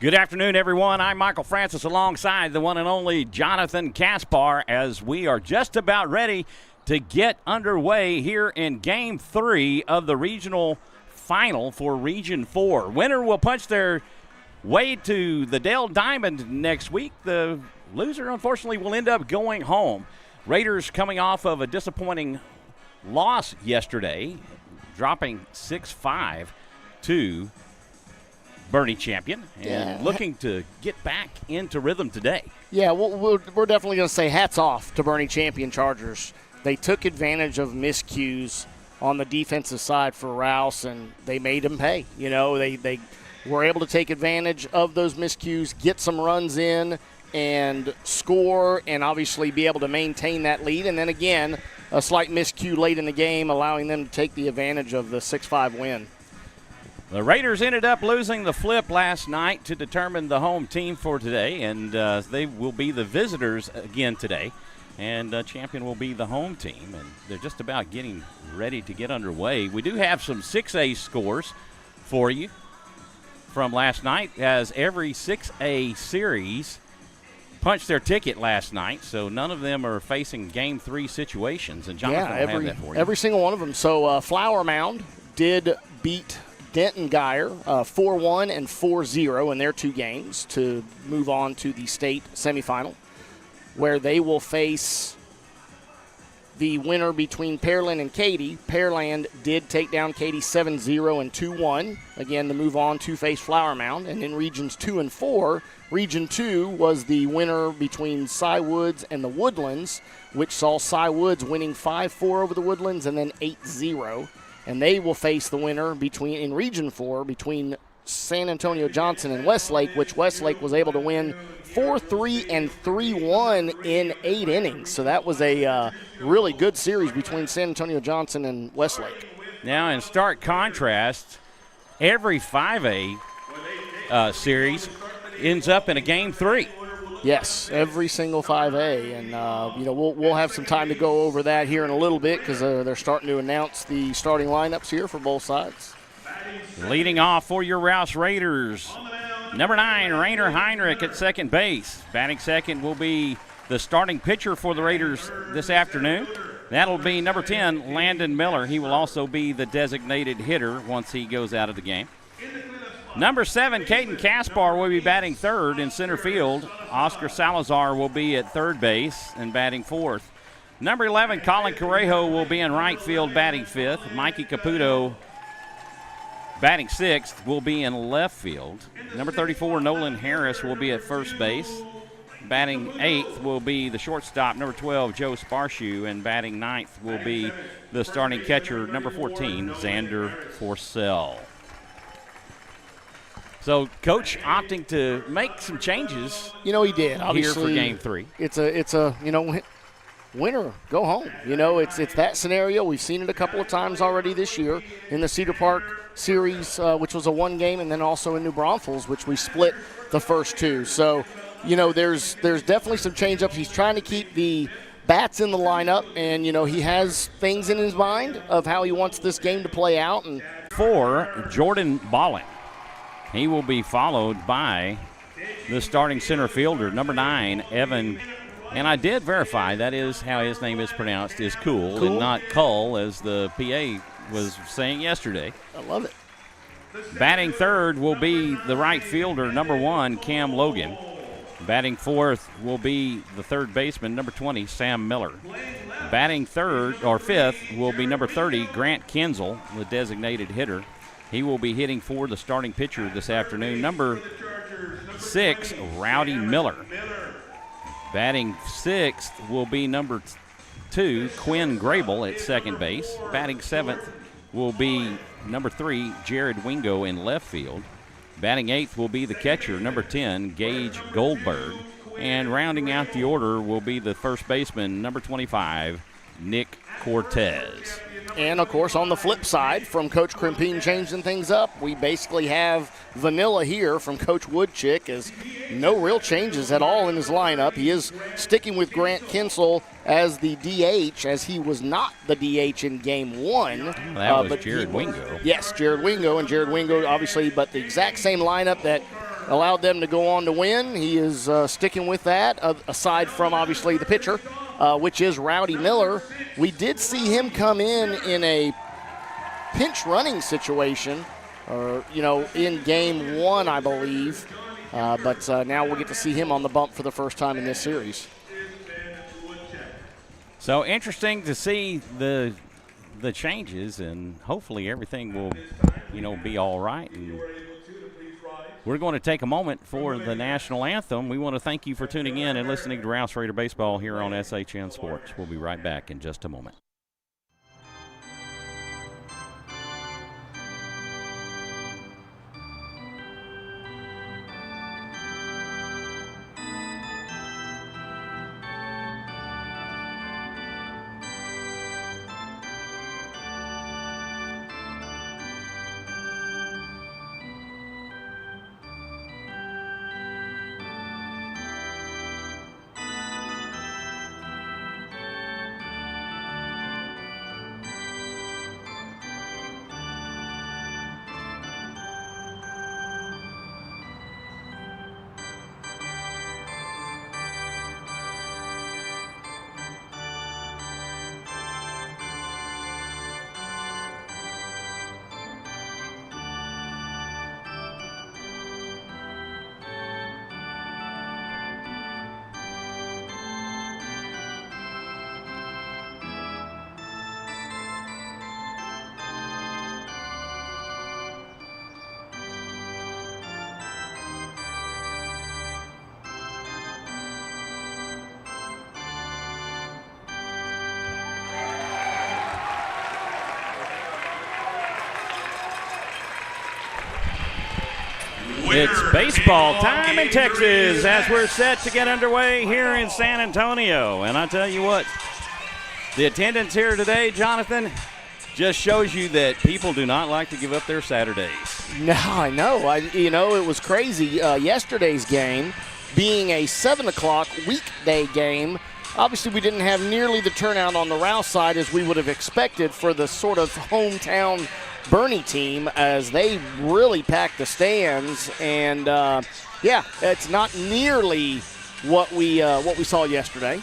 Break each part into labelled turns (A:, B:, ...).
A: Good afternoon, everyone. I'm Michael Francis alongside the one and only Jonathan Kaspar as we are just about ready to get underway here in Game 3 of the regional final for Region 4. Winner will punch their way to the Dale Diamond next week. The loser, unfortunately, will end up going home. Raiders coming off of a disappointing loss yesterday, dropping 6-5 to Bernie Champion, and looking to get back into rhythm today.
B: Yeah, we're definitely going to say hats off to Bernie Champion Chargers. They took advantage of miscues on the defensive side for Rouse, and they made them pay. You know, they were able to take advantage of those miscues, get some runs in, and score, and obviously be able to maintain that lead. And then again, a slight miscue late in the game, allowing them to take the advantage of the 6-5 win.
A: The Raiders ended up losing the flip last night to determine the home team for today, and they will be the visitors again today. And Champion will be the home team, and they're just about getting ready to get underway. We do have some 6A scores for you from last night, as every 6A series punched their ticket last night, so none of them are facing Game 3 situations. And Jonathan will have that for you.
B: Every single one of them. So Flower Mound did beat Denton Geyer 4-1 and 4-0 in their two games to move on to the state semifinal, where they will face the winner between Pearland and Katy. Pearland did take down Katy 7-0 and 2-1, again to move on to face Flower Mound. And in Regions 2 and 4, Region 2 was the winner between Cy Woods and the Woodlands, which saw Cy Woods winning 5-4 over the Woodlands and then 8-0. And they will face the winner in Region 4 between San Antonio Johnson and Westlake, which Westlake was able to win 4-3 and 3-1 in 8 innings. So that was a really good series between San Antonio Johnson and Westlake.
A: Now, in stark contrast, every 5A series ends up in a Game 3.
B: Yes, every single 5A, and we'll have some time to go over that here in a little bit because they're starting to announce the starting lineups here for both sides.
A: Leading off for your Rouse Raiders, number 9, Rainer Heinrich at second base. Batting second will be the starting pitcher for the Raiders this afternoon. That'll be number 10, Landon Miller. He will also be the designated hitter once he goes out of the game. Number 7, Caden Kaspar will be batting third in center field. Oscar Salazar will be at third base and batting fourth. Number 11, Colin Correjo will be in right field batting fifth. Mikey Caputo batting sixth will be in left field. Number 34, Nolan Harris will be at first base. Batting eighth will be the shortstop, number 12, Joe Sparshoe, and batting ninth will be the starting catcher, number 14, Xander Forsell. So, Coach opting to make some changes.
B: He did. Obviously,
A: here for Game 3.
B: It's a winner, go home. It's that scenario. We've seen it a couple of times already this year in the Cedar Park series, which was a one game, and then also in New Braunfels, which we split the first two. So, there's definitely some change-ups. He's trying to keep the bats in the lineup, and, he has things in his mind of how he wants this game to play out. And
A: 4, Jordan Ballin. He will be followed by the starting center fielder, number 9, Evan. And I did verify that is how his name is pronounced, is Cool. And not Cull, as the PA was saying yesterday.
B: I love it.
A: Batting third will be the right fielder, number 1, Cam Logan. Batting fourth will be the third baseman, number 20, Sam Miller. Batting fifth will be number 30, Grant Kinzel, the designated hitter. He will be hitting for the starting pitcher this afternoon. Number 6, Rowdy Miller. Batting sixth will be number 2, Quinn Grable at second base. Batting seventh will be number 3, Jared Wingo in left field. Batting eighth will be the catcher, number 10, Gage Goldberg. And rounding out the order will be the first baseman, number 25, Nick Cortez.
B: And, of course, on the flip side, from Coach Crimpine changing things up, we basically have vanilla here from Coach Woodchick, as no real changes at all in his lineup. He is sticking with Grant Kinsel as the DH, as he was not the DH in Game 1.
A: That was Jared Wingo.
B: Yes, Jared Wingo, obviously, but the exact same lineup that allowed them to go on to win. He is sticking with that, aside from obviously the pitcher, which is Rowdy Miller. We did see him come in a pinch running situation, in game 1, I believe. But now we'll get to see him on the bump for the first time in this series.
A: So interesting to see the changes, and hopefully everything will, be all right. And we're going to take a moment for the national anthem. We want to thank you for tuning in and listening to Rouse Raider Baseball here on SHN Sports. We'll be right back in just a moment. It's baseball time in Texas as we're set to get underway here in San Antonio. And I tell you what, the attendance here today, Jonathan, just shows you that people do not like to give up their Saturdays.
B: No, I know. It was crazy. Yesterday's game being a 7 o'clock weekday game, obviously we didn't have nearly the turnout on the Rouse side as we would have expected for the sort of hometown Bernie team, as they really packed the stands, and it's not nearly what we saw yesterday.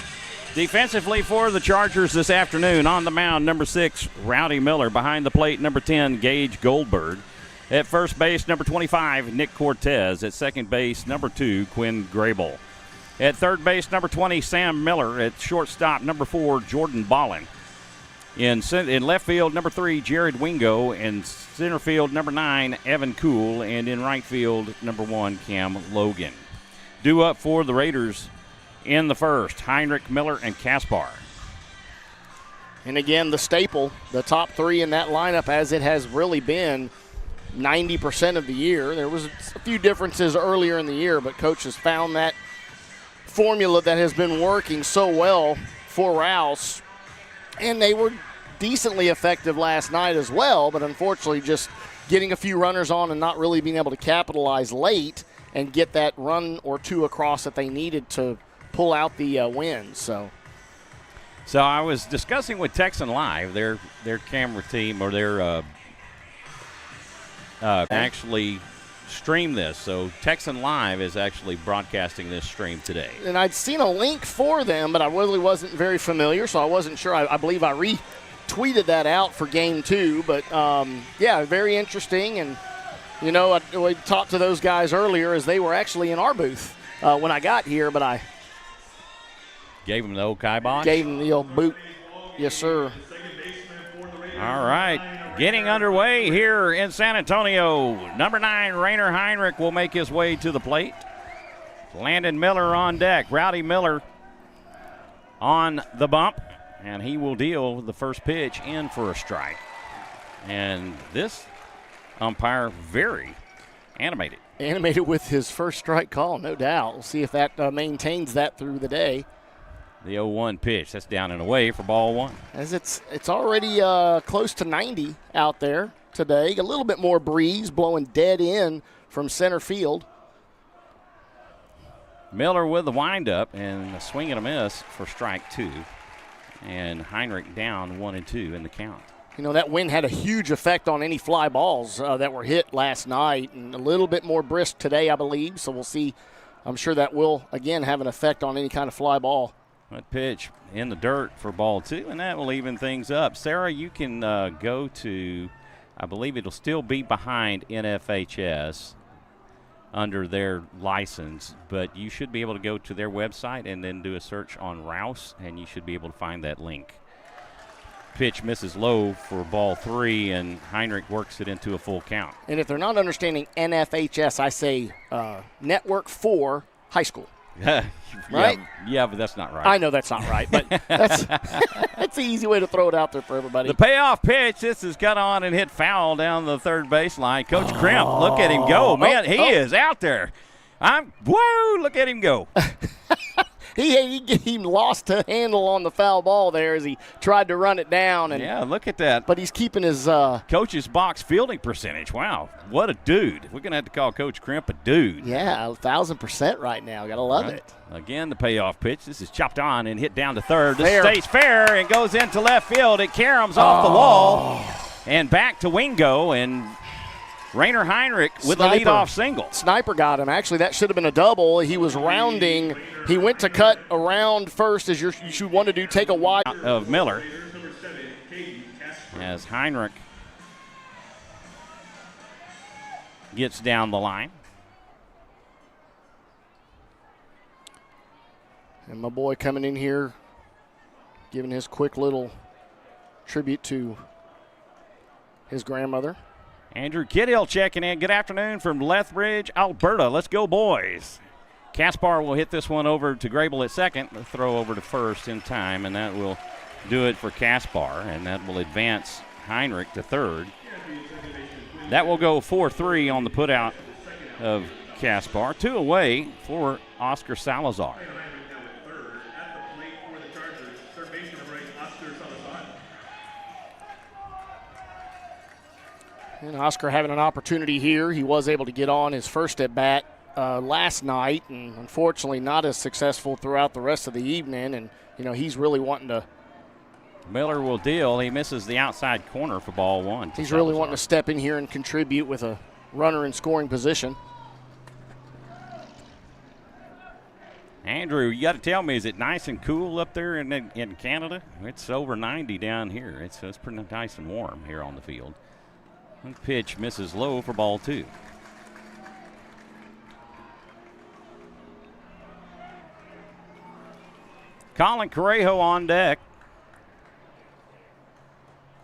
A: Defensively for the Chargers this afternoon, on the mound, number 6, Rowdy Miller. Behind the plate, number 10, Gage Goldberg. At first base, number 25, Nick Cortez. At second base, number 2, Quinn Grable. At third base, number 20, Sam Miller. At shortstop, number 4, Jordan Ballin. In left field, number 3, Jared Wingo. In center field, number 9, Evan Kuhl. And in right field, number 1, Cam Logan. Due up for the Raiders in the first, Heinrich, Miller, and Kaspar.
B: And again, the staple, the top 3 in that lineup, as it has really been 90% of the year. There was a few differences earlier in the year, but Coach has found that formula that has been working so well for Rouse. And they were decently effective last night as well, but unfortunately just getting a few runners on and not really being able to capitalize late and get that run or two across that they needed to pull out the win. So
A: I was discussing with Texan Live, their camera team, or their actually stream this. So Texan Live is actually broadcasting this stream today. And
B: I'd seen a link for them, but I really wasn't very familiar, so I wasn't sure. I believe I retweeted that out for Game 2. But, very interesting. And, we talked to those guys earlier as they were actually in our booth when I got here, but I
A: gave them the old kibosh?
B: Gave them the old boot. Yes, sir.
A: All right. Getting underway here in San Antonio. Number 9, Rainer Heinrich will make his way to the plate. Landon Miller on deck. Rowdy Miller on the bump, and he will deal the first pitch in for a strike. And this umpire very animated.
B: Animated with his first strike call, no doubt. We'll see if that maintains that through the day.
A: The 0-1 pitch, that's down and away for ball 1.
B: As it's already close to 90 out there today. A little bit more breeze blowing dead in from center field.
A: Miller with the windup and a swing and a miss for strike 2. And Heinrich down 1-2 in the count.
B: You know, that wind had a huge effect on any fly balls that were hit last night, and a little bit more brisk today, I believe. So we'll see. I'm sure that will, again, have an effect on any kind of fly ball.
A: That pitch in the dirt for ball 2, and that will even things up. Sarah, you can go to, I believe it'll still be behind NFHS under their license, but you should be able to go to their website and then do a search on Rouse, and you should be able to find that link. Pitch misses low for ball 3, and Heinrich works it into a full count.
B: And if they're not understanding NFHS, I say Network 4 High School. Right?
A: Yeah, but that's not right.
B: I know that's not right, but that's the easy way to throw it out there for everybody.
A: The payoff pitch, this has got on and hit foul down the third baseline. Coach Crimp, look at him go. Man, he is out there. Whoa, look at him go.
B: He lost a handle on the foul ball there as he tried to run it down. And
A: yeah, look at that.
B: But he's keeping his
A: coach's box fielding percentage. Wow, what a dude. We're going to have to call Coach Crimp a dude.
B: Yeah, 1,000% right now. Got to love it.
A: Again, the payoff pitch. This is chopped on and hit down to third. This stays fair and goes into left field. It caroms off the wall and back to Wingo, and Rainer Heinrich with a leadoff single.
B: Sniper got him. Actually, that should have been a double. He was rounding. He went to cut around first, as you should want to do, take a wide.
A: Of Miller. As Heinrich gets down the line.
B: And my boy coming in here, giving his quick little tribute to his grandmother.
A: Andrew Kidhill checking in. Good afternoon from Lethbridge, Alberta. Let's go, boys. Kaspar will hit this one over to Grable at second. The throw over to first in time, and that will do it for Kaspar, and that will advance Heinrich to third. That will go 4-3 on the putout of Kaspar. 2 away for Oscar Salazar.
B: And Oscar having an opportunity here. He was able to get on his first at bat last night, and unfortunately not as successful throughout the rest of the evening. And, you know, he's really wanting to.
A: Miller will deal. He misses the outside corner for ball 1.
B: He's really wanting to step in here and contribute with a runner in scoring position.
A: Andrew, you got to tell me, is it nice and cool up there in Canada? It's over 90 down here. It's pretty nice and warm here on the field. And pitch misses low for ball 2. Colin Correjo on deck.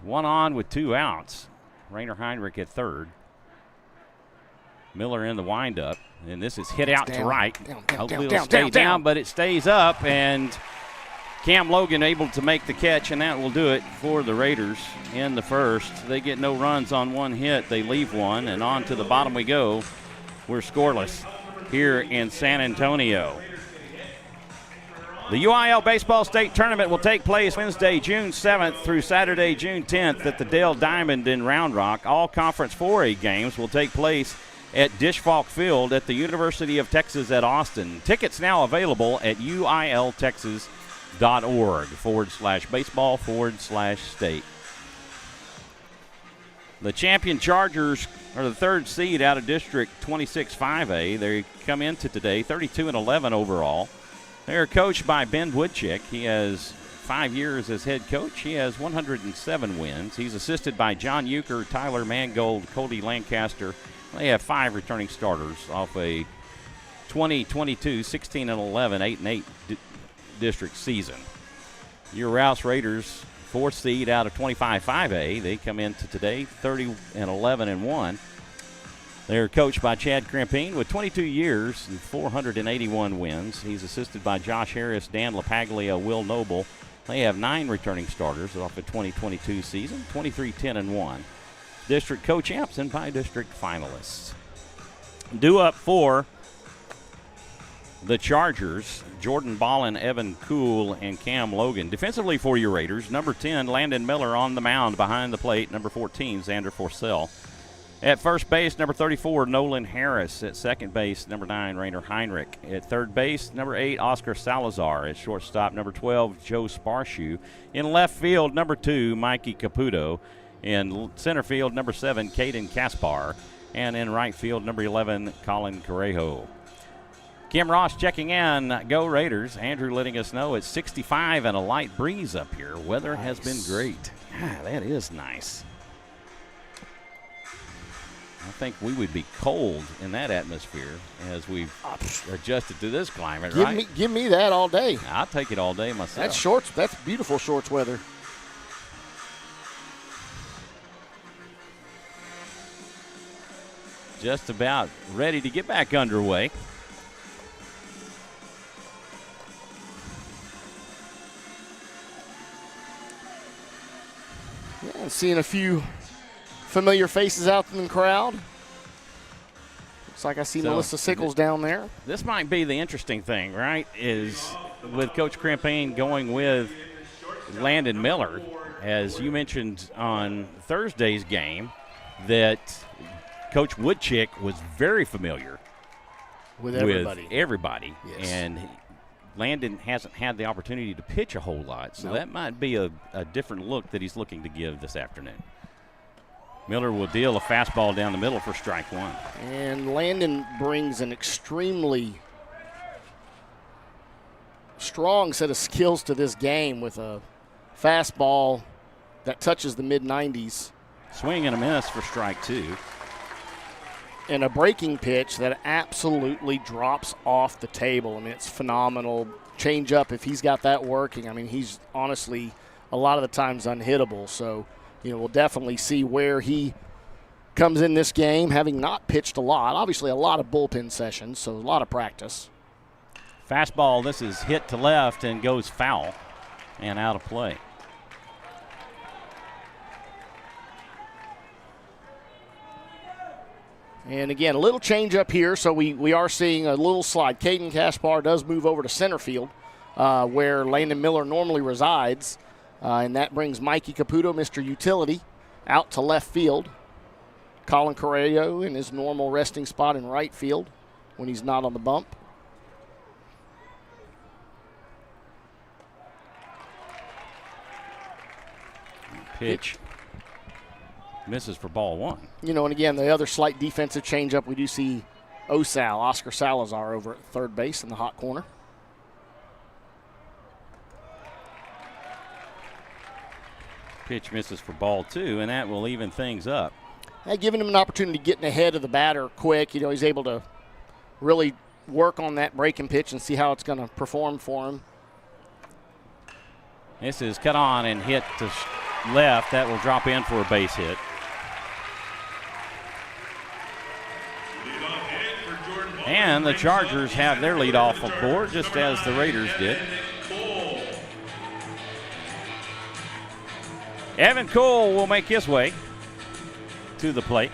A: 1 on with 2 outs. Rainer Heinrich at third. Miller in the windup. And this is hit out to right. Hopefully it'll stay down, but it stays up. And Cam Logan able to make the catch, and that will do it for the Raiders in the first. They get no runs on 1 hit. They leave 1, and on to the bottom we go. We're scoreless here in San Antonio. The UIL Baseball State Tournament will take place Wednesday, June 7th through Saturday, June 10th at the Dale Diamond in Round Rock. All Conference 4A games will take place at Dish Falk Field at the University of Texas at Austin. Tickets now available at uiltexas.org/baseball/state. The champion Chargers are the 3rd seed out of District 26-5A. They come into today 32-11 overall. They're coached by Ben Woodchick. He has 5 years as head coach. He has 107 wins. He's assisted by John Euchre, Tyler Mangold, Cody Lancaster. They have 5 returning starters off a 2022 16-11, 8-8 district season. Your Rouse Raiders, 4th seed out of 25-5A. They come into today 30-11-1. They're coached by Chad Crimpine with 22 years and 481 wins. He's assisted by Josh Harris, Dan LaPaglia, Will Noble. They have 9 returning starters off a 2022 season, 23-10-1. District co-champs and by-district finalists. Due up for the Chargers, Jordan Ballin, Evan Kuhl, and Cam Logan. Defensively for your Raiders, number 10, Landon Miller on the mound behind the plate. Number 14, Xander Forcell. At first base, number 34, Nolan Harris. At second base, number 9, Rainer Heinrich. At third base, number 8, Oscar Salazar. At shortstop, number 12, Joe Sparshoe. In left field, number 2, Mikey Caputo. In center field, number 7, Caden Kaspar. And in right field, number 11, Colin Correjo. Kim Ross checking in. Go Raiders. Andrew letting us know it's 65 and a light breeze up here. Weather has been great. That is nice. I think we would be cold in that atmosphere as we've adjusted to this climate, right?
B: Give me that all day.
A: I'll take it all day myself.
B: That's shorts. That's beautiful shorts weather.
A: Just about ready to get back underway.
B: Yeah, seeing a few familiar faces out in the crowd. Looks like I see Melissa Sickles down there.
A: This might be the interesting thing, right, is with Coach Crampane going with Landon Miller, as you mentioned on Thursday's game, that Coach Woodchick was very familiar
B: with everybody.
A: Yes. And Landon hasn't had the opportunity to pitch a whole lot, so that might be a different look that he's looking to give this afternoon. Miller will deal a fastball down the middle for strike one.
B: And Landon brings an extremely strong set of skills to this game with a fastball that touches the mid-90s.
A: Swing and a miss for strike two.
B: And a breaking pitch that absolutely drops off the table. I mean, it's phenomenal. Change up, if he's got that working, I mean, he's honestly a lot of the times unhittable. So, we'll definitely see where he comes in this game, having not pitched a lot. Obviously, a lot of bullpen sessions, so a lot of practice.
A: Fastball, this is hit to left and goes foul and out of play.
B: And again, a little change up here, so we are seeing a little slide. Caden Kaspar does move over to center field, where Landon Miller normally resides, and that brings Mikey Caputo, Mr. Utility, out to left field. Colin Correjo in his normal resting spot in right field when he's not on the bump.
A: Pitch. Misses for ball one.
B: And again, the other slight defensive changeup, we do see Oscar Salazar over at third base in the hot corner.
A: Pitch misses for ball two, and that will even things up.
B: Giving him an opportunity getting ahead of the batter quick. He's able to really work on that breaking pitch and see how it's going to perform for him.
A: This is cut on and hit to left. That will drop in for a base hit. And the Chargers have their leadoff aboard, just as the Raiders did. Evan Cole will make his way to the plate.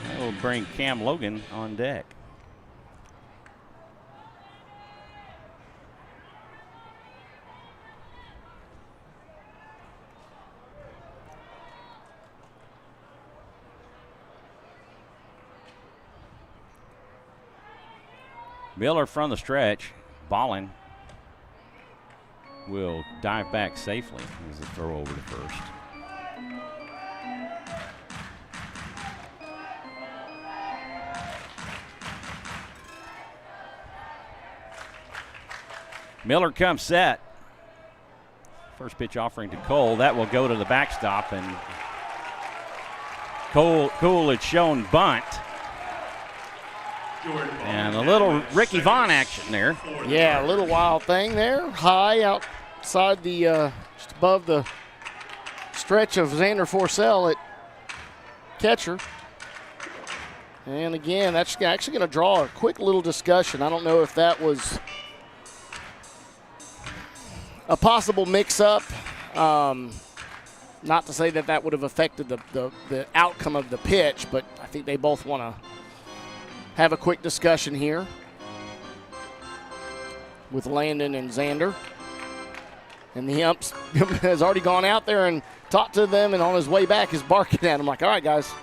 A: That will bring Cam Logan on deck. Miller from the stretch. Ballin will dive back safely as a throw over to first. Miller comes set. First pitch offering to Cole. That will go to the backstop, and Cole had shown bunt. And a little Ricky Vaughn action there.
B: Yeah, a little wild thing there. High outside the, just above the stretch of Xander Forcell at catcher. And again, that's actually going to draw a quick little discussion. I don't know if that was a possible mix-up. Not to say that would have affected the outcome of the pitch, but I think they both want to have a quick discussion here with Landon and Xander. And the ump has already gone out there and talked to them, and on his way back is barking at them like, all right, guys.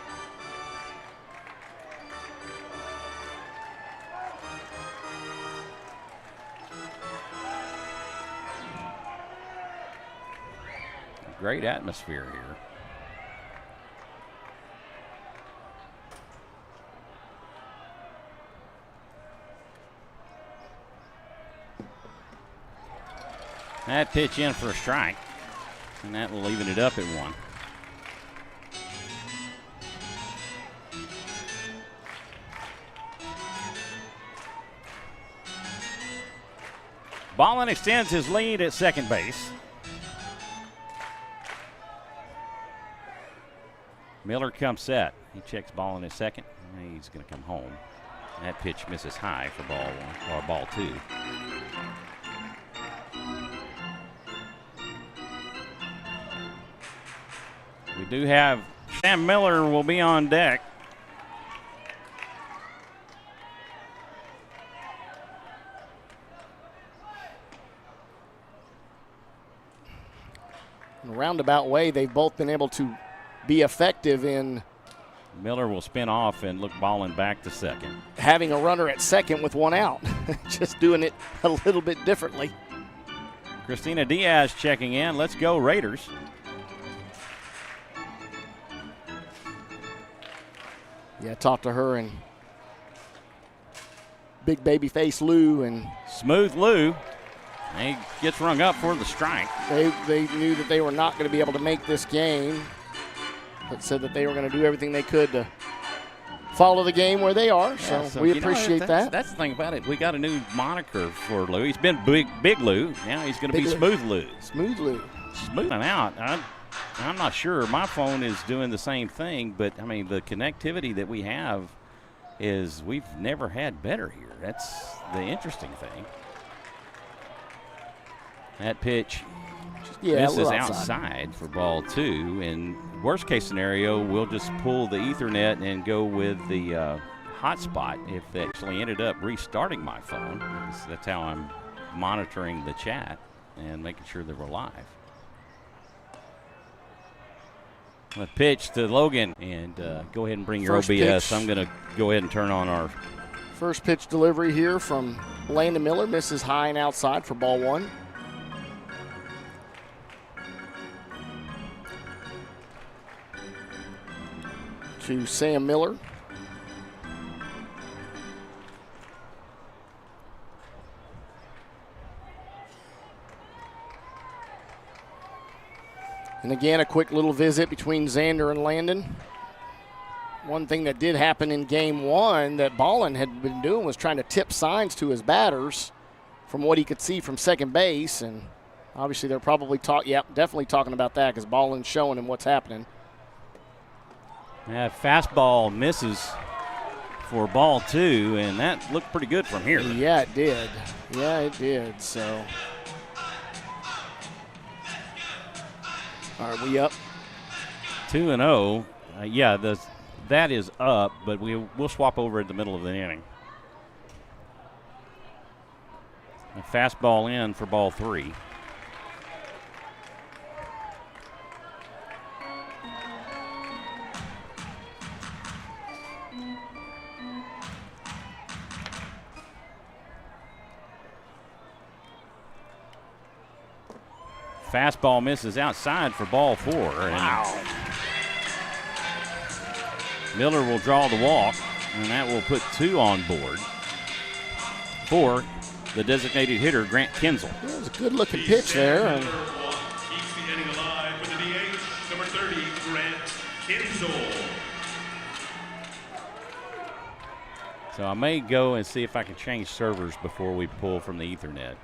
A: great atmosphere here. That pitch in for a strike, and that will even it up at 1. Ballin extends his lead at second base. Miller comes set. He checks Ballin at second. He's going to come home. That pitch misses high for ball 1 or ball 2. We do have Sam Miller will be on deck.
B: In a roundabout way, they've both been able to be effective in
A: Miller will spin off and look Ballin back to second.
B: Having a runner at second with 1 out. Just doing it a little bit differently.
A: Christina Diaz checking in. Let's go Raiders.
B: Yeah, talked to her and big baby face Lou and
A: Smooth Lou. He gets rung up for the strike.
B: They knew that they were not going to be able to make this game, but said that they were going to do everything they could to follow the game where they are.
A: Yeah,
B: so we appreciate that.
A: That's the thing about it. We got a new moniker for Lou. He's been Big Lou. Now he's going to be Smooth Lou.
B: Smooth Lou.
A: Smooth him out. I'm not sure. My phone is doing the same thing, but, I mean, the connectivity that we have is we've never had better here. That's the interesting thing. That pitch misses outside for ball 2. And worst case scenario, we'll just pull the Ethernet and go with the hotspot if they actually ended up restarting my phone. That's how I'm monitoring the chat and making sure that we're live. A pitch to Logan, and go ahead and bring your OBS.
B: Pitch.
A: I'm going to go ahead and turn on our
B: first pitch delivery here from Landon Miller. Misses high and outside for ball 1. To Sam Miller. And again, a quick little visit between Xander and Landon. One thing that did happen in game 1 that Ballin had been doing was trying to tip signs to his batters from what he could see from second base. And obviously they're probably definitely talking about that because Ballin's showing him what's happening.
A: That fastball misses for ball 2, and that looked pretty good from here.
B: Yeah, it did. Yeah, it did. So, are we up?
A: 2-0. Yeah, that is up, but we'll swap over at the middle of the inning. A fastball in for ball 3. Fastball misses outside for ball 4.
B: Wow.
A: Miller will draw the walk, and that will put 2 on board for the designated hitter, Grant Kinzel.
B: Yeah, it was a good-looking pitch there. And
C: keeps the inning alive with the DH, number 30, Grant Kinzel.
A: So I may go and see if I can change servers before we pull from the Ethernet,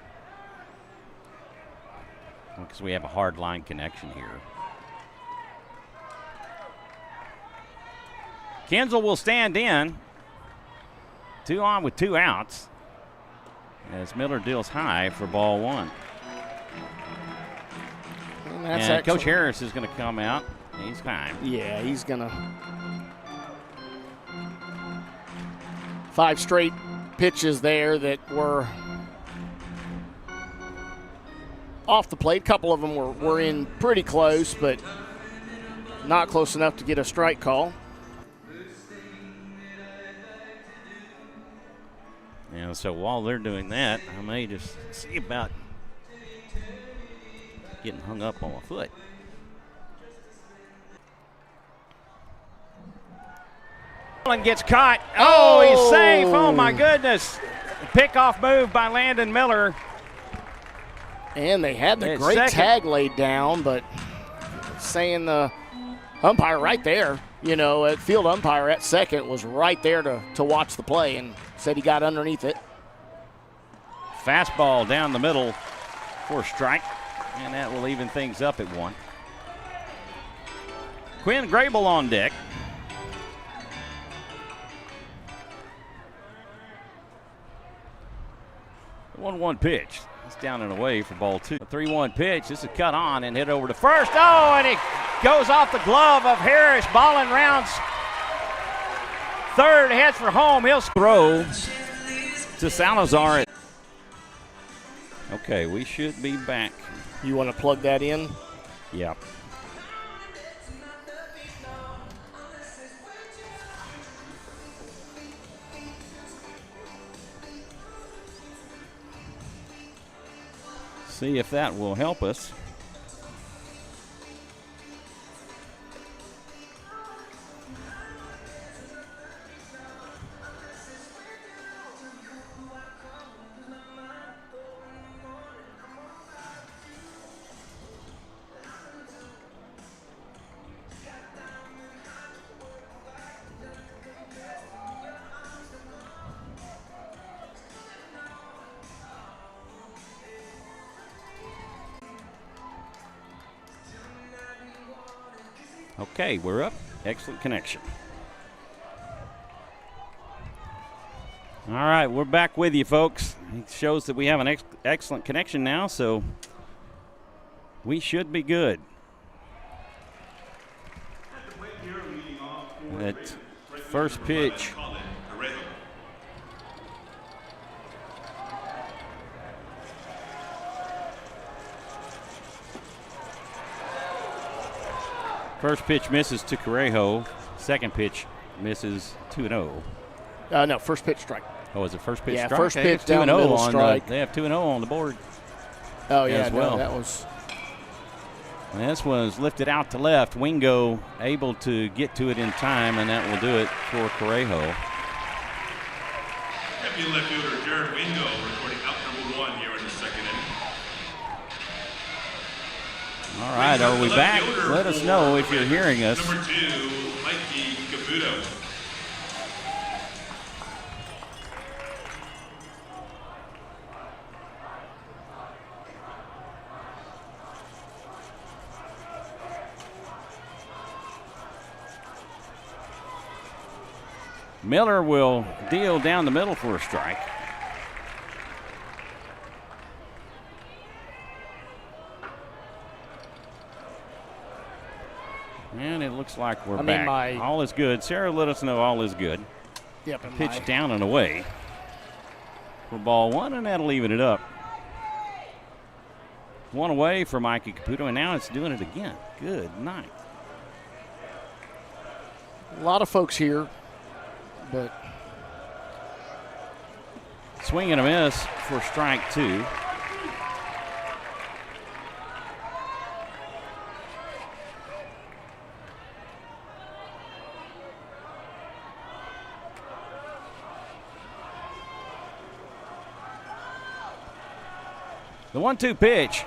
A: because we have a hard line connection here. Kinzel will stand in. 2 on with 2 outs as Miller deals high for ball 1. And Coach Harris is going to come out. He's fine.
B: Yeah, he's going to. 5 straight pitches there that were off the plate. A couple of them were in pretty close, but not close enough to get a strike call.
A: And so while they're doing that, I may just see about getting hung up on my foot. And gets caught. Oh, he's safe. Oh, my goodness. Pickoff move by Landon Miller.
B: And they had the
A: It's
B: great
A: second.
B: tag laid down, but saying the umpire right there, you know, at field umpire at second was right there to watch the play and said he got underneath it.
A: Fastball down the middle for a strike, and that will even things up at 1. Quinn Grable on deck. The 1-1 pitch. It's down and away for ball 2. A 3-1 pitch. This is cut on and hit over to first. Oh, and it goes off the glove of Harris. Ball in rounds. Third, heads for home. He'll throw to Salazar. Okay, we should be back.
B: You want to plug that in?
A: Yep. See if that will help us. Okay, we're up. Excellent connection. All right, we're back with you, folks. It shows that we have an excellent connection now, so we should be good. That first pitch. First pitch misses to Correjo. Second pitch misses 2-0.
B: No, first pitch strike.
A: Oh, is it first pitch
B: Yeah,
A: strike?
B: first pitch down
A: 2-0
B: the middle
A: on
B: strike.
A: they have 2-0 on the board.
B: Oh, yeah,
A: as well.
B: no, that was.
A: And this was lifted out to left. Wingo able to get to it in time, and that will do it for Correjo.
C: Happy left fielder Jared Wingo recording out number 1 here in the second inning.
A: All right, are we back? Let us know if you're hearing us.
C: Number 2, Mikey Caputo.
A: Miller will deal down the middle for a strike. And it looks like we're back. All is good. Sarah, let us know all is good.
B: Yep.
A: Pitch down and away for ball 1, and that'll even it up. 1 away for Mikey Caputo, and now it's doing it again. Good night.
B: A lot of folks here, but.
A: Swing and a miss for strike 2. The 1-2 pitch.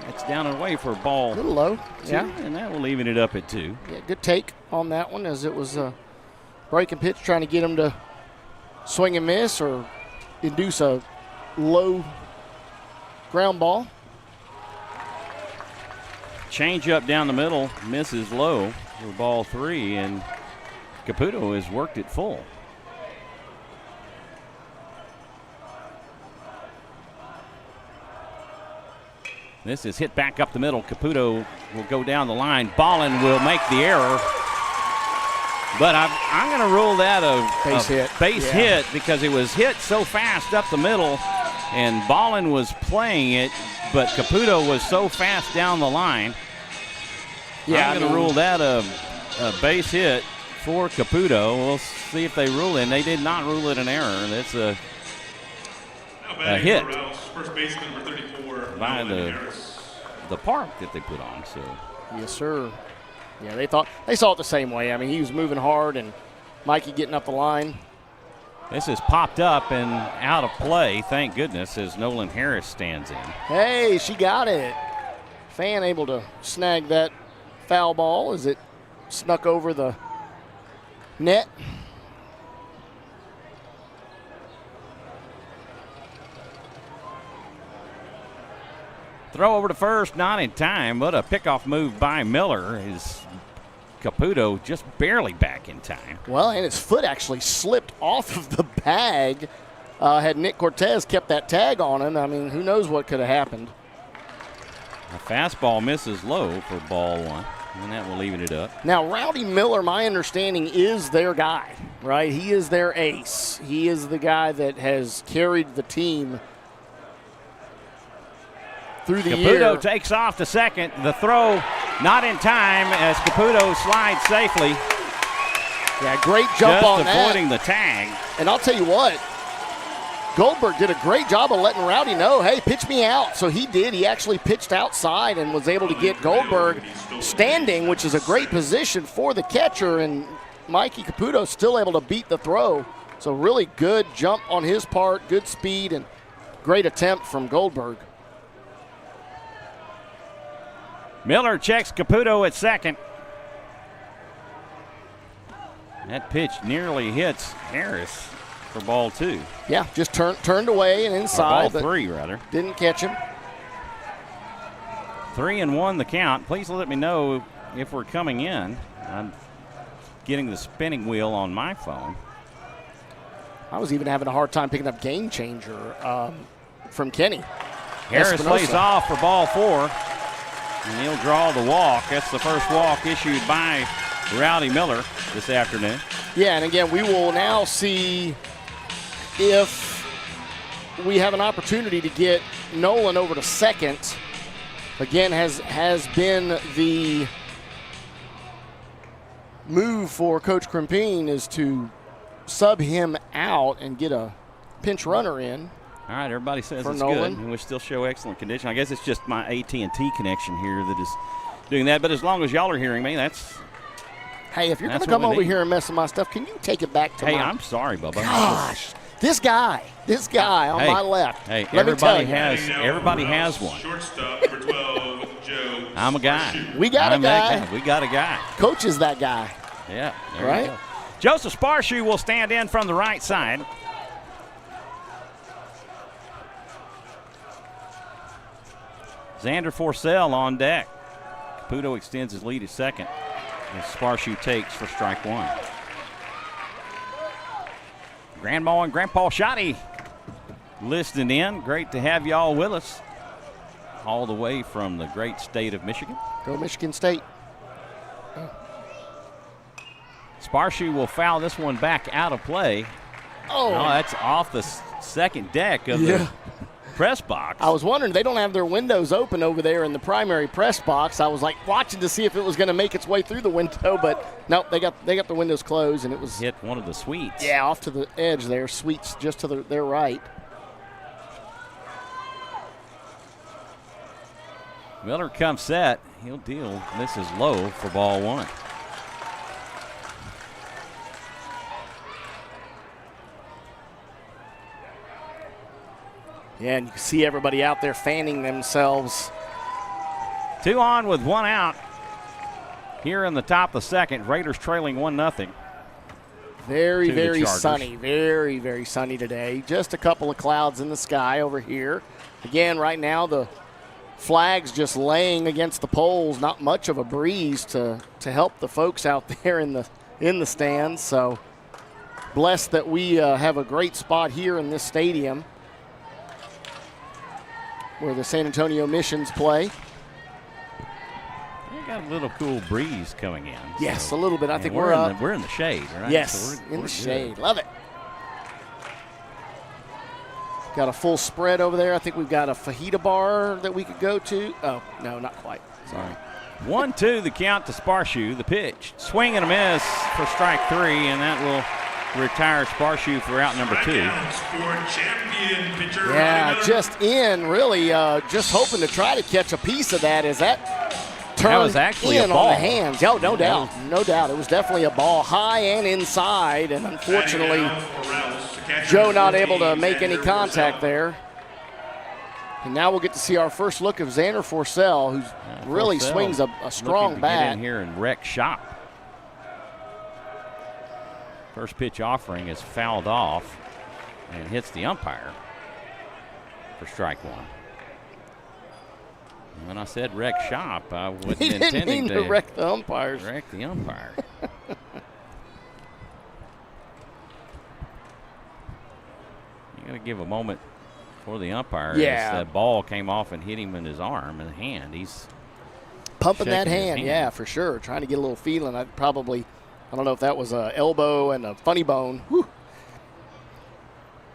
A: It's down and away for ball.
B: A little low.
A: 2,
B: Yeah.
A: and that will even it up at 2.
B: Yeah, good take on that one, as it was a breaking pitch, trying to get him to swing and miss or induce a low ground ball.
A: Change up down the middle, misses low for ball 3, and Caputo has worked it full. This is hit back up the middle. Caputo will go down the line. Ballin will make the error. But I'm going to rule that a base hit because it was hit so fast up the middle, and Ballin was playing it, but Caputo was so fast down the line. Yeah, I'm going to rule that a base hit for Caputo. We'll see if they rule it. They did not rule it an error. That's a hit.
C: Rouse, first baseman number 34
A: by the park that they put on. So
B: yes, sir. Yeah, they saw it the same way. I mean, he was moving hard, and Mikey getting up the line.
A: This is popped up and out of play, thank goodness, as Nolan Harris stands in.
B: Hey, she got it. Fan able to snag that foul ball as it snuck over the net.
A: Throw over to first, not in time, but a pickoff move by Miller. His Caputo just barely back in time.
B: Well, and his foot actually slipped off of the bag. Had Nick Cortez kept that tag on him, I mean, who knows what could have happened.
A: A fastball misses low for ball one, and that will even it up.
B: Now, Rowdy Miller, my understanding, is their guy, right? He is their ace. He is the guy that has carried the team through the year.
A: Caputo takes off to second. The throw not in time as Caputo slides safely.
B: Yeah, great jump on that.
A: Just avoiding the tag.
B: And I'll tell you what, Goldberg did a great job of letting Rowdy know, hey, pitch me out. So he did. He actually pitched outside and was able to get Goldberg standing, which is a great position for the catcher. And Mikey Caputo still able to beat the throw. So really good jump on his part, good speed, and great attempt from Goldberg.
A: Miller checks Caputo at second. That pitch nearly hits Harris for ball two.
B: Yeah, just turned away and inside.
A: Or ball three, rather.
B: Didn't catch him.
A: 3-1 the count. Please let me know if we're coming in. I'm getting the spinning wheel on my phone.
B: I was even having a hard time picking up Game Changer from Kenny.
A: Harris lays off for ball four, and he'll draw the walk. That's the first walk issued by Rowdy Miller this afternoon.
B: Yeah, and again, we will now see if we have an opportunity to get Nolan over to second. Again, has been the move for Coach Crimpine is to sub him out and get a pinch runner in.
A: All right, everybody says it's
B: Nolan.
A: good, and we still show excellent condition. I guess it's just my AT&T connection here that is doing that, but as long as y'all are hearing me, that's...
B: Hey, if you're going to come over here and mess with my stuff, can you take it back to
A: Hey, I'm sorry, Bubba.
B: Gosh, this guy on my left.
A: Hey,
B: Let
A: everybody
B: me tell you.
A: everybody has one.
C: Shortstop number 12, Joe.
A: I'm a guy.
B: We got a guy.
A: We got a guy.
B: Coach is that guy.
A: Yeah, there
B: right?
A: you go. Joseph Sparshoe will stand in from the right side. Xander Forcell on deck. Caputo extends his lead at second as Sparshoe takes for strike one. Grandma and Grandpa Shotty listening in. Great to have y'all with us all the way from the great state of Michigan.
B: Go Michigan State.
A: Sparshoe will foul this one back out of play.
B: Oh,
A: that's off the second deck of the press box.
B: I was wondering, they don't have their windows open over there in the primary press box. I was like watching to see if it was going to make its way through the window, but nope, they got the windows closed, and it was
A: hit one of the suites.
B: Yeah, off to the edge there. Suites just to their right.
A: Miller comes set. He'll deal. Misses low for ball one.
B: Yeah, and you can see everybody out there fanning themselves.
A: 2 on with 1 out. Here in the top of the second, Raiders trailing 1-0.
B: Very, very sunny. Very, very sunny today. Just a couple of clouds in the sky over here. Again, right now the flags just laying against the poles. Not much of a breeze to help the folks out there in the stands. So blessed that we have a great spot here in this stadium where the San Antonio Missions play.
A: We got a little cool breeze coming in.
B: Yes, a little bit. I think
A: we're in the shade, right?
B: Yes,
A: so
B: in the
A: good.
B: shade. Love it. Got a full spread over there. I think we've got a fajita bar that we could go to. Oh, no, not quite. Sorry.
A: 1-2 the count to Sparshoe. The pitch. Swing and a miss for strike 3, and that will retire Sparshoe for out number 2.
B: Yeah, just in, really just hoping to try to catch a piece of that as that turned
A: was actually
B: in
A: a ball.
B: on the hands. Oh, no doubt. No doubt. It was definitely a ball high and inside, and unfortunately, Joe not able to make any contact there. And now we'll get to see our first look of Xander Forcell, who really swings a strong
A: looking to
B: bat.
A: Get in here and wreck shop. First pitch offering is fouled off and hits the umpire for strike one. When I said wreck shop, I wasn't
B: He didn't
A: intending
B: mean to wreck the umpires.
A: Wreck the umpire. You got to give a moment for the umpire.
B: Yeah.
A: As that ball came off and hit him in his arm and hand. He's
B: pumping that
A: shaking his
B: hand, yeah, for sure. Trying to get a little feeling. I don't know if that was an elbow and a funny bone. Whew.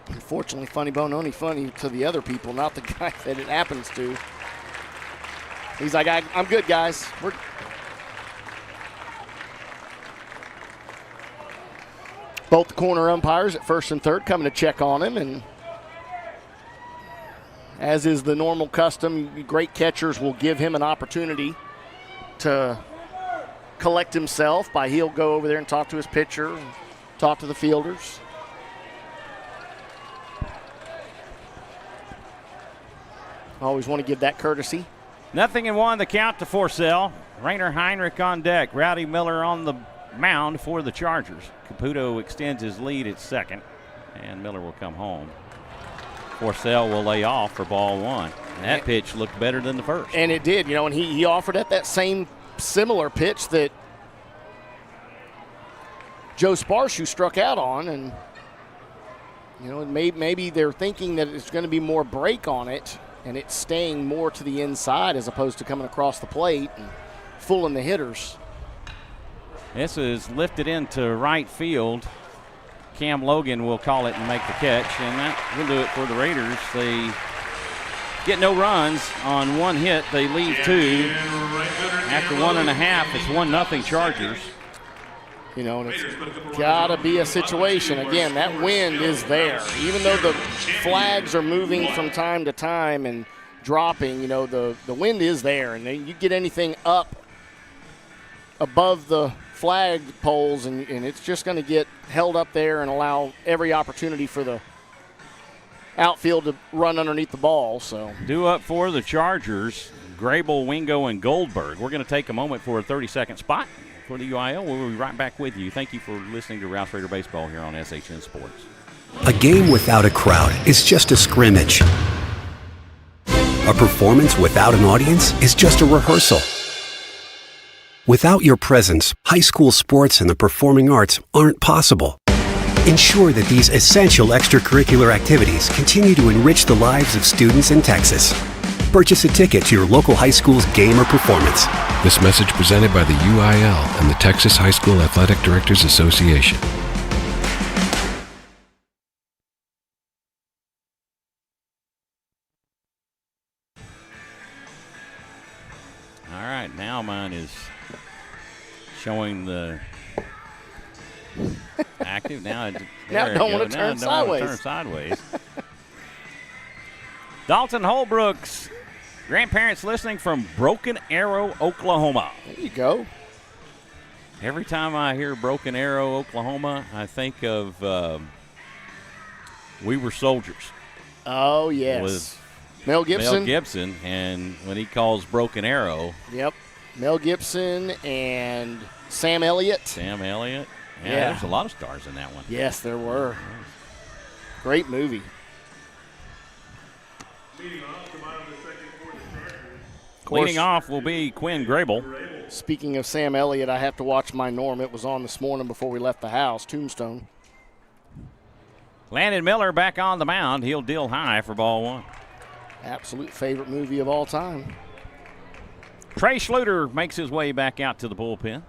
B: Unfortunately, funny bone only funny to the other people, not the guy that it happens to. He's like, I'm good, guys. Both the corner umpires at first and third coming to check on him, and as is the normal custom, great catchers will give him an opportunity to collect himself he'll go over there and talk to his pitcher, and talk to the fielders. Always want to give that courtesy.
A: 0-1 the count to Forcell. Rainer Heinrich on deck. Rowdy Miller on the mound for the Chargers. Caputo extends his lead at second, and Miller will come home. Forcell will lay off for ball one. And that pitch looked better than the first.
B: And it did, and he offered at that same similar pitch that Joe Sparshu struck out on, and maybe they're thinking that it's going to be more break on it, and it's staying more to the inside as opposed to coming across the plate and fooling the hitters.
A: This is lifted into right field. Cam Logan will call it and make the catch, and that will do it for the Raiders. They get no runs on one hit. They leave two. After 1.5, it's 1-0 Chargers.
B: And it's got to be a situation. Again, that wind is there. Even though the flags are moving from time to time and dropping, the wind is there. And you get anything up above the flag poles, and it's just going to get held up there and allow every opportunity for the outfield to run underneath the ball. So
A: due up for the Chargers, Grable, Wingo, and Goldberg. We're going to take a moment for a 30-second spot for the UIL. We'll be right back with you. Thank you for listening to Rouse Raider Baseball here on SHN Sports.
D: A game without a crowd is just a scrimmage. A performance without an audience is just a rehearsal. Without your presence, high school sports and the performing arts aren't possible. Ensure that these essential extracurricular activities continue to enrich the lives of students in Texas. Purchase a ticket to your local high school's game or performance.
E: This message presented by the UIL and the Texas High School Athletic Directors Association.
A: All right, now mine is showing the active. Now I
B: don't want to turn sideways.
A: Dalton Holbrooks, grandparents listening from Broken Arrow, Oklahoma.
B: There you go.
A: Every time I hear Broken Arrow, Oklahoma, I think of We Were Soldiers.
B: Oh, yes.
A: With
B: Mel Gibson.
A: Mel Gibson, and when he calls Broken Arrow.
B: Yep. Mel Gibson and Sam Elliott.
A: Yeah, there's a lot of stars in that one.
B: Yes, there were. Great movie.
A: Leading off will be Quinn Grable.
B: Speaking of Sam Elliott, I have to watch my Norm. It was on this morning before we left the house, Tombstone.
A: Landon Miller back on the mound. He'll deal high for ball one.
B: Absolute favorite movie of all time.
A: Trey Schluter makes his way back out to the bullpen.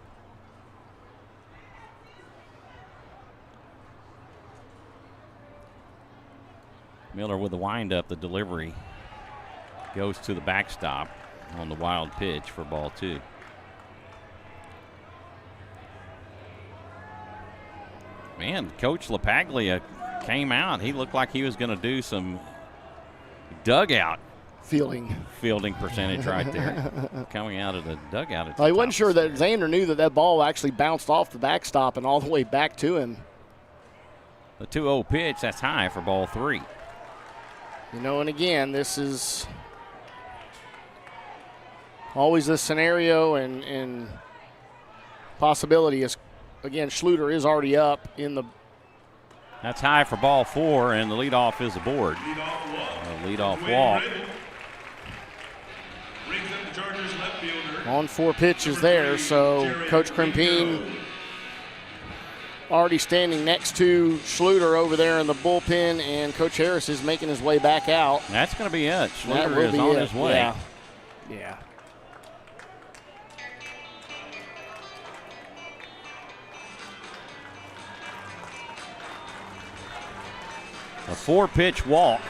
A: Miller with the windup, the delivery goes to the backstop on the wild pitch for ball two. Man, Coach LaPaglia came out. He looked like he was going to do some dugout fielding percentage right there. Coming out of the dugout. At
B: I wasn't sure that Xander knew that ball actually bounced off the backstop and all the way back to him.
A: The 2-0 pitch, that's high for ball 3.
B: You know, and again, this is always the scenario and possibility is, again, Schluter is already up in the.
A: That's high for ball 4, and the leadoff is aboard. Leadoff walk.
B: On 4 pitches there, so Coach Krempien already standing next to Schluter over there in the bullpen, and Coach Harris is making his way back out.
A: That's going to be it. Schluter is on his way.
B: Yeah.
A: A 4-pitch walk.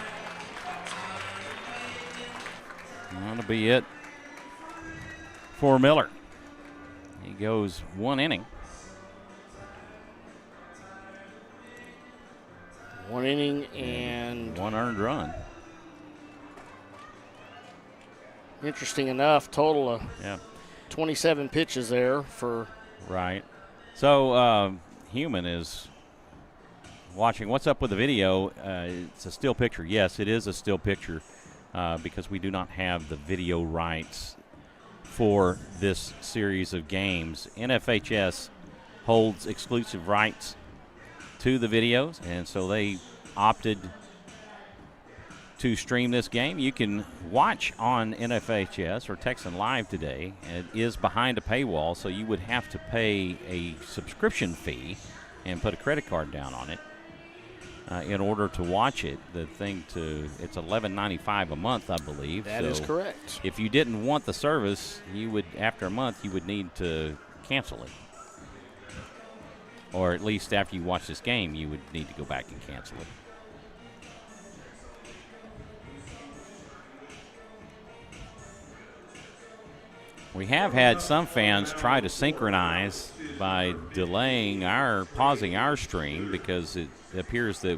A: That'll be it for Miller. He goes 1 inning.
B: 1 inning and
A: 1 earned run.
B: Interesting enough, total of 27 pitches there for.
A: Right. So Human is watching. What's up with the video? It's a still picture. Yes, it is a still picture because we do not have the video rights for this series of games. NFHS holds exclusive rights to the videos, and so they opted to stream this game. You can watch on NFHS or Texan Live today. It is behind a paywall, so you would have to pay a subscription fee and put a credit card down on it in order to watch it. It's $11.95 a month, I believe.
B: That is correct.
A: If you didn't want the service, you would, after a month, you would need to cancel it. Or at least after you watch this game, you would need to go back and cancel it. We have had some fans try to synchronize by pausing our stream because it appears that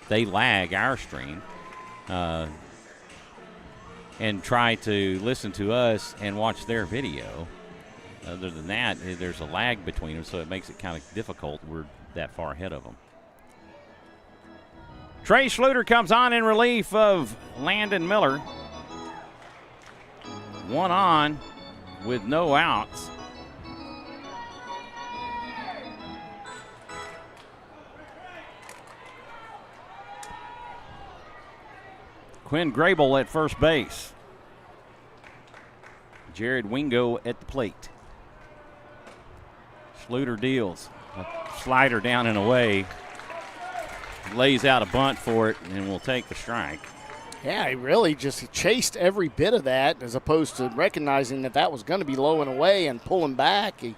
A: they lag our stream and try to listen to us and watch their video. Other than that, there's a lag between them, so it makes it kind of difficult. We're that far ahead of them. Trey Schluter comes on in relief of Landon Miller. 1 on with no outs. Quinn Grable at first base. Jared Wingo at the plate. Schluter deals a slider down and away. Lays out a bunt for it and will take the strike.
B: Yeah, he really just chased every bit of that as opposed to recognizing that was going to be low and away and pulling back. He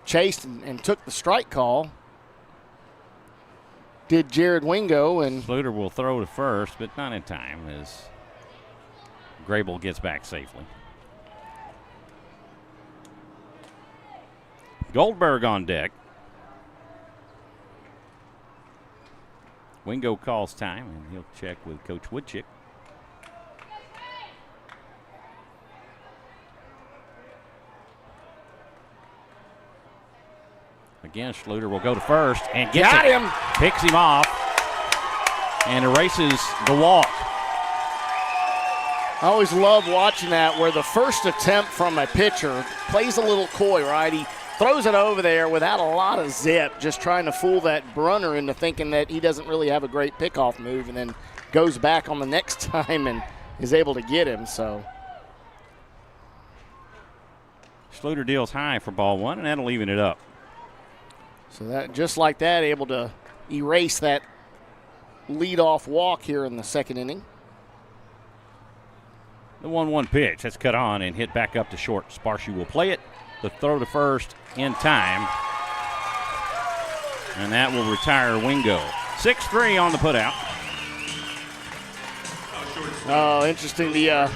B: chased and took the strike call. Did Jared Wingo. And
A: Schluter will throw to first, but not in time as Grable gets back safely. Goldberg on deck. Wingo calls time, and he'll check with Coach Woodchick. Again, Schluter will go to first and gets
B: him.
A: Picks him off and erases the walk.
B: I always love watching that where the first attempt from a pitcher plays a little coy, right? He throws it over there without a lot of zip, just trying to fool that runner into thinking that he doesn't really have a great pickoff move, and then goes back on the next time and is able to get him. So
A: Schluter deals high for ball 1, and that'll even it up.
B: So that, just like that, able to erase that leadoff walk here in the second inning.
A: The 1-1 pitch, that's cut on and hit back up to short. Sparshu will play it. The throw to first in time. And that will retire Wingo. 6-3 on the putout.
B: Oh, interesting. The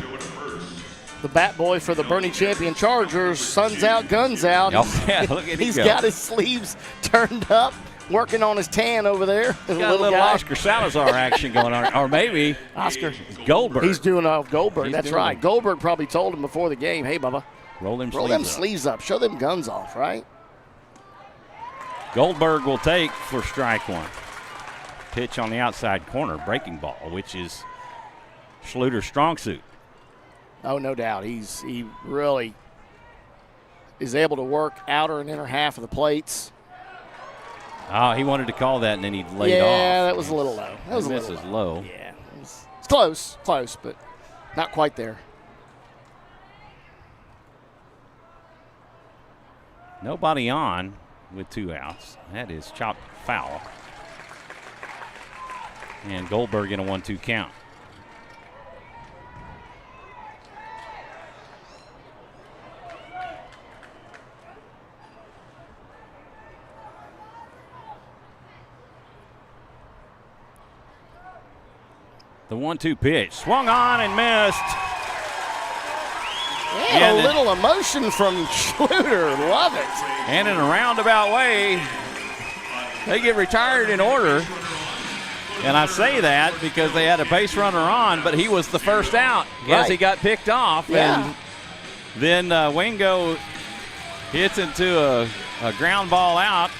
B: bat boy for the Bernie Champion Chargers, sun's out, guns out.
A: Oh, yeah, look at
B: He's got his sleeves turned up, working on his tan over there.
A: Got a little
B: guy.
A: Oscar Salazar action going on. Or maybe
B: Oscar
A: Goldberg.
B: He's doing Goldberg. That's
A: doing
B: right. Goldberg probably told him before the game, hey, Bubba,
A: roll them
B: sleeves up. Show them guns off, right?
A: Goldberg will take for strike one. Pitch on the outside corner, breaking ball, which is Schluter's strong suit.
B: Oh, no doubt. He really is able to work outer and inner half of the plates.
A: Oh, he wanted to call that, and then he laid off.
B: Yeah, that was a little low. That was a little
A: low.
B: Yeah, it's close, but not quite there.
A: Nobody on with 2 outs. That is chopped foul. And Goldberg in a 1-2 count. The 1-2 pitch. Swung on and missed.
B: Yeah, a little emotion from Schluter. Love it.
A: And in a roundabout way, they get retired in order. And I say that because they had a base runner on, but he was the first out as he got picked off.
B: Yeah.
A: And then Wingo hits into a ground ball out.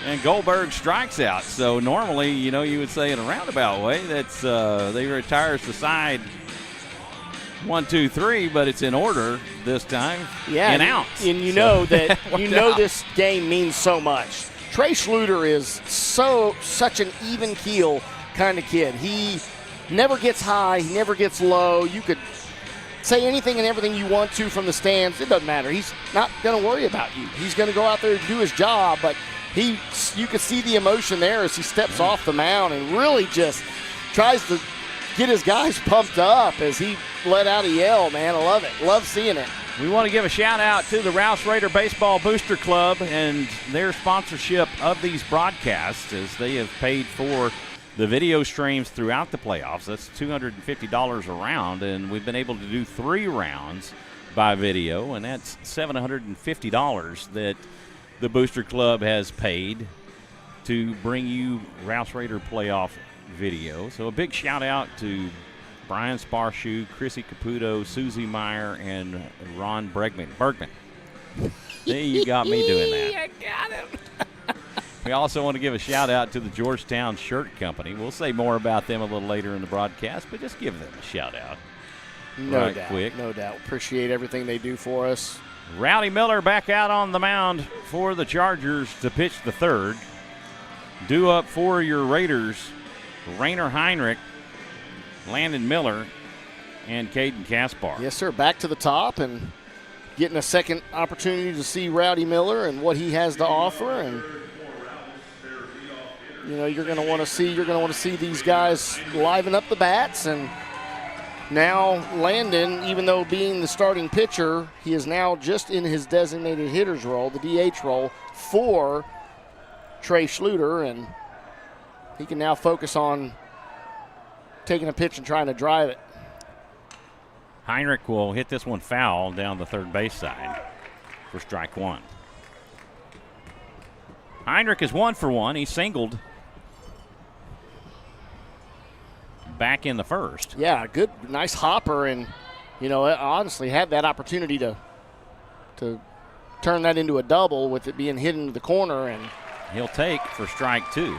A: And Goldberg strikes out. So normally, you would say in a roundabout way that's they retires the side 1, 2, 3, but it's in order this time.
B: Yeah,
A: in outs.
B: And know that this game means so much. Trey Schluter is such an even keel kind of kid. He never gets high, he never gets low. You could say anything and everything you want to from the stands. It doesn't matter. He's not going to worry about you. He's going to go out there and do his job, but you could see the emotion there as he steps off the mound and really just tries to get his guys pumped up as he let out a yell, man. I love it. Love seeing it.
A: We want to give a shout-out to the Rouse Raider Baseball Booster Club and their sponsorship of these broadcasts as they have paid for the video streams throughout the playoffs. That's $250 a round, and we've been able to do 3 rounds by video, and that's $750 that the Booster Club has paid to bring you Rouse Raider playoff video. So a big shout out to Brian Sparshoe, Chrissy Caputo, Susie Meyer, and Ron Bergman. Hey, you got me doing that.
B: I got him.
A: We also want to give a shout out to the Georgetown Shirt Company. We'll say more about them a little later in the broadcast, but just give them a shout out.
B: No doubt. Appreciate everything they do for us.
A: Rowdy Miller back out on the mound for the Chargers to pitch the third. Due up for your Raiders, Rainer Heinrich, Landon Miller, and Caden Kaspar.
B: Yes, sir. Back to the top and getting a second opportunity to see Rowdy Miller and what he has to offer. And you're going to want to see these guys liven up the bats. And now Landon, even though being the starting pitcher, he is now just in his designated hitter's role, the DH role for Trey Schluter, and he can now focus on taking a pitch and trying to drive it.
A: Heinrich will hit this one foul down the third base side for strike one. Heinrich is 1 for 1. He singled back in the first.
B: Yeah, good, nice hopper, and honestly had that opportunity to turn that into a double with it being hit into the corner, and
A: he'll take for strike 2.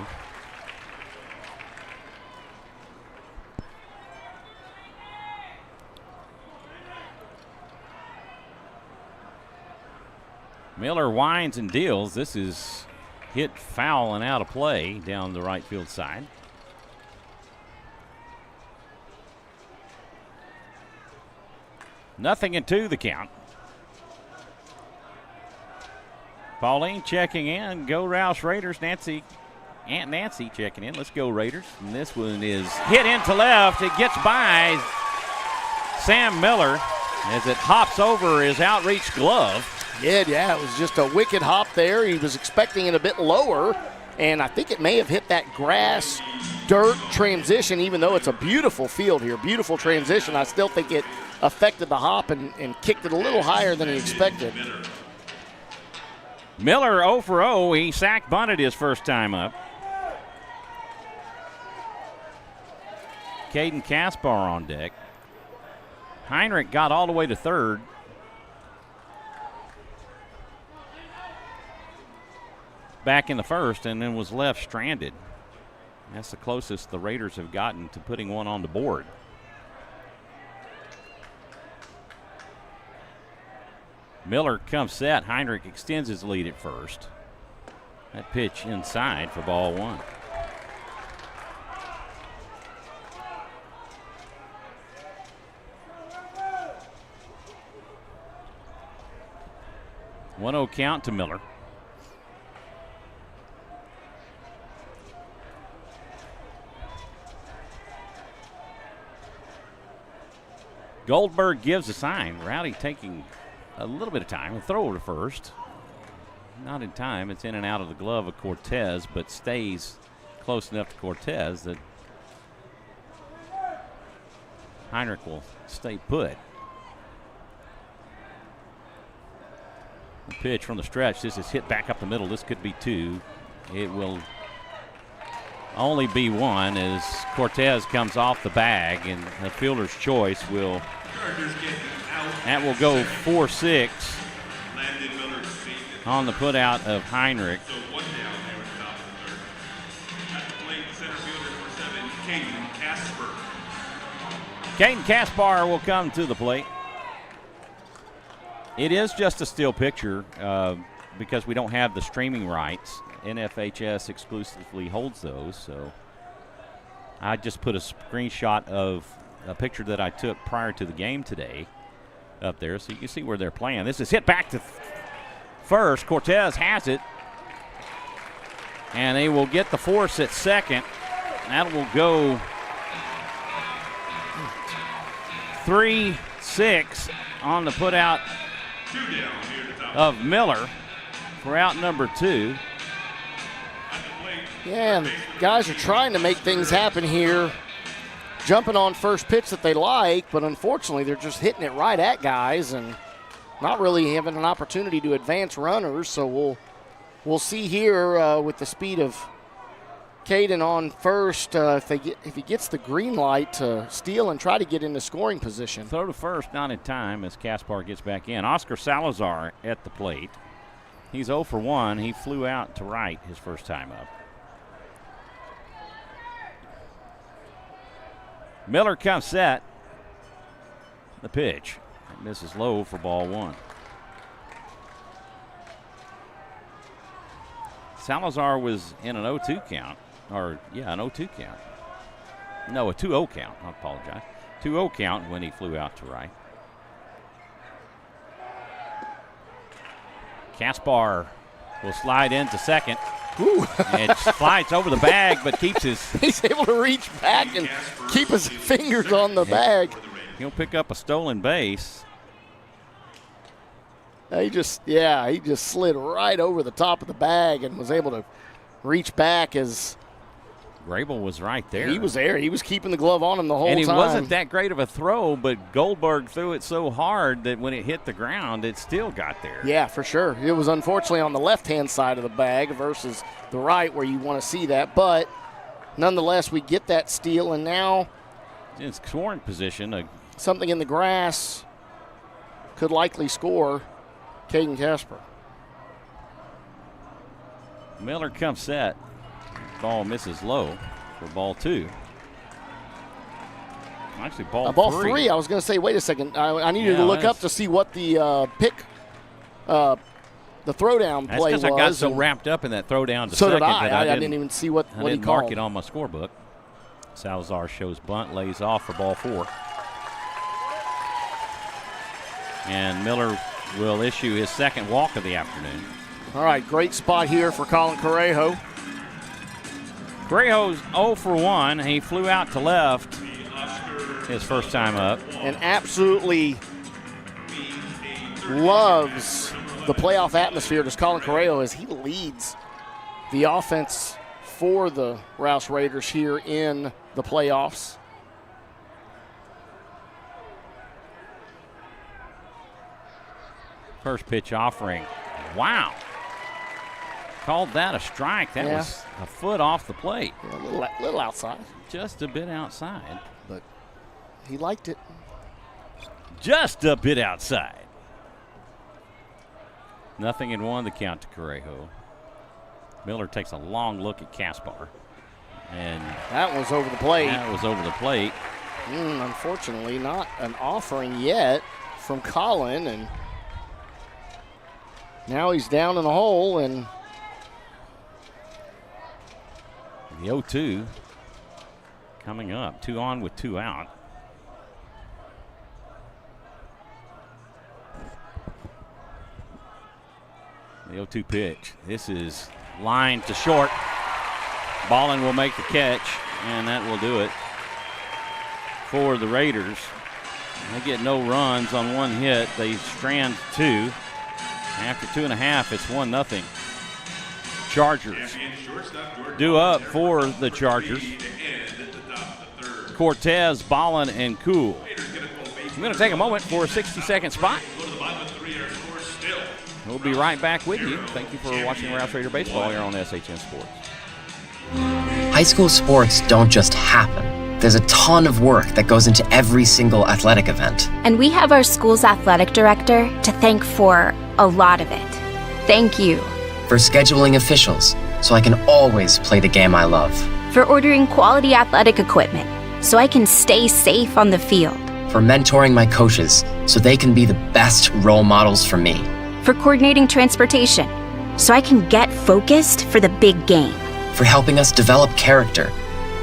A: Miller winds and deals. This is hit foul and out of play down the right field side. Nothing in 2 the count. Pauline checking in. Go Rouse Raiders. Aunt Nancy checking in. Let's go Raiders. And this one is hit into left. It gets by Sam Miller as it hops over his outreach glove.
B: Yeah, it was just a wicked hop there. He was expecting it a bit lower, and I think it may have hit that grass dirt transition, even though it's a beautiful field here, beautiful transition. I still think it affected the hop and kicked it a little higher than he expected.
A: Miller 0 for 0. He sack bunted his first time up. Caden Kaspar on deck. Heinrich got all the way to third. Back in the first, and then was left stranded. That's the closest the Raiders have gotten to putting one on the board. Miller comes set. Heinrich extends his lead at first. That pitch inside for ball one. One-0 count to Miller. Goldberg gives a sign. Rowdy taking a little bit of time. A throw to first. Not in time. It's in and out of the glove of Cortez, but stays close enough to Cortez that Heinrich will stay put. The pitch from the stretch. This is hit back up the middle. This could be two. It will only be one as Cortez comes off the bag, and the fielder's choice will. That will go 4-6 on the putout of Heinrich.
C: So one down there at the top of the third. At the plate, center fielder for 7, Caden Kaspar.
A: Caden Kaspar will come to the plate. It is just a still picture because we don't have the streaming rights. NFHS exclusively holds those, so I just put a screenshot of a picture that I took prior to the game today up there, so you can see where they're playing. This is hit back to first. Cortez has it, and they will get the force at second. That will go 3-6 on the putout of Miller for out number 2.
B: Yeah, and guys are trying to make things happen here, jumping on first pitch that they like, but unfortunately they're just hitting it right at guys and not really having an opportunity to advance runners. So we'll see here with the speed of Caden on first if he gets the green light to steal and try to get into scoring position.
A: Throw to first, not in time as Kaspar gets back in. Oscar Salazar at the plate. He's 0 for 1. He flew out to right his first time up. Miller comes set. The pitch. It misses low for ball one. Salazar was in an 0-2 count. An 0-2 count. No, a 2-0 count. I apologize. 2-0 count when he flew out to right. Kaspar will slide into second.
B: Ooh.
A: And slides over the bag, but keeps his.
B: He's able to reach back and keep his fingers on the bag.
A: He'll pick up a stolen base.
B: He just slid right over the top of the bag and was able to reach back as
A: Grable was right there.
B: He was there. He was keeping the glove on him the whole time.
A: And it wasn't that great of a throw, but Goldberg threw it so hard that when it hit the ground, it still got there.
B: Yeah, for sure. It was unfortunately on the left-hand side of the bag versus the right where you want to see that. But nonetheless, we get that steal, and now
A: in scoring position.
B: Something in the grass could likely score Caden Kaspar.
A: Miller comes set. Ball misses low for ball two. Actually, ball three.
B: I was going to say, wait a second. I needed to look up to see what the the throwdown play was.
A: That's because I got so wrapped up in that throwdown to
B: so
A: second
B: did I.
A: that
B: I didn't even see what he called.
A: I didn't mark it on my scorebook. Salazar shows bunt, lays off for ball four. And Miller will issue his second walk of the afternoon.
B: All right, great spot here for Colin Correjo.
A: Correjo's 0 for 1. He flew out to left his first time up.
B: And absolutely loves the playoff atmosphere as Colin Correjo as he leads the offense for the Rouse Raiders here in the playoffs.
A: First pitch offering. Wow. called that a strike. That was a foot off the plate.
B: Yeah, a little outside.
A: Just a bit outside.
B: But he liked it.
A: Just a bit outside. 0-1 the count to Correjo. Miller takes a long look at Kaspar. And
B: that was over the plate.
A: That was over the plate.
B: Unfortunately, not an offering yet from Colin. And now he's down in the hole. And
A: the 0-2 coming up. 2 on with 2 out. The 0-2 pitch. This is line to short. Ballin will make the catch, and that will do it for the Raiders. They get no runs on 1 hit. They strand 2. After 2.5, it's 1-0. Chargers. Due up for the Chargers. Cortez, Ballin, and Cool. I'm going to take a moment for a 60-second spot. We'll be right back with you. Thank you for watching Rouse Raider Baseball here on SHN Sports.
F: High school sports don't just happen. There's a ton of work that goes into every single athletic event.
G: And we have our school's athletic director to thank for a lot of it. Thank you.
F: For scheduling officials, so I can always play the game I love.
G: For ordering quality athletic equipment, so I can stay safe on the field.
F: For mentoring my coaches, so they can be the best role models for me.
G: For coordinating transportation, so I can get focused for the big game.
F: For helping us develop character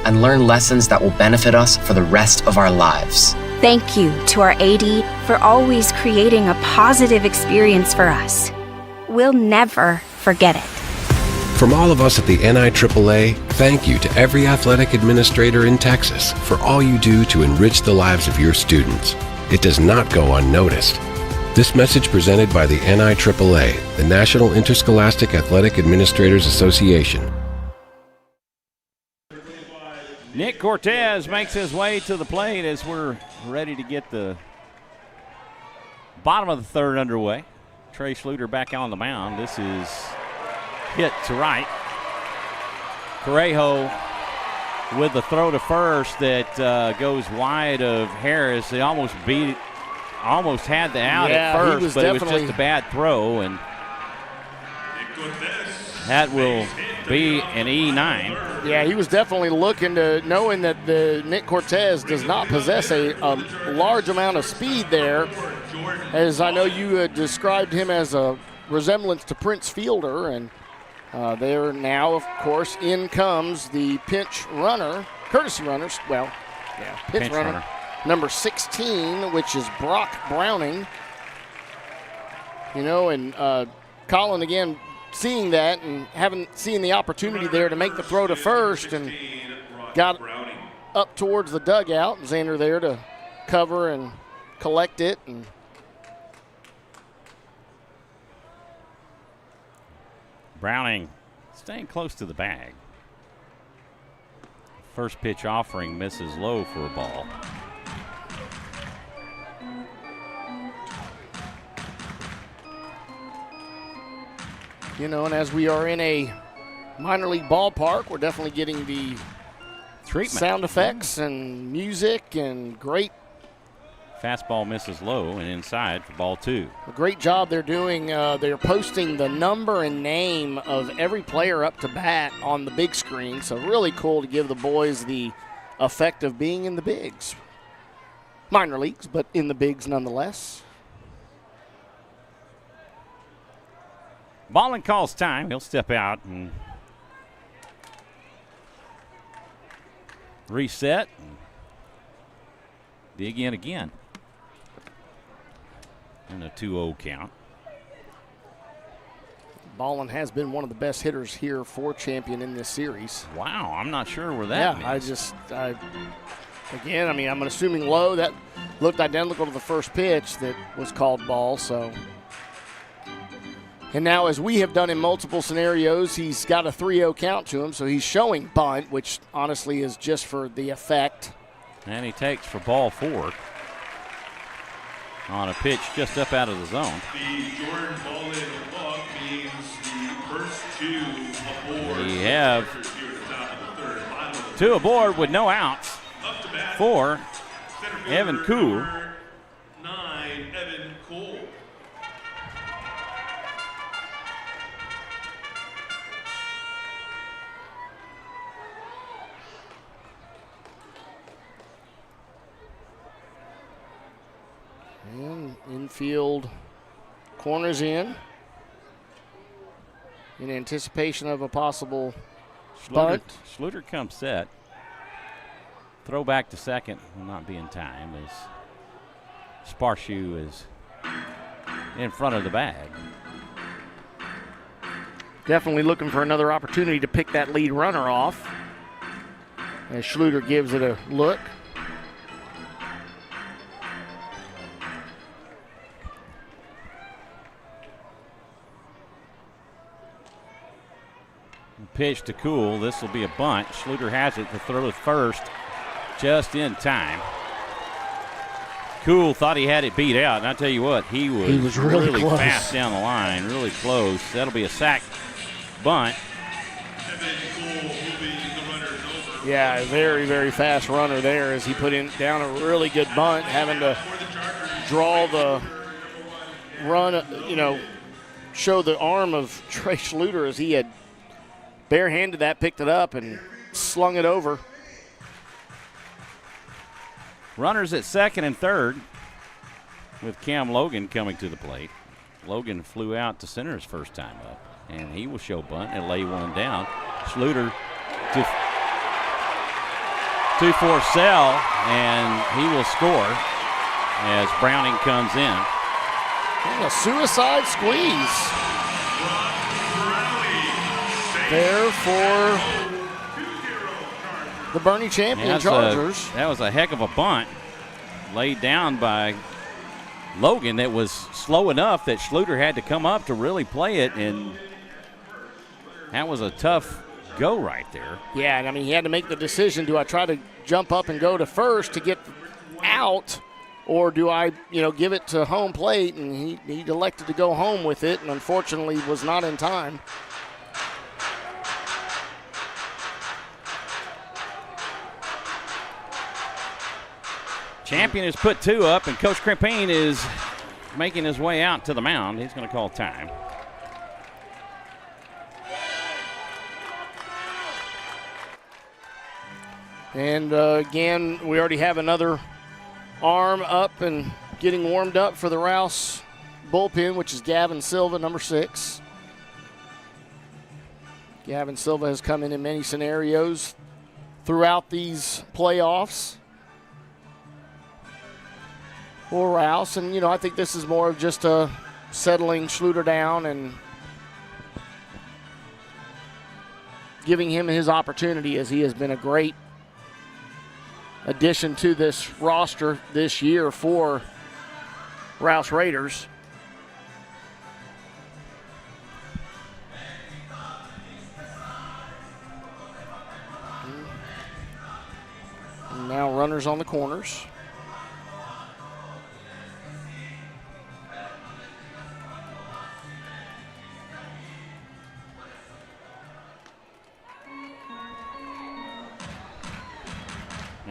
F: and learn lessons that will benefit us for the rest of our lives.
G: Thank you to our AD for always creating a positive experience for us. We'll never forget it.
E: From all of us at the NIAAA, thank you to every athletic administrator in Texas for all you do to enrich the lives of your students. It does not go unnoticed. This message presented by the NIAAA, the National Interscholastic Athletic Administrators Association.
A: Nick Cortez makes his way to the plate as we're ready to get the bottom of the third underway. Trey Schluter back on the mound. This is hit to right. Correjo with the throw to first that goes wide of Harris. They almost had the out at first, but it was just a bad throw, and that will be an E9.
B: Yeah, he was definitely looking to, knowing that the Nick Cortez does not possess a large amount of speed there, as I know you had described him as a resemblance to Prince Fielder, and there now, of course, in comes the pinch runner, courtesy runners, pinch runner. Number 16, which is Brock Browning. And Colin, again, seeing that and seen the opportunity there to make the throw to first, and got up towards the dugout. Xander there to cover and collect it. And
A: Browning staying close to the bag. First pitch offering misses low for a ball.
B: And as we are in a minor league ballpark, we're definitely getting the
A: treatment,
B: sound effects and music, and great.
A: Fastball misses low and inside for ball 2.
B: A great job they're doing. They're posting the number and name of every player up to bat on the big screen. So really cool to give the boys the effect of being in the bigs. Minor leagues, but in the bigs nonetheless.
A: Ballin calls time. He'll step out and reset and dig in again. And a 2-0 count.
B: Ballin has been one of the best hitters here for Champion in this series.
A: Wow, I'm not sure where that means.
B: I'm assuming low. That looked identical to the first pitch that was called ball, so. And now, as we have done in multiple scenarios, he's got a 3-0 count to him, so he's showing bunt, which honestly is just for the effect.
A: And he takes for ball 4 on a pitch just up out of the zone.
C: The Jordan Ballin walk means the first two aboard.
A: We have
C: Here at the top of the third. Bottom of the
A: 2 aboard with no outs
C: up to bat.
A: for
C: Center fielder,
A: Evan Kuhl.
C: number 9, Evan Kuhl.
B: And infield corners in anticipation of a possible bunt.
A: Schluter comes set. Throw back to second will not be in time as Sparshoe is in front of the bag.
B: Definitely looking for another opportunity to pick that lead runner off as Schluter gives it a look.
A: Pitch to Kuhl. This will be a bunt. Schluter has it to throw to first just in time. Kuhl thought he had it beat out, and I tell you what, he was really
B: close.
A: fast down the line, really close. That'll be a sack bunt.
C: Evan Kuhl moving the runners over.
B: Yeah, a very, very fast runner there as he put in down a really good bunt, having to draw the run, show the arm of Trey Schluter as he had barehanded that, picked it up, and slung it over.
A: Runners at second and third with Cam Logan coming to the plate. Logan flew out to center his first time up, and he will show bunt and lay one down. Schluter to Forsell, and he will score as Browning comes in.
B: And a suicide squeeze there for the Bernie champion Chargers.
A: That was a heck of a bunt laid down by Logan that was slow enough that Schluter had to come up to really play it, and that was a tough go right there.
B: Yeah, and I mean, he had to make the decision, do I try to jump up and go to first to get out, or do I, give it to home plate? And he elected to go home with it, and unfortunately was not in time.
A: Champion has put 2 up, and Coach Crimpine is making his way out to the mound. He's going to call time.
B: And again, we already have another arm up and getting warmed up for the Rouse bullpen, which is Gavin Silva, number 6. Gavin Silva has come in many scenarios throughout these playoffs for Rouse. And, I think this is more of just a settling Schluter down and giving him his opportunity, as he has been a great addition to this roster this year for Rouse Raiders. And now runners on the corners.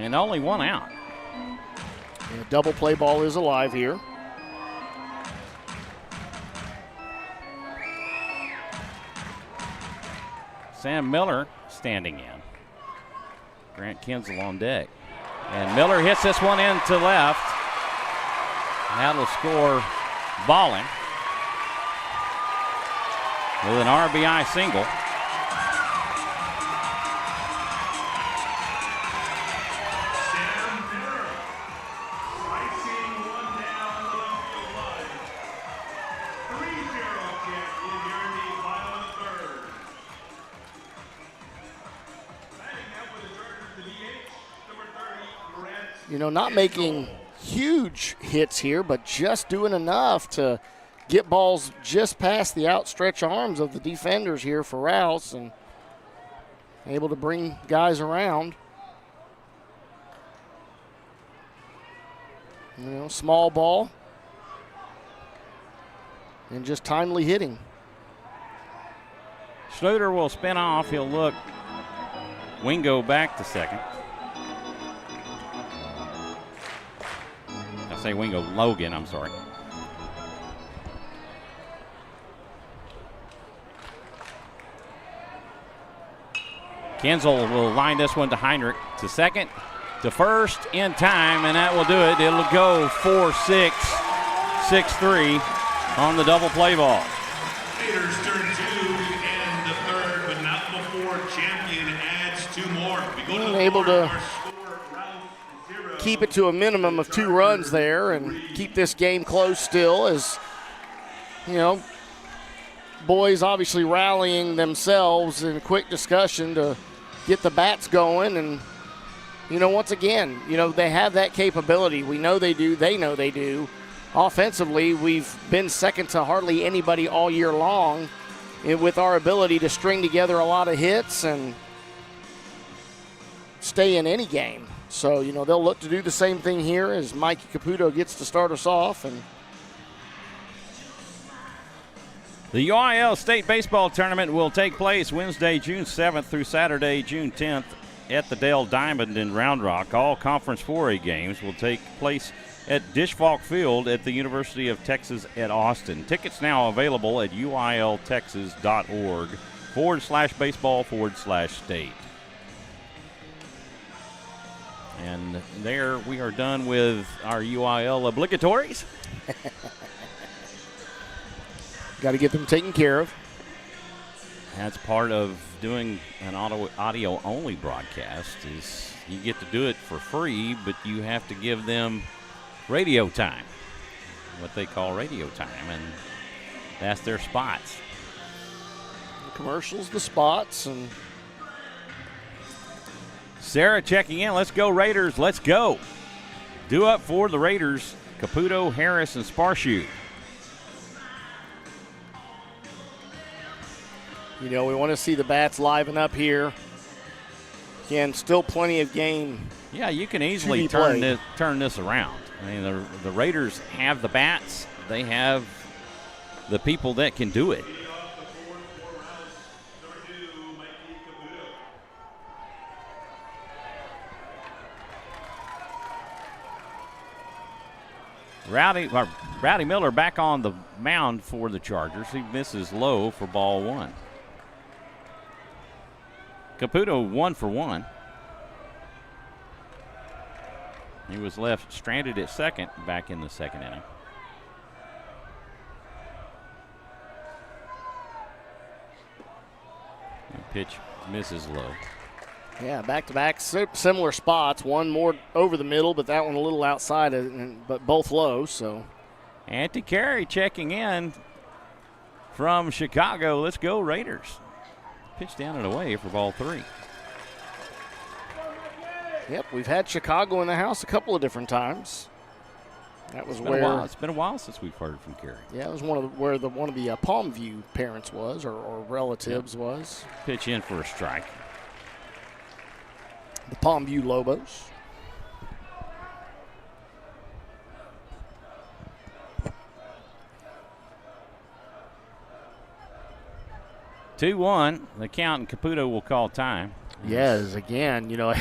A: And only 1 out.
B: And a double play ball is alive here.
A: Sam Miller standing in. Grant Kinsel on deck. And Miller hits this one into left. That'll score Ballin with an RBI single.
B: Not making huge hits here, but just doing enough to get balls just past the outstretched arms of the defenders here for Rouse, and able to bring guys around. Small ball and just timely hitting.
A: Schroeder will spin off. He'll look Wingo back to second. I say Wingo, Logan, I'm sorry. Kinzel will line this one to Heinrich to second, to first in time, and that will do it. It'll go 4-6, 6-3 on the double play ball.
C: Raiders turn 2 and the third, but not before champion adds 2 more. We go to
B: Able to
C: our score, Rouse 0.
B: keep it to a minimum of 2 runs there and keep this game close still, as, you know, boys obviously rallying themselves in a quick discussion to get the bats going. And, you know, once again, you know, they have that capability. We know they do. They know they do. Offensively, we've been second to hardly anybody all year long with our ability to string together a lot of hits and stay in any game. So, you know, they'll look to do the same thing here as Mikey Caputo gets to start us off. And
A: the UIL State Baseball Tournament will take place Wednesday, June 7th through Saturday, June 10th at the Dale Diamond in Round Rock. All Conference 4A games will take place at Disch-Falk Field at the University of Texas at Austin. Tickets now available at uiltexas.org/baseball/state. And there we are done with our UIL obligatories.
B: got to get them taken care of.
A: That's part of doing an audio-only broadcast, is you get to do it for free, but you have to give them radio time, what they call radio time, and that's their spots.
B: The commercials, the spots, and
A: Sarah checking in. Let's go, Raiders. Let's go. Due up for the Raiders, Caputo, Harris, and Sparshoot.
B: you know, we want to see the bats liven up here. Again, still plenty of game.
A: Yeah, you can easily turn this around. I mean, the Raiders have the bats. They have the people that can do it. Rowdy Miller back on the mound for the Chargers. He misses low for ball one. Caputo 1 for 1. He was left stranded at second back in the second inning. The pitch misses low.
B: Yeah, back-to-back, similar spots. One more over the middle, but that one a little outside, but both low. So,
A: Auntie Carey checking in from Chicago. Let's go, Raiders. Pitch down and away for ball three.
B: Yep, we've had Chicago in the house a couple of different times. That was where
A: it's been a while since we've heard from Carey.
B: Yeah, it was one of the Palmview parents was, or relatives was.
A: Pitch in for a strike.
B: The Palmview Lobos.
A: (2-1) the count, and Caputo will call time.
B: Yes, again, you know,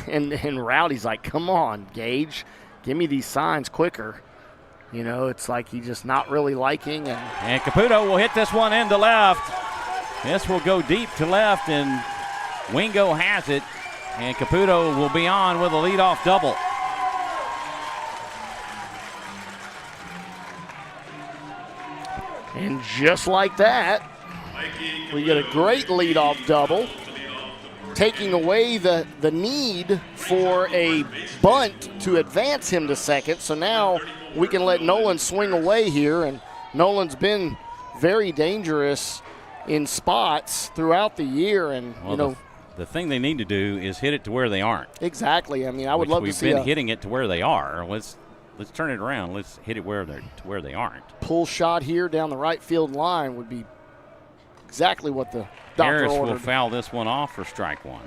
B: and Rowdy's like, come on, Gage, give me these signs quicker. You know, it's like he's just not really liking.
A: And Caputo will hit this one into left. This will go deep to left, and Wingo has it. And Caputo will be on with a leadoff double.
B: And just like that, we get a great leadoff double, taking away the need for a bunt to advance him to second. So now we can let Nolan swing away here, and Nolan's been very dangerous in spots throughout the year. And,
A: well, you know, the thing they need to do is hit it to where they aren't.
B: Exactly. I mean, I would love to see
A: we've been hitting it to where they are. Let's turn it around. Let's hit it where they aren't.
B: Pull shot here down the right field line would be exactly what the doctor
A: Harris
B: ordered.
A: will foul this one off for strike one.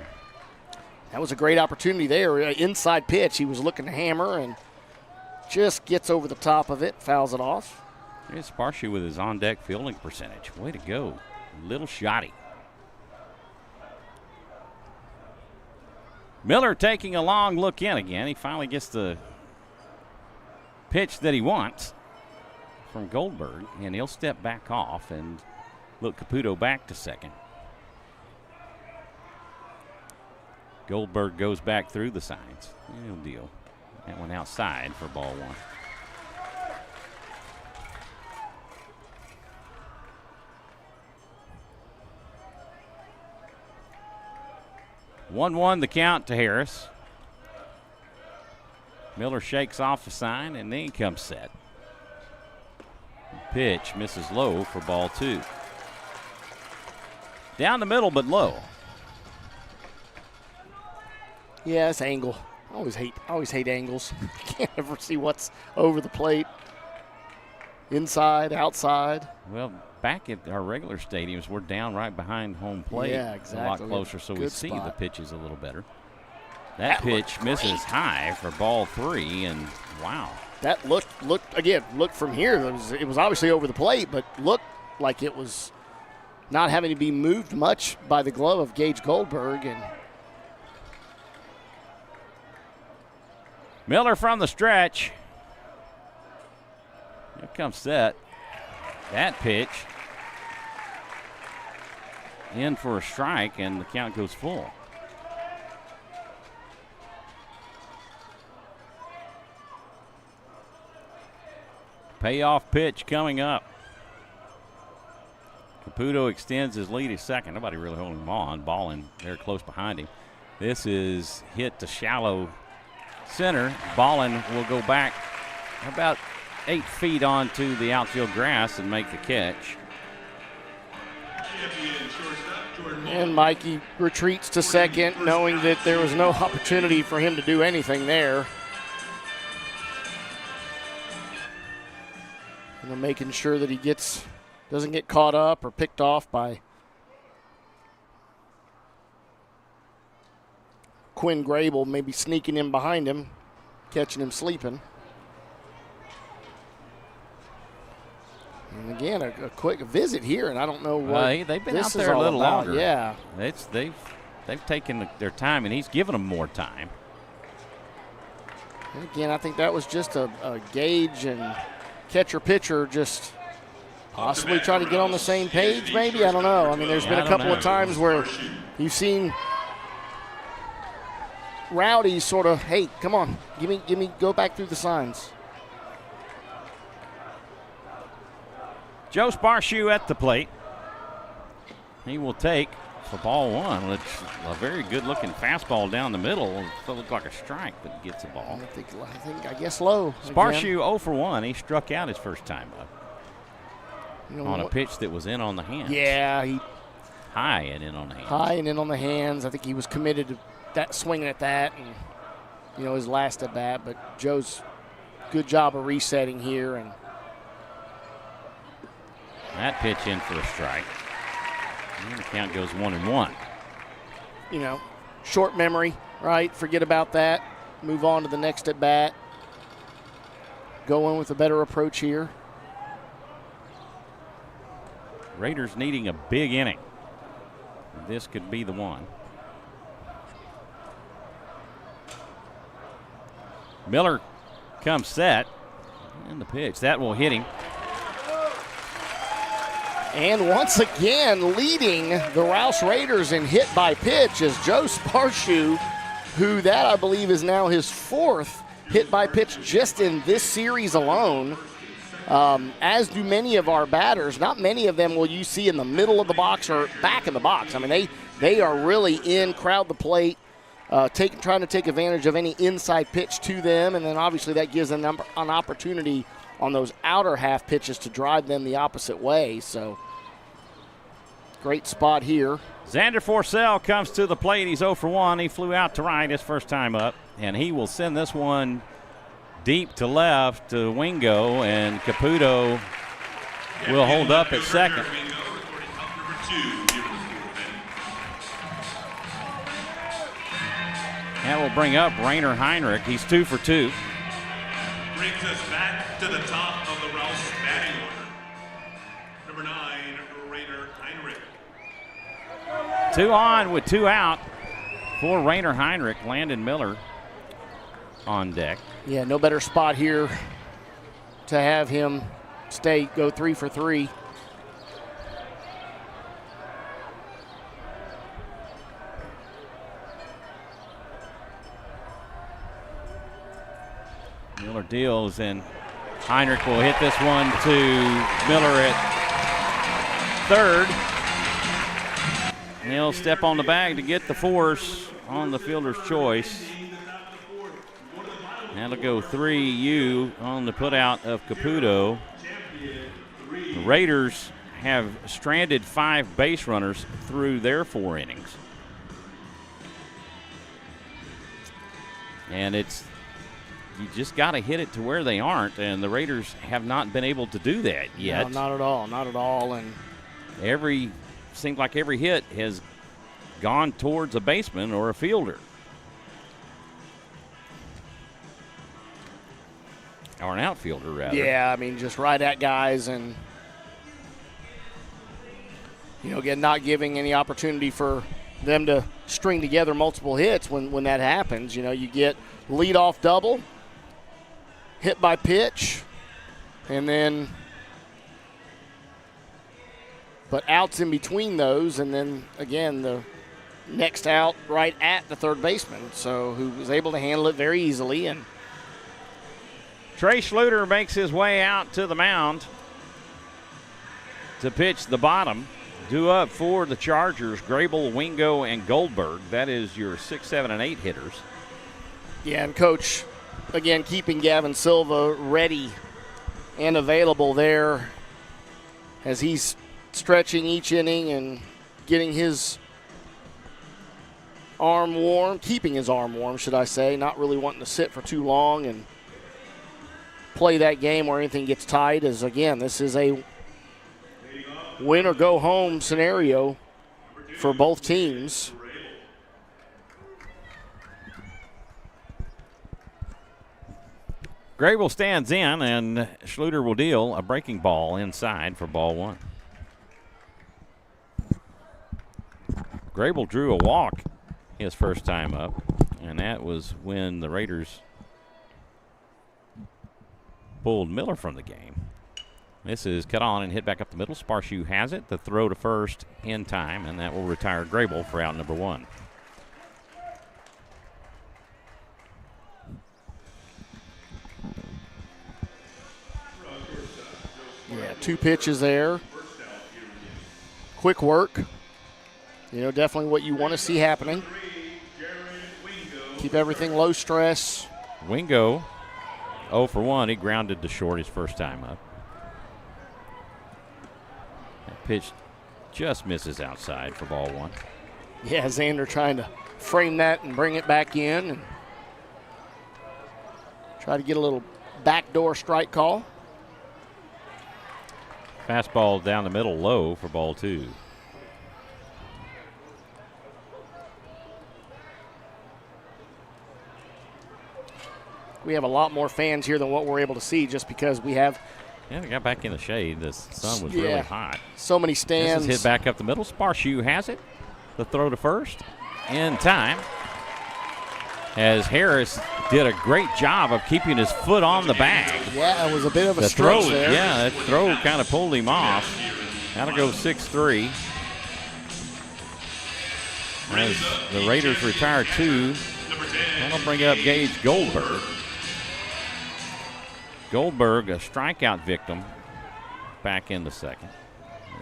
B: That was a great opportunity there. Inside pitch, he was looking to hammer and just gets over the top of it, fouls it off.
A: Here's Sparshoot with his on-deck fielding percentage. Way to go. Little shoddy. Miller taking a long look in again. He finally gets the pitch that he wants from Goldberg, and he'll step back off and look Caputo back to second. Goldberg goes back through the signs. No deal. That one outside for ball one. 1-1 the count to Harris. Miller shakes off the sign, and then he comes set. Pitch misses low for ball two. Down the middle, but low.
B: Yeah, it's angle. I always hate angles. Can't ever see what's over the plate. Inside, outside.
A: Well, back at our regular stadiums, we're down right behind home plate.
B: Yeah, exactly.
A: A lot closer, so we see
B: spot.
A: the pitches a little better. That pitch misses high for ball three, and wow.
B: That looked from here. It was obviously over the plate, but looked like it was not having to be moved much by the glove of Gage Goldberg. And
A: Miller from the stretch. Here comes set. That pitch in for a strike, and the count goes full. Payoff pitch coming up. Caputo extends his lead to second. Nobody really holding him on. Ballin there close behind him. This is hit to shallow center. Ballin will go back about 8 feet onto the outfield grass and make the catch.
B: And Mikey retreats to second, knowing that there was no opportunity for him to do anything there. Making sure that he doesn't get caught up or picked off by Quinn Grable, maybe sneaking in behind him, catching him sleeping. And again, a quick visit here, and I don't know what
A: they've been
B: this
A: out there
B: is
A: a
B: all
A: little
B: about.
A: longer.
B: Yeah,
A: they've taken their time, and he's given them more time.
B: And again, I think that was just a Gage and catcher-pitcher just possibly trying to get on the same page, maybe. I don't know. I mean, there's been a couple of times where you've seen Rowdy sort of, hey, come on, give me, go back through the signs.
A: Joe Sparshoe at the plate. He will take for ball one. It's a very good-looking fastball down the middle. It looked like a strike, but he gets the ball.
B: I guess low.
A: Sparshoe 0 for 1. He struck out his first time up on a pitch that was in on the hands.
B: Yeah, he
A: high and in on the hands.
B: High and in on the hands. I think he was committed to that, swinging at that, and his last at bat. But Joe's good job of resetting here, and
A: that pitch in for a strike. And the count goes 1-1.
B: Short memory, right? Forget about that. Move on to the next at bat. Go in with a better approach here.
A: Raiders needing a big inning. This could be the one. Miller comes set. And the pitch. That will hit him.
B: And once again, leading the Rouse Raiders in hit by pitch is Joe Sparshoe, who that I believe is now his 4th hit by pitch just in this series alone. As do many of our batters. Not many of them will you see in the middle of the box or back in the box. I mean, they are really in, crowd the plate, trying to take advantage of any inside pitch to them, and then obviously that gives them an opportunity on those outer half pitches to drive them the opposite way. So great spot here.
A: Xander Forsell comes to the plate. He's 0 for 1. He flew out to right his first time up, and he will send this one deep to left to Wingo, and Caputo will hold up at second. That will bring up Rainer Heinrich. He's 2 for 2.
C: Brings us back to the top of the Rouse batting order. Number 9, Rainer Heinrich.
A: 2 on with 2 out For Rainer Heinrich, Landon Miller on deck.
B: Yeah, no better spot here to have him go 3 for 3.
A: Miller deals, and Heinrich will hit this one to Miller at third. And he'll step on the bag to get the force on the fielder's choice. That'll go 3U on the putout of Caputo. The Raiders have stranded 5 base runners through their 4 innings. And you just got to hit it to where they aren't, and the Raiders have not been able to do that yet.
B: No, not at all, not at all. And
A: seems like every hit has gone towards a baseman or a fielder. Or an outfielder, rather.
B: Yeah, I mean, just right at guys and, again, not giving any opportunity for them to string together multiple hits when that happens. You get leadoff double, hit by pitch, and then but outs in between those, and then, again, the next out right at the third baseman, so who was able to handle it very easily. And
A: Trey Schluter makes his way out to the mound to pitch the bottom. Due up for the Chargers, Grable, Wingo, and Goldberg. That is your 6, 7, and 8 hitters.
B: Yeah, and Coach, again, keeping Gavin Silva ready and available there as he's stretching each inning and getting his arm warm, keeping his arm warm, should I say, not really wanting to sit for too long and play that game where anything gets tied. As, again, this is a win or go home scenario for both teams.
A: Grable stands in, and Schluter will deal a breaking ball inside for ball 1. Grable drew a walk his first time up, and that was when the Raiders pulled Miller from the game. This is cut on and hit back up the middle. Sparshoe has it. The throw to first in time, and that will retire Grable for out number 1.
B: Yeah, 2 pitches there. Quick work. Definitely what you want to see happening. Keep everything low stress.
A: Wingo, 0 for 1. He grounded to short his first time up. That pitch just misses outside for ball 1.
B: Yeah, Xander trying to frame that and bring it back in and try to get a little backdoor strike call.
A: Fastball down the middle low for ball 2.
B: We have a lot more fans here than what we're able to see just because we have.
A: Yeah, they got back in the shade. The sun was really hot.
B: So many stands.
A: This is hit back up the middle. Sparshoe has it. The throw to first in time. As Harris did a great job of keeping his foot on the bag.
B: Yeah, it was a bit of a
A: stretch
B: there.
A: Yeah, that throw kind of pulled him off. That'll go 6-3. As the Raiders retire 2, that'll bring up Gage Goldberg. Goldberg, a strikeout victim, back in the second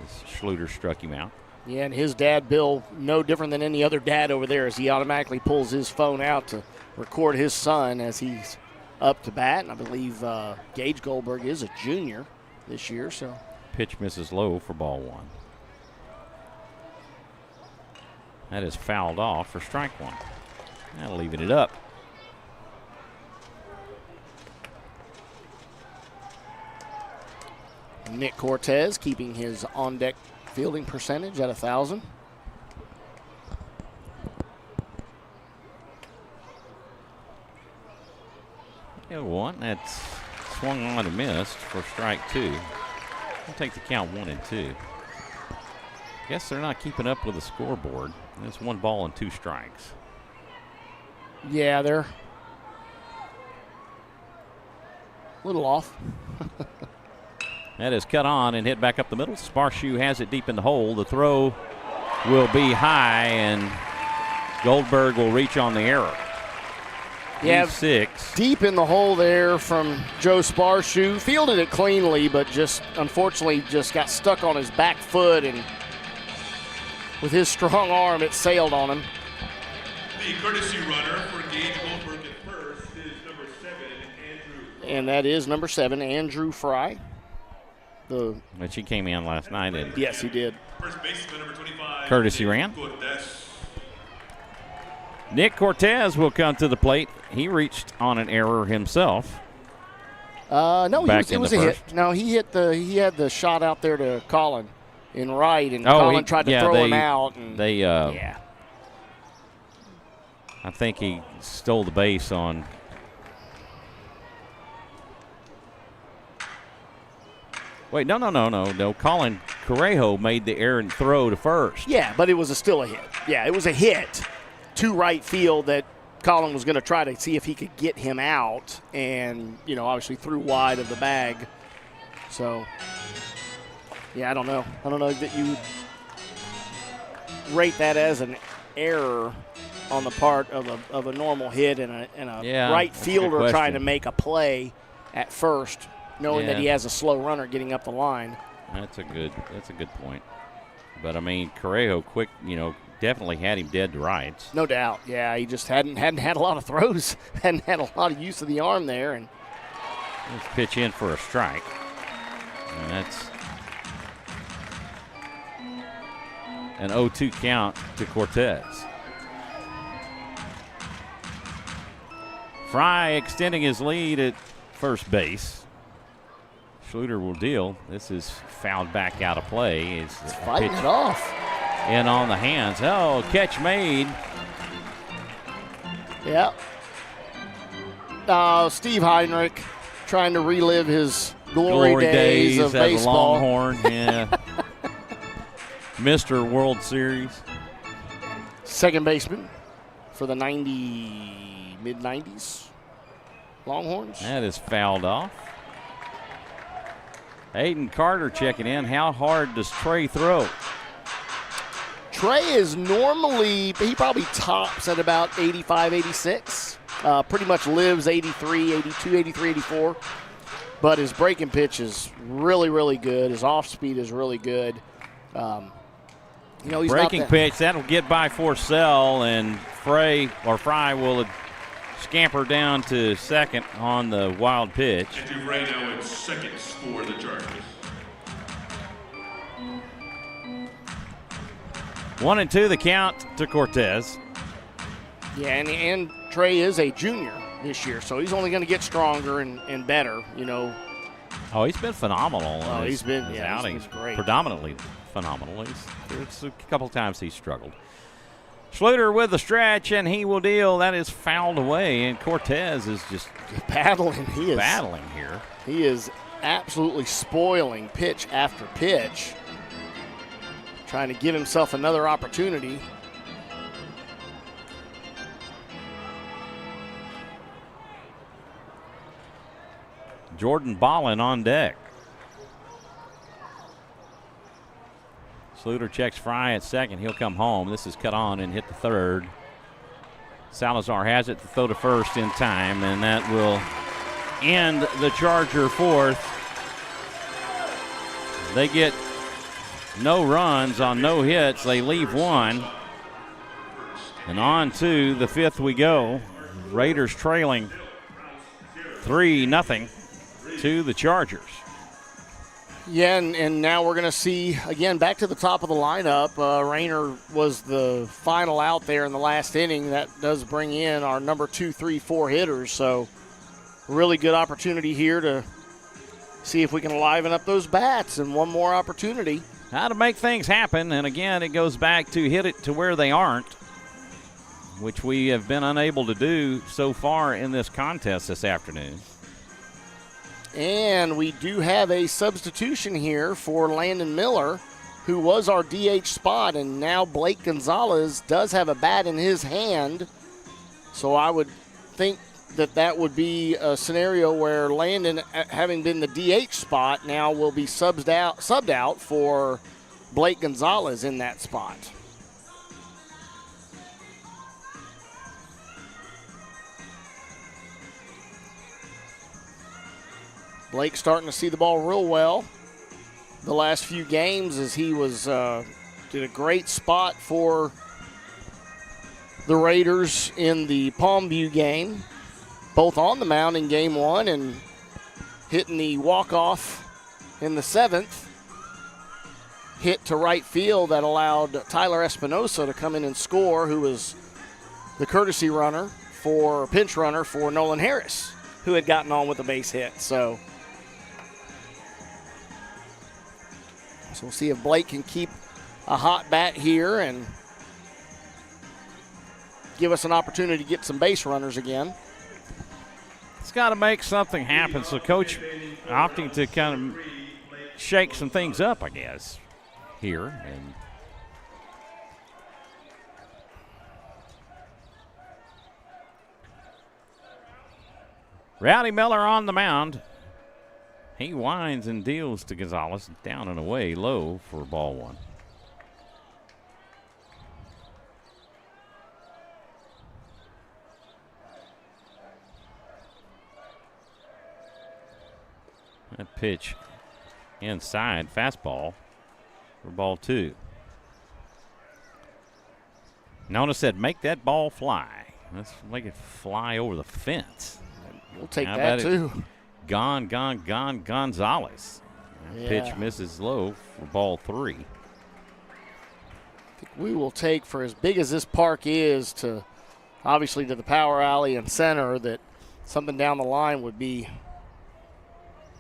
A: as Schluter struck him out.
B: Yeah, and his dad, Bill, no different than any other dad over there as he automatically pulls his phone out to record his son as he's up to bat. And I believe Gage Goldberg is a junior this year. So
A: pitch misses low for ball 1. That is fouled off for strike 1. That'll even it up.
B: Nick Cortez keeping his on-deck fielding percentage at 1,000.
A: Yeah, 1. That's swung on and missed for strike 2. We'll take the count 1 and 2. Guess they're not keeping up with the scoreboard. It's 1 ball and 2 strikes.
B: Yeah, they're a little off.
A: That is cut on and hit back up the middle. Sparshoe has it deep in the hole. The throw will be high, and Goldberg will reach on the error.
B: Yeah,
A: 6.
B: Deep in the hole there from Joe Sparshoe. Fielded it cleanly, but just unfortunately just got stuck on his back foot, and with his strong arm, it sailed on him.
C: The courtesy runner for Gage Goldberg at first is number 7, Andrew.
B: And that is number 7, Andrew Fry.
A: Which he came in last night. And
B: yes, he did.
C: First baseman, number 25.
A: Courtesy ran.
C: Cortez.
A: Nick Cortez will come to the plate. He reached on an error himself.
B: No, it was a
A: first.
B: hit. No, he had the shot out there to Colin in right, and Colin tried to throw him out. And
A: I think he stole the base on. Wait, no. Colin Correjo made the errant throw to first.
B: Yeah, but it was still a hit. Yeah, it was a hit to right field that Colin was going to try to see if he could get him out, and, obviously threw wide of the bag. So, yeah, I don't know. I don't know that you rate that as an error on the part of a normal hit and a right fielder trying to make a play at first, knowing that he has a slow runner getting up the line.
A: That's a good point. But I mean, Correjo definitely had him dead to rights.
B: No doubt. Yeah, he just hadn't had a lot of throws, hadn't had a lot of use of the arm there, and
A: let's pitch in for a strike. And that's an 0-2 count to Cortez. Fry extending his lead at first base. Schluter will deal. This is fouled back out of play.
B: It's fighting it off.
A: In on the hands. Oh, catch made.
B: Yeah. Steve Heinrich trying to relive his glory days of
A: as
B: baseball.
A: A Longhorn, yeah. Mr. World Series.
B: Second baseman for the mid-90s Longhorns.
A: That is fouled off. Aiden Carter checking in. How hard does Trey throw?
B: Trey is normally, he probably tops at about 85, 86. Pretty much lives 83, 82, 83, 84. But his breaking pitch is really, really good. His off speed is really good. He's
A: breaking pitch, that'll get by Forcell, and Fry will scamper down to second on the wild pitch.
C: Andrew Fry now at second for the Chargers.
A: 1-2 the count to Cortez.
B: Yeah, and Trey is a junior this year, so he's only going to get stronger and better,
A: Oh, he's been phenomenal.
B: He's been
A: outings.
B: He's great.
A: Predominantly phenomenal. There's a couple times he's struggled. Schluter with the stretch, and he will deal. That is fouled away, and Cortez is just
B: battling. He is
A: battling here.
B: He is absolutely spoiling pitch after pitch, trying to give himself another opportunity.
A: Jordan Ballin on deck. Schluter checks Fry at second. He'll come home. This is cut on and hit the third. Salazar has it to throw to first in time, and that will end the Charger fourth. They get no runs on no hits. They leave one. And on to the fifth we go. Raiders trailing 3-0 to the Chargers.
B: Yeah, and now we're going to see, again, back to the top of the lineup. Rayner was the final out there in the last inning. That does bring in our number 2, 3, 4 hitters. So really good opportunity here to see if we can liven up those bats, and one more opportunity.
A: How to make things happen, and again, it goes back to hit it to where they aren't, which we have been unable to do so far in this contest this afternoon.
B: And we do have a substitution here for Landon Miller, who was our DH spot, and now Blake Gonzalez does have a bat in his hand So I would think that would be a scenario where Landon, having been the DH spot, now will be subbed out for Blake Gonzalez in that spot. Blake starting to see the ball real well the last few games, as he was did a great spot for the Raiders in the Palmview game, both on the mound in game 1 and hitting the walk-off in the 7th. Hit to right field that allowed Tyler Espinosa to come in and score, who was the courtesy pinch runner for Nolan Harris, who had gotten on with a base hit. So we'll see if Blake can keep a hot bat here and give us an opportunity to get some base runners again.
A: It's got to make something happen. So Coach opting to kind of shake some things up, I guess, here. And Rowdy Miller on the mound. He winds and deals to Gonzalez, down and away, low for ball 1. That pitch inside, fastball for ball 2. Nona said, make that ball fly. Let's make it fly over the fence.
B: We'll take that too.
A: Gone, Gonzalez. That pitch misses low for ball 3.
B: I think we will take, for as big as this park is, to obviously to the power alley and center, that something down the line would be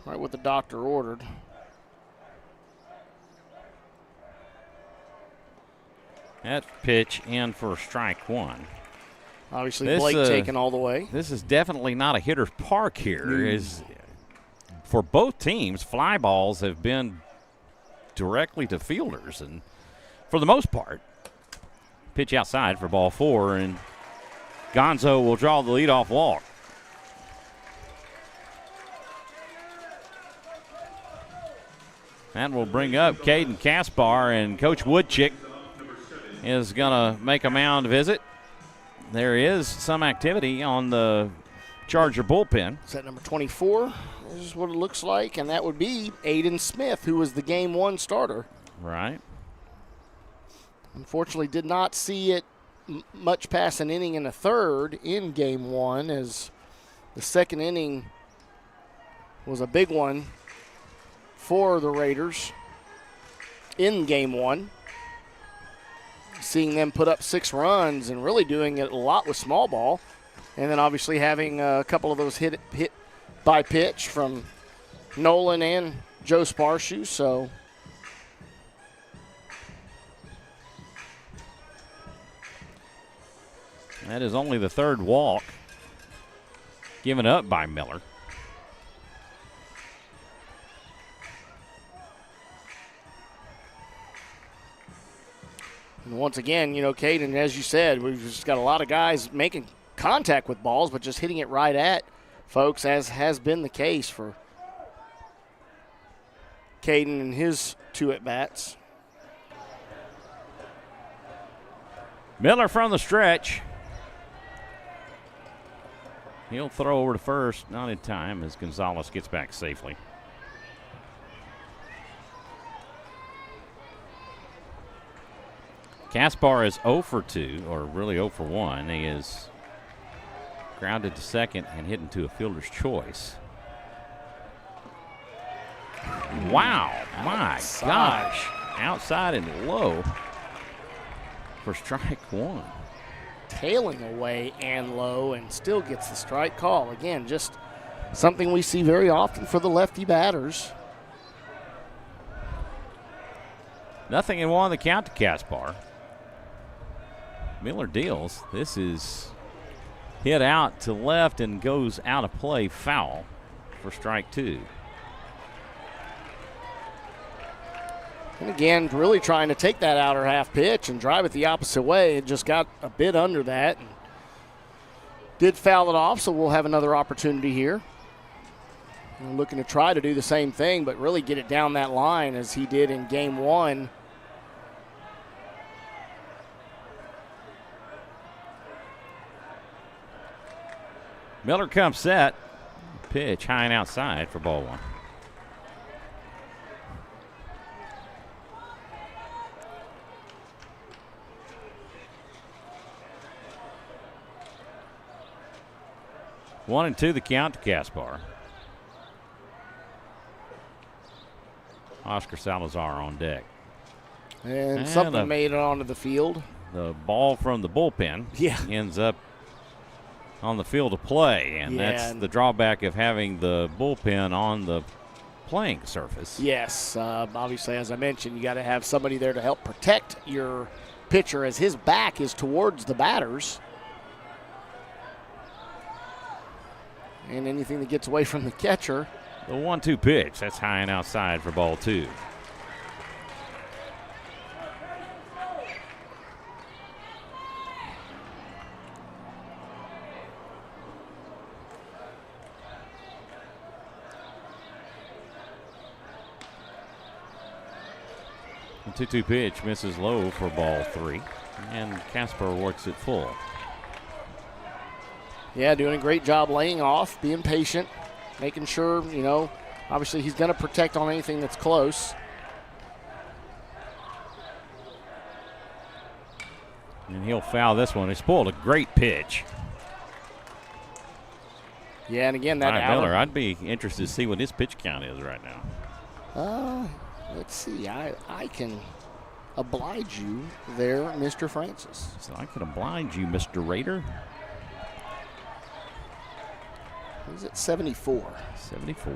B: right what the doctor ordered.
A: That pitch in for strike 1.
B: Obviously, Blake taking all the way.
A: This is definitely not a hitter's park here. For both teams, fly balls have been directly to fielders, and for the most part, pitch outside for ball 4, and Gonzo will draw the leadoff walk. That will bring up Caden Kaspar, and Coach Woodchick is going to make a mound visit. There is some activity on the Charger bullpen.
B: Is that number 24? This is what it looks like, and that would be Aiden Smith, who was the game 1 starter.
A: Right.
B: Unfortunately, did not see it much past an inning and a third in game 1, as the second inning was a big one for the Raiders in game 1. Seeing them put up 6 runs and really doing it a lot with small ball. And then obviously having a couple of those hit by pitch from Nolan and Joe Sparshoe. So
A: that is only the 3rd walk given up by Miller.
B: And once again, Caden, as you said, we've just got a lot of guys making contact with balls, but just hitting it right at folks, as has been the case for Caden and his 2 at-bats.
A: Miller from the stretch. He'll throw over to first, not in time, as Gonzalez gets back safely. Kaspar is 0 for 2, or really 0 for 1. He is grounded to second and hit into a fielder's choice. Wow, my gosh. Outside and low for strike 1.
B: Tailing away and low, and still gets the strike call. Again, just something we see very often for the lefty batters.
A: Nothing in 1 the count to Kaspar. Miller deals. This is hit out to left and goes out of play, foul for strike 2.
B: And again, really trying to take that outer half pitch and drive it the opposite way. It just got a bit under that. And did foul it off, so we'll have another opportunity here. We're looking to try to do the same thing, but really get it down that line as he did in game 1.
A: Miller comes set. Pitch high and outside for ball 1. One and 2 the count to Kaspar. Oscar Salazar on deck.
B: And something made it onto the field.
A: The ball from the bullpen ends up on the field of play, and that's the drawback of having the bullpen on the playing surface.
B: Yes, obviously, as I mentioned, you got to have somebody there to help protect your pitcher as his back is towards the batters. And anything that gets away from the catcher.
A: The 1-2 pitch, that's high and outside for ball 2. The 2-2 pitch misses low for ball 3, and Kaspar works it full.
B: Yeah, doing a great job laying off, being patient, making sure, obviously he's going to protect on anything that's close.
A: And he'll foul this one. He spoiled a great pitch.
B: Yeah, and again, that
A: Miller, I'd be interested to see what his pitch count is right now.
B: Let's see. I can oblige you there, Mr. Francis.
A: So I can oblige you, Mr. Raider.
B: He's at 74.
A: 74.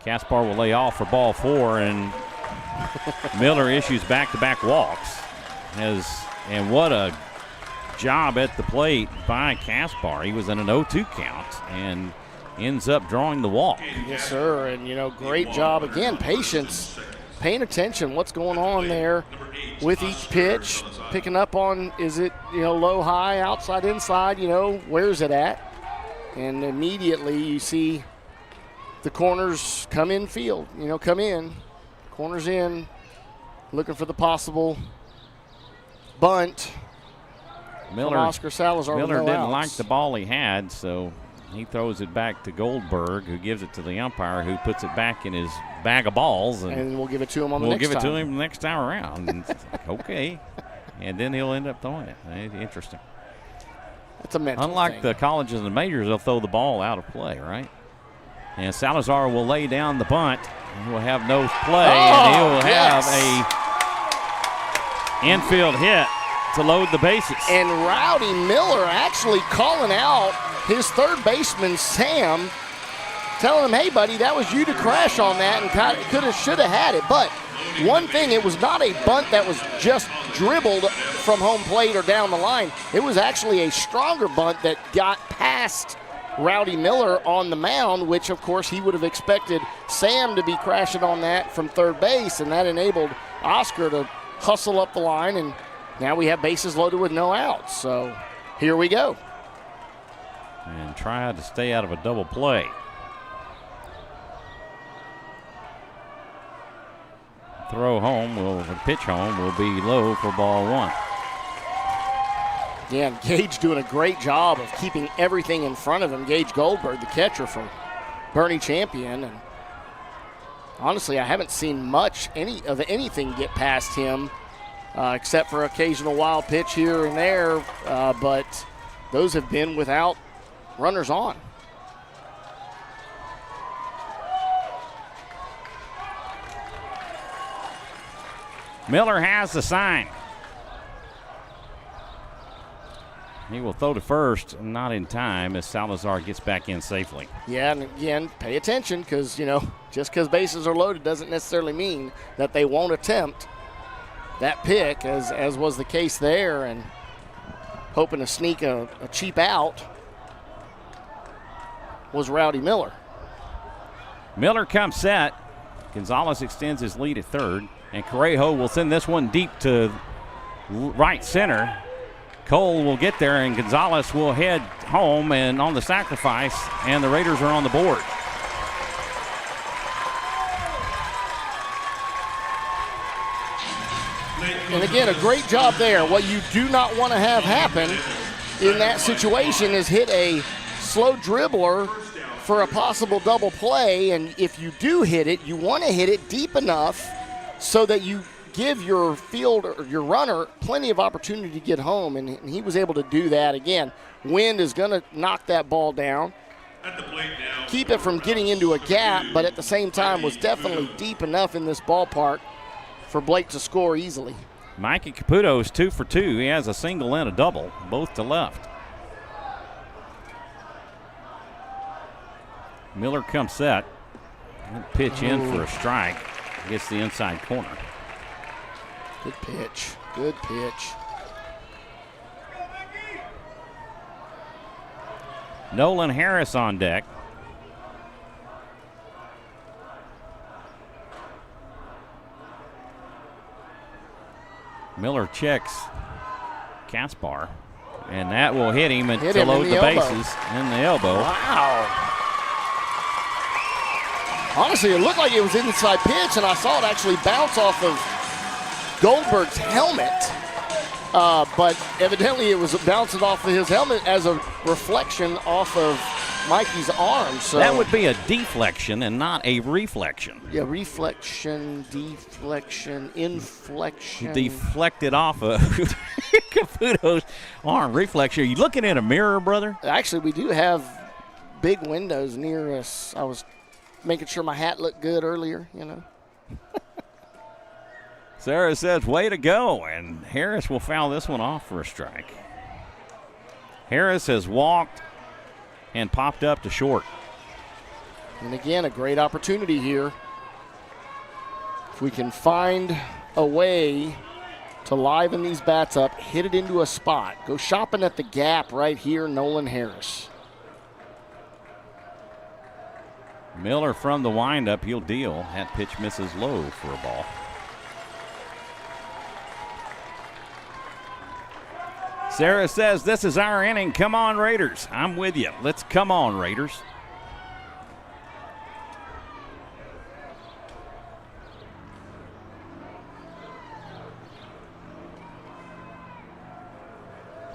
A: Kaspar will lay off for ball 4, and Miller issues back-to-back walks. And what a job at the plate by Kaspar. He was in an 0-2 count and ends up drawing the walk.
B: Yes, sir. And, great job. Again, patience, paying attention what's going on there with each pitch, picking up on, is it, low, high, outside, inside, where's it at? And immediately you see the corners come in field, come in, corners in, looking for the possible bunt.
A: Miller,
B: Oscar Salazar.
A: Miller
B: no
A: didn't
B: outs.
A: like the ball he had, so he throws it back to Goldberg, who gives it to the umpire, who puts it back in his bag of balls.
B: And we'll give it to him on the next time.
A: We'll give it to him the next time around. And it's like, okay. And then he'll end up throwing it. Interesting.
B: It's a mental
A: Unlike
B: thing.
A: the colleges and the majors, they'll throw the ball out of play, right? And Salazar will lay down the bunt. And he'll have no play, and he will have a infield hit to load the bases.
B: And Rowdy Miller actually calling out his third baseman, Sam, telling him, hey, buddy, that was you to crash on that and could have, should have had it. But one thing, it was not a bunt that was just dribbled from home plate or down the line. It was actually a stronger bunt that got past Rowdy Miller on the mound, which, of course, he would have expected Sam to be crashing on that from third base, and that enabled Oscar to hustle up the line, and now we have bases loaded with no outs. So here we go.
A: And try to stay out of a double play. Pitch home will be low for ball 1.
B: Yeah, Gage doing a great job of keeping everything in front of him. Gage Goldberg, the catcher for Bernie Champion. And honestly, I haven't seen much of anything get past him except for occasional wild pitch here and there. But those have been without runners on.
A: Miller has the sign. He will throw to first, not in time, as Salazar gets back in safely.
B: Yeah, and again, pay attention because, just because bases are loaded doesn't necessarily mean that they won't attempt that pick, as was the case there, and hoping to sneak a cheap out was Rowdy Miller.
A: Miller comes set. Gonzalez extends his lead at third, and Correjo will send this one deep to right center. Cole will get there, and Gonzalez will head home and on the sacrifice, and the Raiders are on the board.
B: And again, a great job there. What you do not want to have happen in that situation is hit a slow dribbler for a possible double play, and if you do hit it, you want to hit it deep enough so that you give your fielder, your runner, plenty of opportunity to get home, and he was able to do that. Again, wind is going to knock that ball down, keep it from getting into a gap, but at the same time was definitely deep enough in this ballpark for Blake to score easily.
A: Mikey Caputo is 2 for 2. He has a single and a double, both to left. Miller comes set. Pitch in for a strike. Gets the inside corner.
B: Good pitch. Good pitch.
A: Nolan Harris on deck. Miller checks Kaspar, and that will hit him to load the bases in the elbow.
B: Wow. Honestly, it looked like it was an inside pitch, and I saw it actually bounce off of Goldberg's helmet. But evidently it was bouncing off of his helmet as a reflection off of Mikey's arm. So
A: that would be a deflection and not a reflection.
B: Yeah, reflection, deflection, inflection.
A: Deflected off of Caputo's arm. Reflection. Are you looking in a mirror, brother?
B: Actually, we do have big windows near us. I was making sure my hat looked good earlier, you know.
A: Sarah says, way to go, and Harris will foul this one off for a strike. Harris has walked and popped up to short.
B: And again, a great opportunity here. If we can find a way to liven these bats up, hit it into a spot, go shopping at the gap right here, Nolan Harris.
A: Miller from the windup, he'll deal. That pitch misses low for a ball. Sarah says, this is our inning. Come on, Raiders. I'm with you. Let's come on, Raiders.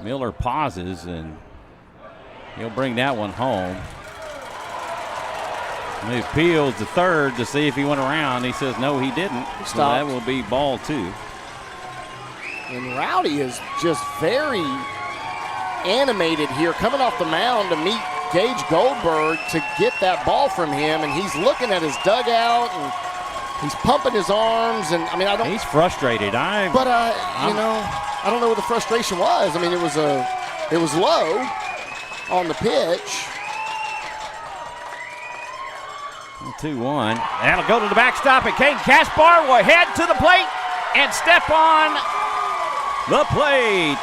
A: Miller pauses, and he'll bring that one home. And he appeals to third to see if he went around. He says, no, he didn't. So that will be ball 2.
B: And Rowdy is just very animated here, coming off the mound to meet Gage Goldberg to get that ball from him. And he's looking at his dugout and he's pumping his arms. And I mean,
A: he's frustrated. I
B: don't know what the frustration was. I mean, it was low on the pitch.
A: 2-1. That'll go to the backstop, and Caden Kaspar will head to the plate and step on the plate.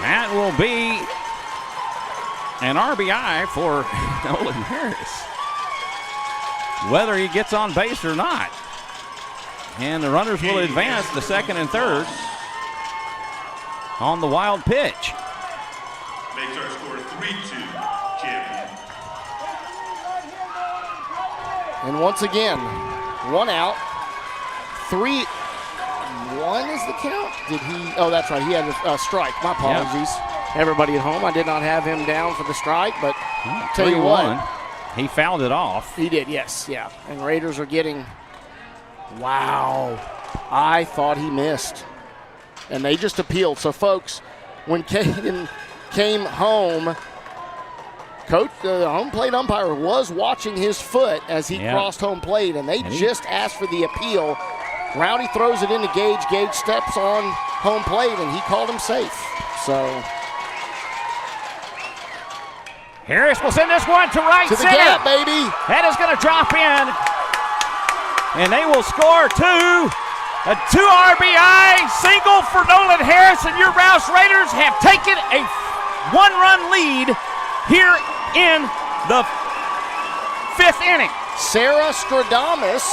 A: That will be an RBI for Nolan Harris, whether he gets on base or not. And the runners will advance to second and third on the wild pitch.
C: Makes our score 3-2, champion.
B: And once again, 1 out, 3-1 is the count? Did he? Oh, that's right. He had a strike. My apologies. Yep. Everybody at home, I did not have him down for the strike, but tell you what.
A: He fouled it off.
B: He did, yes, yeah. And Raiders are getting, wow. I thought he missed. And they just appealed. So, folks, when Caden came home, the home plate umpire was watching his foot as he crossed home plate, and they just asked for the appeal. Rowdy throws it into Gage. Gage steps on home plate, and he called him safe. So
A: Harris will send this one to right
B: to the
A: center.
B: gap, baby.
A: That is going to drop in, and they will score 2. A 2 RBI single for Nolan Harris, and your Rouse Raiders have taken a 1-run lead here in the 5th inning.
B: Sarah Stradamus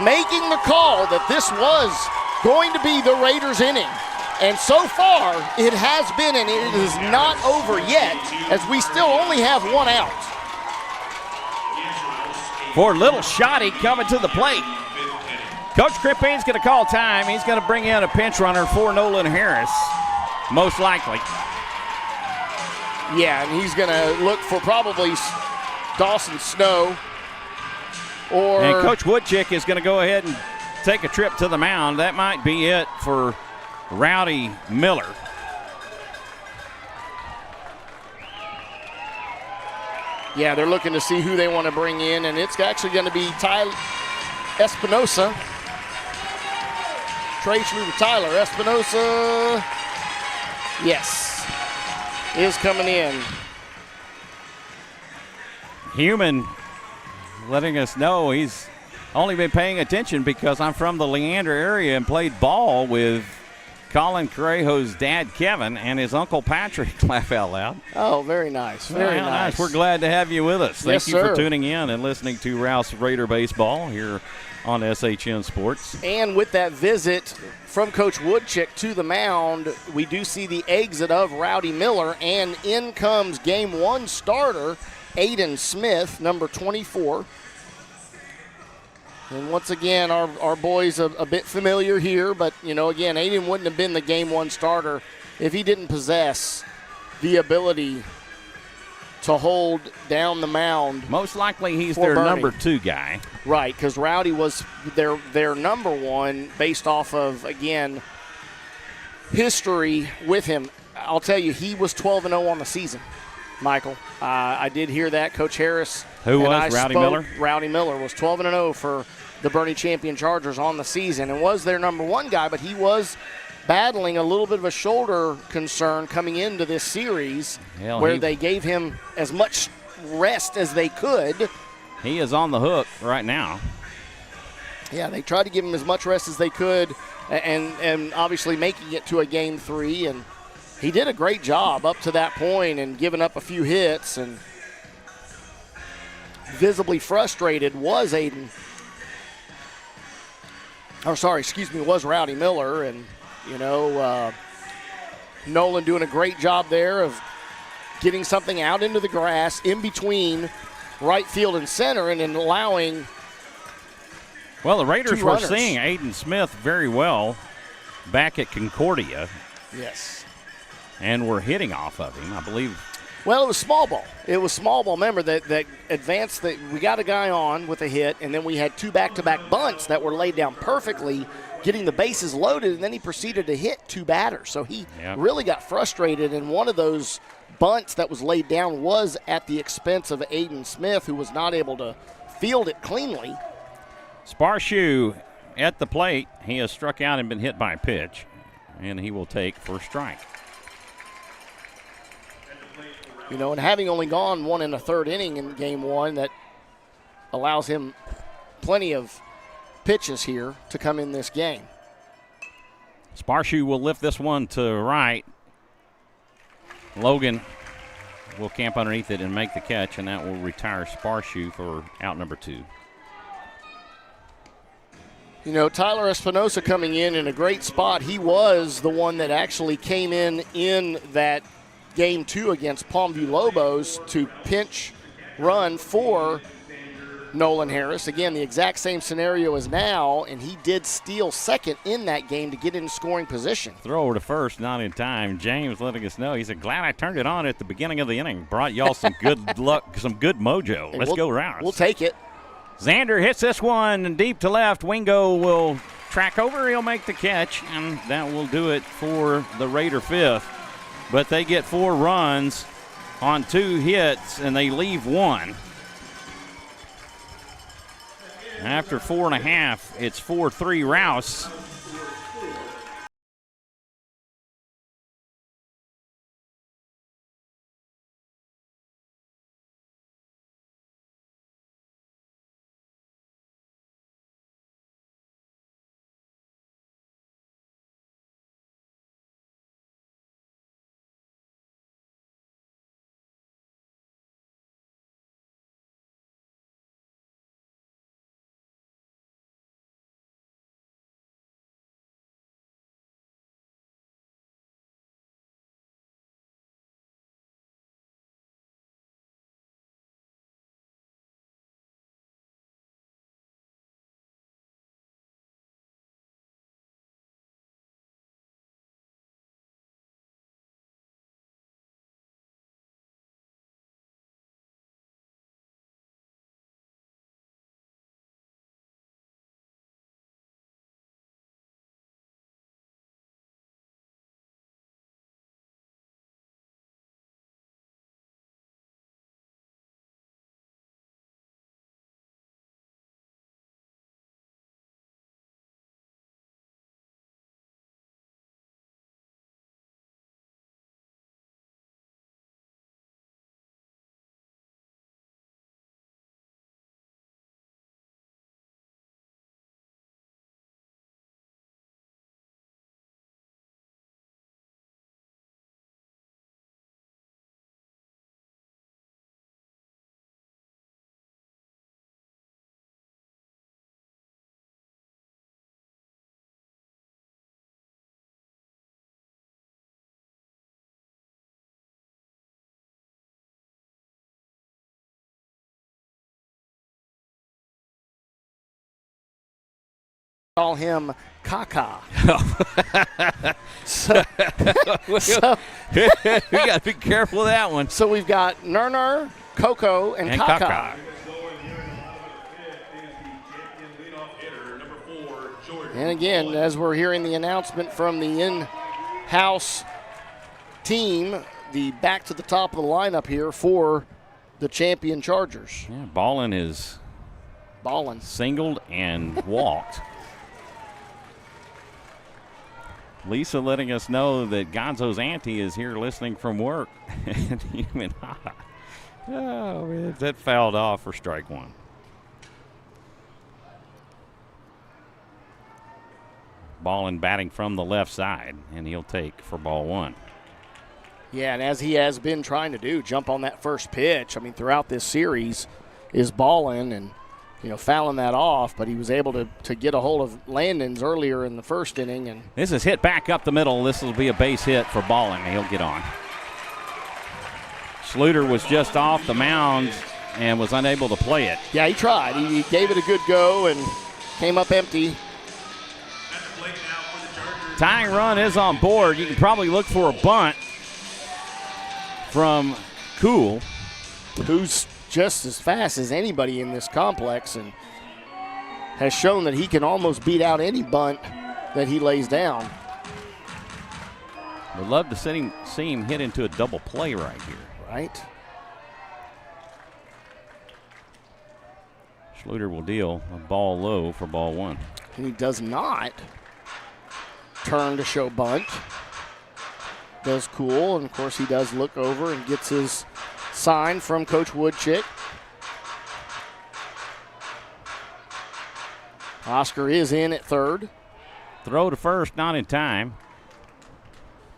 B: making the call that this was going to be the Raiders' inning. And so far, it has been, and it is not over yet, as we still only have one out.
A: For Little Shotty coming to the plate. Coach Crippane's going to call time. He's going to bring in a pinch runner for Nolan Harris, most likely.
B: Yeah, and he's going to look for probably Dawson Snow.
A: And Coach Woodchick is going to go ahead and take a trip to the mound. That might be it for Rowdy Miller.
B: Yeah, they're looking to see who they want to bring in, and it's actually going to be Tyler Espinosa. Trade through to Tyler Espinosa. Yes, is coming in.
A: Human letting us know he's only been paying attention because I'm from the Leander area and played ball with Colin Correjo's dad, Kevin, and his uncle Patrick. Laugh out loud.
B: Oh, very nice. Very nice.
A: We're glad to have you with us. Thank
B: Yes,
A: you
B: sir.
A: for tuning in and listening to Rouse Raider Baseball here on SHN Sports.
B: And with that visit from Coach Woodchick to the mound, we do see the exit of Rowdy Miller, and in comes Game 1 starter Aiden Smith, number 24. And once again, our boy's a bit familiar here, but, again, Aiden wouldn't have been the Game 1 starter if he didn't possess the ability to hold down the mound.
A: Most likely he's
B: For
A: their
B: Bernie.
A: number 2 guy.
B: Right, because Rowdy was their number 1 based off of, again, history with him. I'll tell you, he was 12-0 on the season, Michael. I did hear that. Coach Harris.
A: Who
B: and
A: was?
B: I
A: Rowdy
B: spoke.
A: Miller?
B: Rowdy Miller was 12-0 for the Bernie Champion Chargers on the season and was their number 1 guy, but he was battling a little bit of a shoulder concern coming into this series where they gave him as much rest as they could.
A: He is on the hook right now.
B: Yeah, they tried to give him as much rest as they could and obviously making it to a Game 3, and he did a great job up to that point and giving up a few hits, and visibly frustrated was was Rowdy Miller, and Nolan doing a great job there of getting something out into the grass in between right field and center, and then allowing
A: Well, the Raiders
B: two
A: were
B: runners.
A: seeing Aiden Smith very well back at Concordia.
B: Yes.
A: And were hitting off of him, I believe.
B: Well, it was small ball. It was small ball. Remember that advanced, that we got a guy on with a hit, and then we had 2 back-to-back bunts that were laid down perfectly, getting the bases loaded, and then he proceeded to hit 2 batters. So he really got frustrated, and one of those bunts that was laid down was at the expense of Aiden Smith, who was not able to field it cleanly.
A: Sparshoe at the plate. He has struck out and been hit by a pitch, and he will take for a strike.
B: And having only gone 1 1/3 inning in Game 1, that allows him plenty of pitches here to come in this game.
A: Sparshoe will lift this one to right. Logan will camp underneath it and make the catch, and that will retire Sparshoe for out number 2.
B: Tyler Espinosa coming in a great spot. He was the one that actually came in that Game 2 against Palmview Lobos to pinch run for Nolan Harris. Again, the exact same scenario as now, and he did steal second in that game to get in scoring position.
A: Throw over to first, not in time. James letting us know. He said, glad I turned it on at the beginning of the inning. Brought y'all some good luck, some good mojo. Let's go Rouse.
B: We'll take it.
A: Xander hits this one deep to left. Wingo will track over. He'll make the catch, and that will do it for the Raider 5th. But they get 4 runs on 2 hits, and they leave 1. After 4.5, it's 4-3 Rouse.
B: call him Kaka.
A: We got to be careful of that one.
B: So we've got Nerner, Coco, and Kaka. And again, as we're hearing the announcement from the in-house team, the back to the top of the lineup here for the champion Chargers.
A: Yeah, Ballin is singled and walked. Lisa letting us know that Gonzo's auntie is here listening from work. And even, oh, man, that fouled off for strike one. Ballin batting from the left side, and he'll take for ball one.
B: Yeah, and as he has been trying to do, jump on that first pitch. I mean, throughout this series is Ballin and, fouling that off, but he was able to get a hold of Landon's earlier in the first inning. And
A: this is hit back up the middle. This will be a base hit for Ballin, and he'll get on. Schluter was just off the mound and was unable to play it.
B: Yeah, he tried. He gave it a good go and came up empty.
A: Tying run is on board. You can probably look for a bunt from Cool,
B: who's just as fast as anybody in this complex and has shown that he can almost beat out any bunt that he lays down.
A: Would love to see him hit into a double play right here.
B: Right.
A: Schluter will deal a ball low for ball one.
B: And he does not turn to show bunt. Does Cool, and of course he does look over and gets his sign from Coach Woodchick. Oscar is in at third.
A: Throw to first, not in time.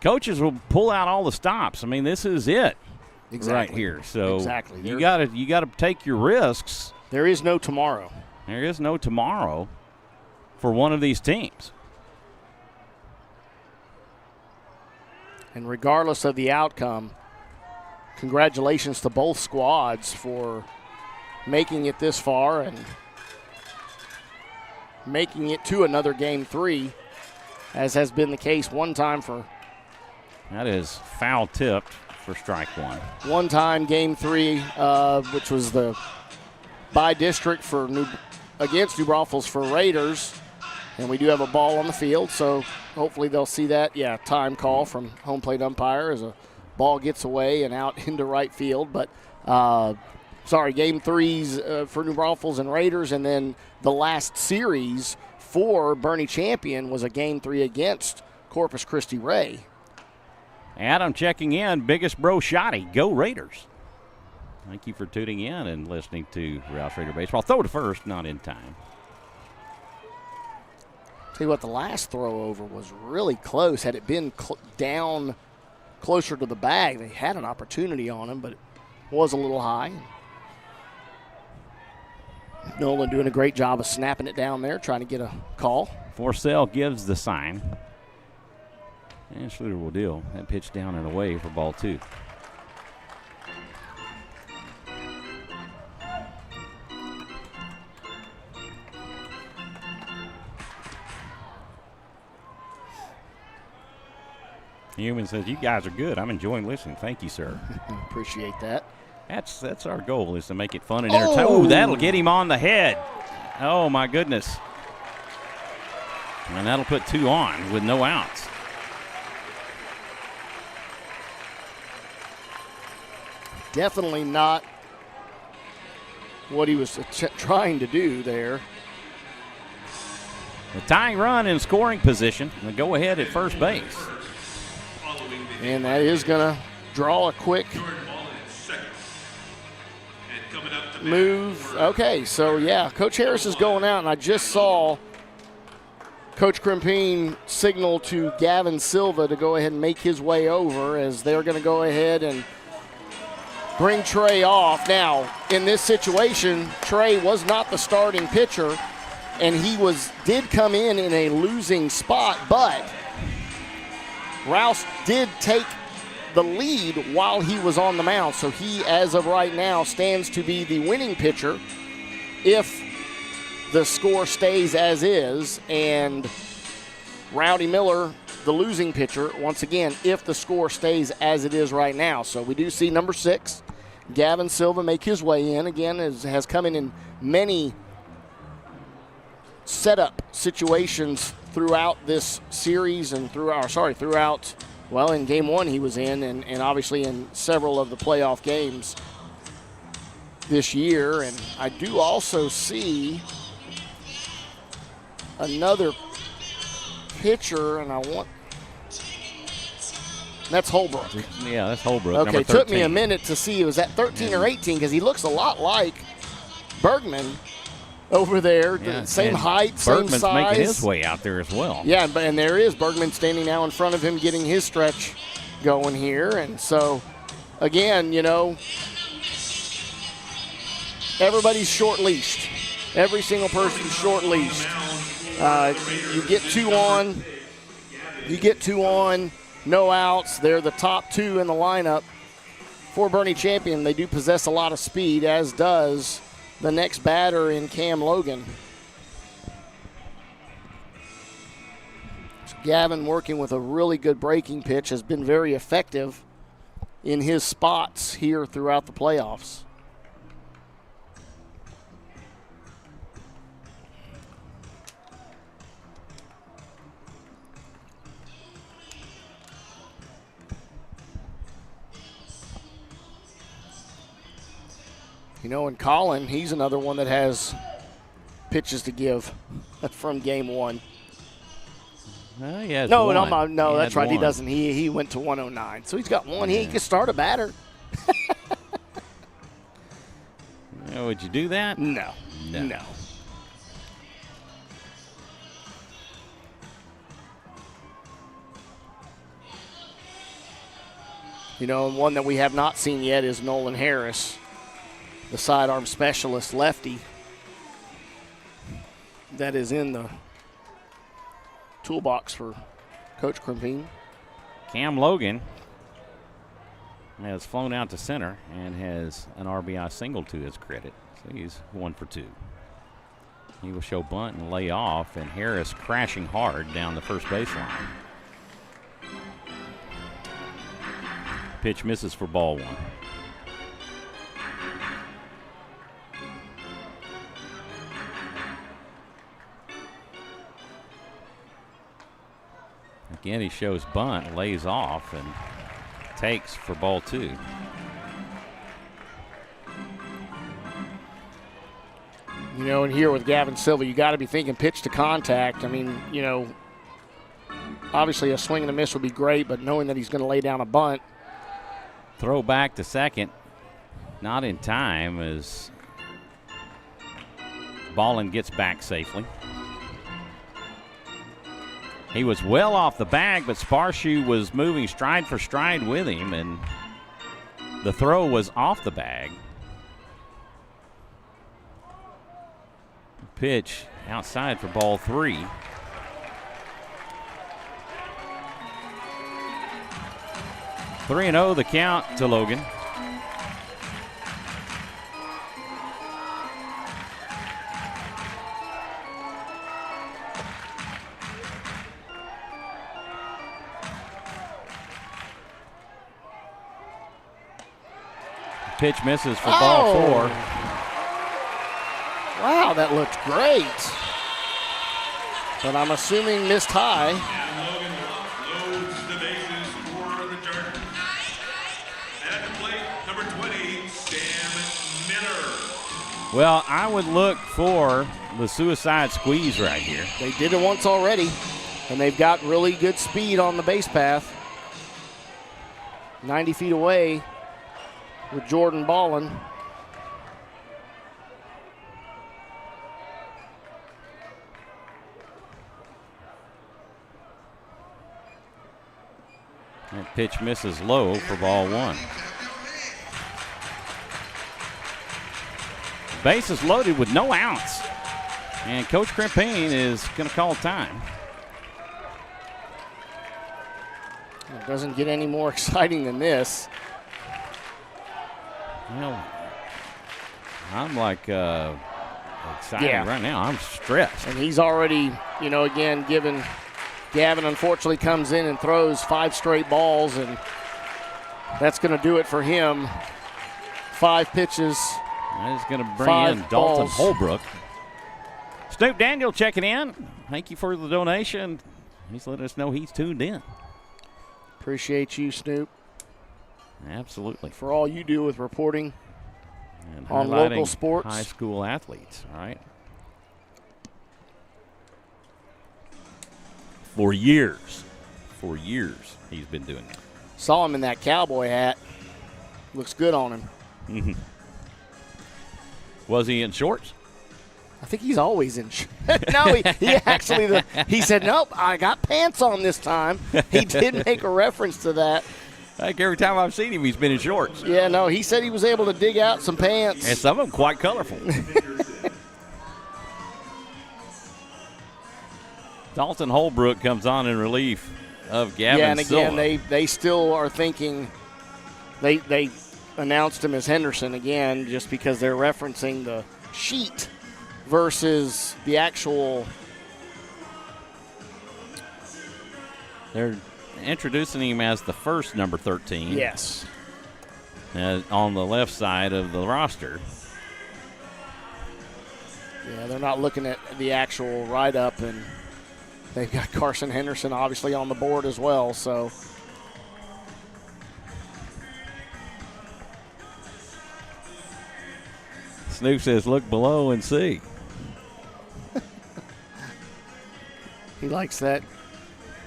A: Coaches will pull out all the stops. I mean, this is it right here. So
B: exactly.
A: you got to take your risks.
B: There is no tomorrow.
A: There is no tomorrow for one of these teams.
B: And regardless of the outcome, congratulations to both squads for making it this far and making it to another Game 3, as has been the case one time for.
A: That is foul tipped for strike one.
B: One time Game 3, which was the by-district against New Braunfels for Raiders. And we do have a ball on the field, so hopefully they'll see that. Yeah, time call from home plate umpire as a ball gets away and out into right field. But, Game 3's for New Braunfels and Raiders, and then the last series for Bernie Champion was a Game 3 against Corpus Christi Ray.
A: Adam checking in, biggest bro shotty. Go Raiders. Thank you for tuning in and listening to Rouse Raider Baseball. Throw to first, not in time.
B: Tell you what, the last throw over was really close. Had it been down closer to the bag, they had an opportunity on him, but it was a little high. Nolan doing a great job of snapping it down there, trying to get a call.
A: Forsell gives the sign. And Schluter will deal that pitch down and away for ball two. Human says, you guys are good. I'm enjoying listening. Thank you, sir.
B: Appreciate that.
A: That's our goal, is to make it fun and entertaining. Oh, that'll get him on the head. Oh, my goodness. And that'll put two on with no outs.
B: Definitely not what he was trying to do there.
A: The tying run in scoring position. The go ahead at first base.
B: And that is going to draw a quick move. Okay, so yeah, Coach Harris is going out, and I just saw Coach Crimpine signal to Gavin Silva to go ahead and make his way over, as they're going to go ahead and bring Trey off. Now, in this situation, Trey was not the starting pitcher, and he did come in a losing spot, but Rouse did take the lead while he was on the mound. So he, as of right now, stands to be the winning pitcher if the score stays as is, and Rowdy Miller, the losing pitcher, once again, if the score stays as it is right now. So we do see number 6, Gavin Silva, make his way in. Again, has come in many setup situations throughout this series and throughout, well, in game 1 he was in, and obviously in several of the playoff games this year. And I do also see another pitcher, and that's Holbrook.
A: Yeah, that's Holbrook.
B: Okay,
A: number 13.
B: Took me a minute to see, was that 13 or 18, because he looks a lot like Bergman over there.
A: Yeah,
B: same height, same
A: Bergman's
B: size.
A: making his way out there as well.
B: Yeah, and there is Bergman standing now in front of him getting his stretch going here. And so, again, everybody's short-leashed. Every single person's short-leashed. You get two on, no outs. They're the top 2 in the lineup for Bernie Champion. They do possess a lot of speed, as does the next batter in Cam Logan. So Gavin, working with a really good breaking pitch, has been very effective in his spots here throughout the playoffs. And Colin, he's another one that has pitches to give from game 1.
A: He has
B: no,
A: one.
B: no,
A: He
B: that's
A: had
B: right. He
A: one.
B: doesn't. He went to 109, so he's got one.
A: Yeah.
B: He can start a batter.
A: Would you do that?
B: No. And one that we have not seen yet is Nolan Harris, the sidearm specialist lefty that is in the toolbox for Coach Krimpine.
A: Cam Logan has flown out to center and has an RBI single to his credit. So he's 1 for 2. He will show bunt and lay off, and Harris crashing hard down the first baseline. Pitch misses for ball 1. Again, he shows bunt, lays off, and takes for ball 2.
B: And here with Gavin Silva, you got to be thinking pitch to contact. I mean, obviously a swing and a miss would be great, but knowing that he's going to lay down a bunt.
A: Throw back to second. Not in time as Ballin gets back safely. He was well off the bag, but Sparshoe was moving stride for stride with him, and the throw was off the bag. Pitch outside for ball 3. Three and 0 the count to Logan. Pitch misses for ball 4.
B: Wow, that looked great. But I'm assuming missed high.
C: And Logan loads the bases for the Jark. At the plate, number 20, Sam Miller.
A: Well, I would look for the suicide squeeze right here.
B: They did it once already, and they've got really good speed on the base path. 90 feet away with Jordan Ballin.
A: That pitch misses low for ball 1. Bases loaded with no outs. And Coach Krimpine is going to call time.
B: It doesn't get any more exciting than this.
A: Well, I'm like excited right now. I'm stressed.
B: And he's already, again, Gavin unfortunately comes in and throws 5 straight balls, and that's going to do it for him. 5 pitches.
A: That is going to bring in Dalton
B: balls.
A: Holbrook. Snoop Daniel checking in. Thank you for the donation. He's letting us know he's tuned in.
B: Appreciate you, Snoop.
A: Absolutely.
B: For all you do with reporting
A: and
B: on local sports.
A: High school athletes, all right? For years he's been doing it.
B: Saw him in that cowboy hat. Looks good on him.
A: Mm-hmm. Was he in shorts?
B: I think he's always in shorts. No, he said, nope, I got pants on this time. He did make a reference to that.
A: Like every time I've seen him, he's been in shorts.
B: Yeah, no, he said he was able to dig out some pants.
A: And some of them quite colorful. Dalton Holbrook comes on in relief of Gavin
B: Yeah, and again,
A: Silva.
B: they still are thinking they announced him as Henderson again just because they're referencing the sheet versus the actual.
A: They're introducing him as the first number 13.
B: Yes.
A: On the left side of the roster.
B: Yeah, they're not looking at the actual write-up, and they've got Carson Henderson obviously on the board as well, so.
A: Snoop says, look below and see.
B: He likes that.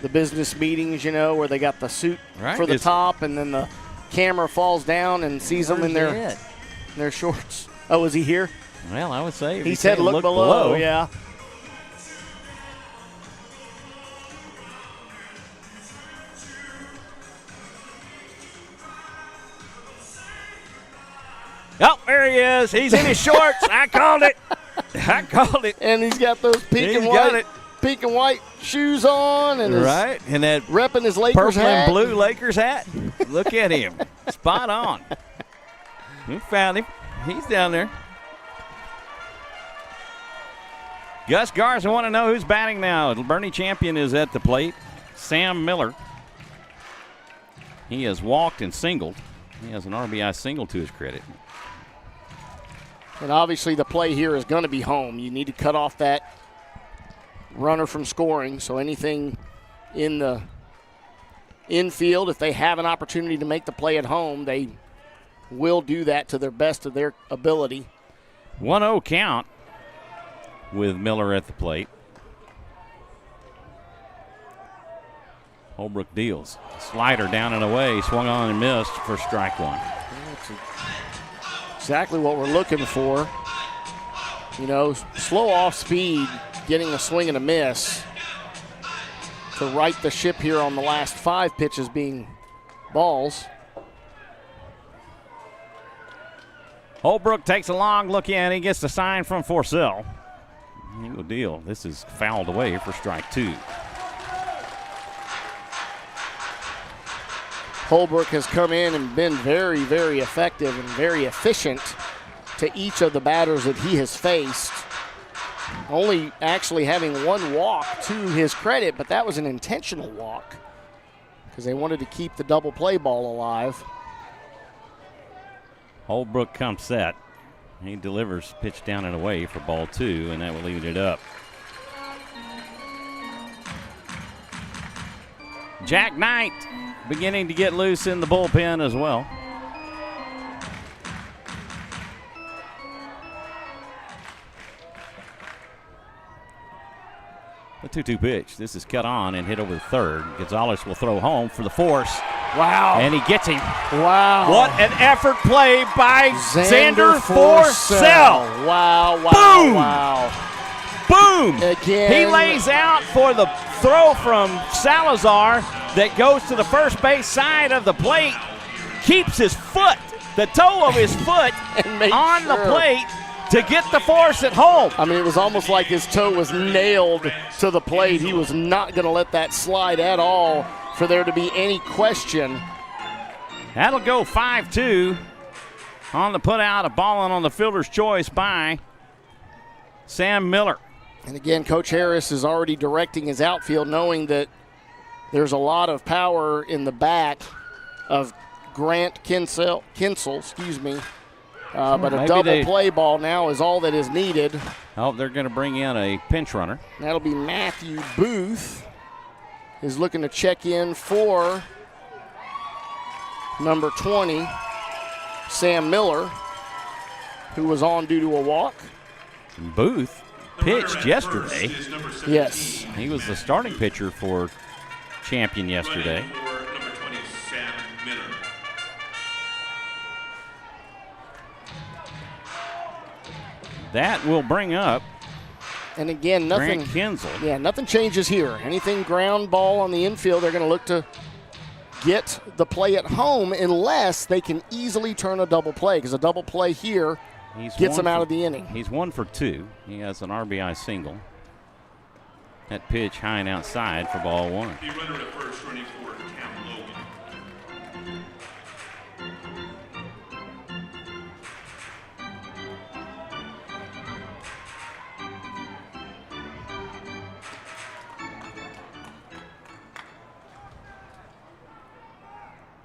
B: The business meetings, where they got the suit for the top, and then the camera falls down and sees them in their shorts. Oh, is he here?
A: Well, I would say.
B: He said look below, yeah.
A: Oh, there he is. He's in his shorts. I called it.
B: And he's got those pink and white shoes on, and
A: and that
B: repping his Lakers
A: purple
B: hat.
A: and blue Lakers hat. Look at him. Spot on. We found him. He's down there. Gus Garza want to know who's batting now. Bernie Champion is at the plate. Sam Miller. He has walked and singled. He has an RBI single to his credit.
B: And obviously the play here is going to be home. You need to cut off that runner from scoring, so anything in the infield, if they have an opportunity to make the play at home, they will do that to their best of their ability.
A: 1-0 count with Miller at the plate. Holbrook deals. Slider down and away, swung on and missed for strike one.
B: That's exactly what we're looking for. Slow off speed, getting a swing and a miss to right the ship here on the last 5 pitches being balls.
A: Holbrook takes a long look in. He gets the sign from Forcell. He will deal. This is fouled away for strike 2.
B: Holbrook has come in and been very, very effective and very efficient to each of the batters that he has faced. Only actually having 1 walk to his credit, but that was an intentional walk because they wanted to keep the double play ball alive.
A: Holbrook comes set. He delivers pitch down and away for ball 2, and that will leave it up. Jack Knight beginning to get loose in the bullpen as well. The 2-2 pitch. This is cut on and hit over the third. Gonzalez will throw home for the force.
B: Wow.
A: And he gets him.
B: Wow.
A: What an effort play by Xander Forcell.
B: Wow, wow,
A: Boom.
B: wow.
A: Boom.
B: Again.
A: He lays out for the throw from Salazar that goes to the first base side of the plate. Keeps his foot, the toe of his foot, on the plate to get the force at home.
B: I mean, it was almost like his toe was nailed to the plate. He was not going to let that slide at all for there to be any question.
A: That'll go 5-2 on the put out, a ball on the fielder's choice by Sam Miller.
B: And again, Coach Harris is already directing his outfield, knowing that there's a lot of power in the bat of Grant Kinsel, but a double play ball now is all that is needed.
A: Oh, they're going to bring in a pinch runner.
B: That'll be Matthew Booth is looking to check in for number 20, Sam Miller, who was on due to a walk.
A: Booth pitched yesterday.
B: Yes.
A: He was the starting pitcher for Champion yesterday.
C: Number 20, Sam Miller.
A: That will bring up
B: And again, nothing.
A: Grant Kinsel.
B: Yeah, nothing changes here. Anything ground ball on the infield, they're going to look to get the play at home unless they can easily turn a double play, because a double play here gets them out of the inning.
A: He's 1 for 2. He has an RBI single. That pitch high and outside for ball 1.
C: The runner at first running for Cam Logan.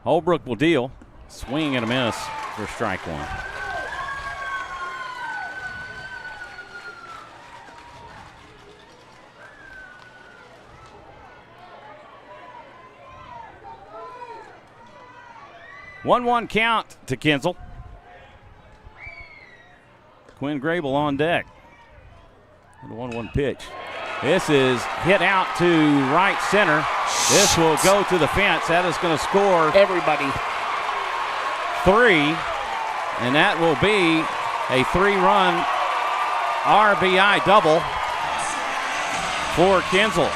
A: Holbrook will deal. Swing and a miss for strike 1. One count to Kinsel. Quinn Grable on deck. And a 1-1 pitch. This is hit out to right center. This will go to the fence. That is going to score
B: Everybody.
A: 3, and that will be a 3-run RBI double for Kinsel.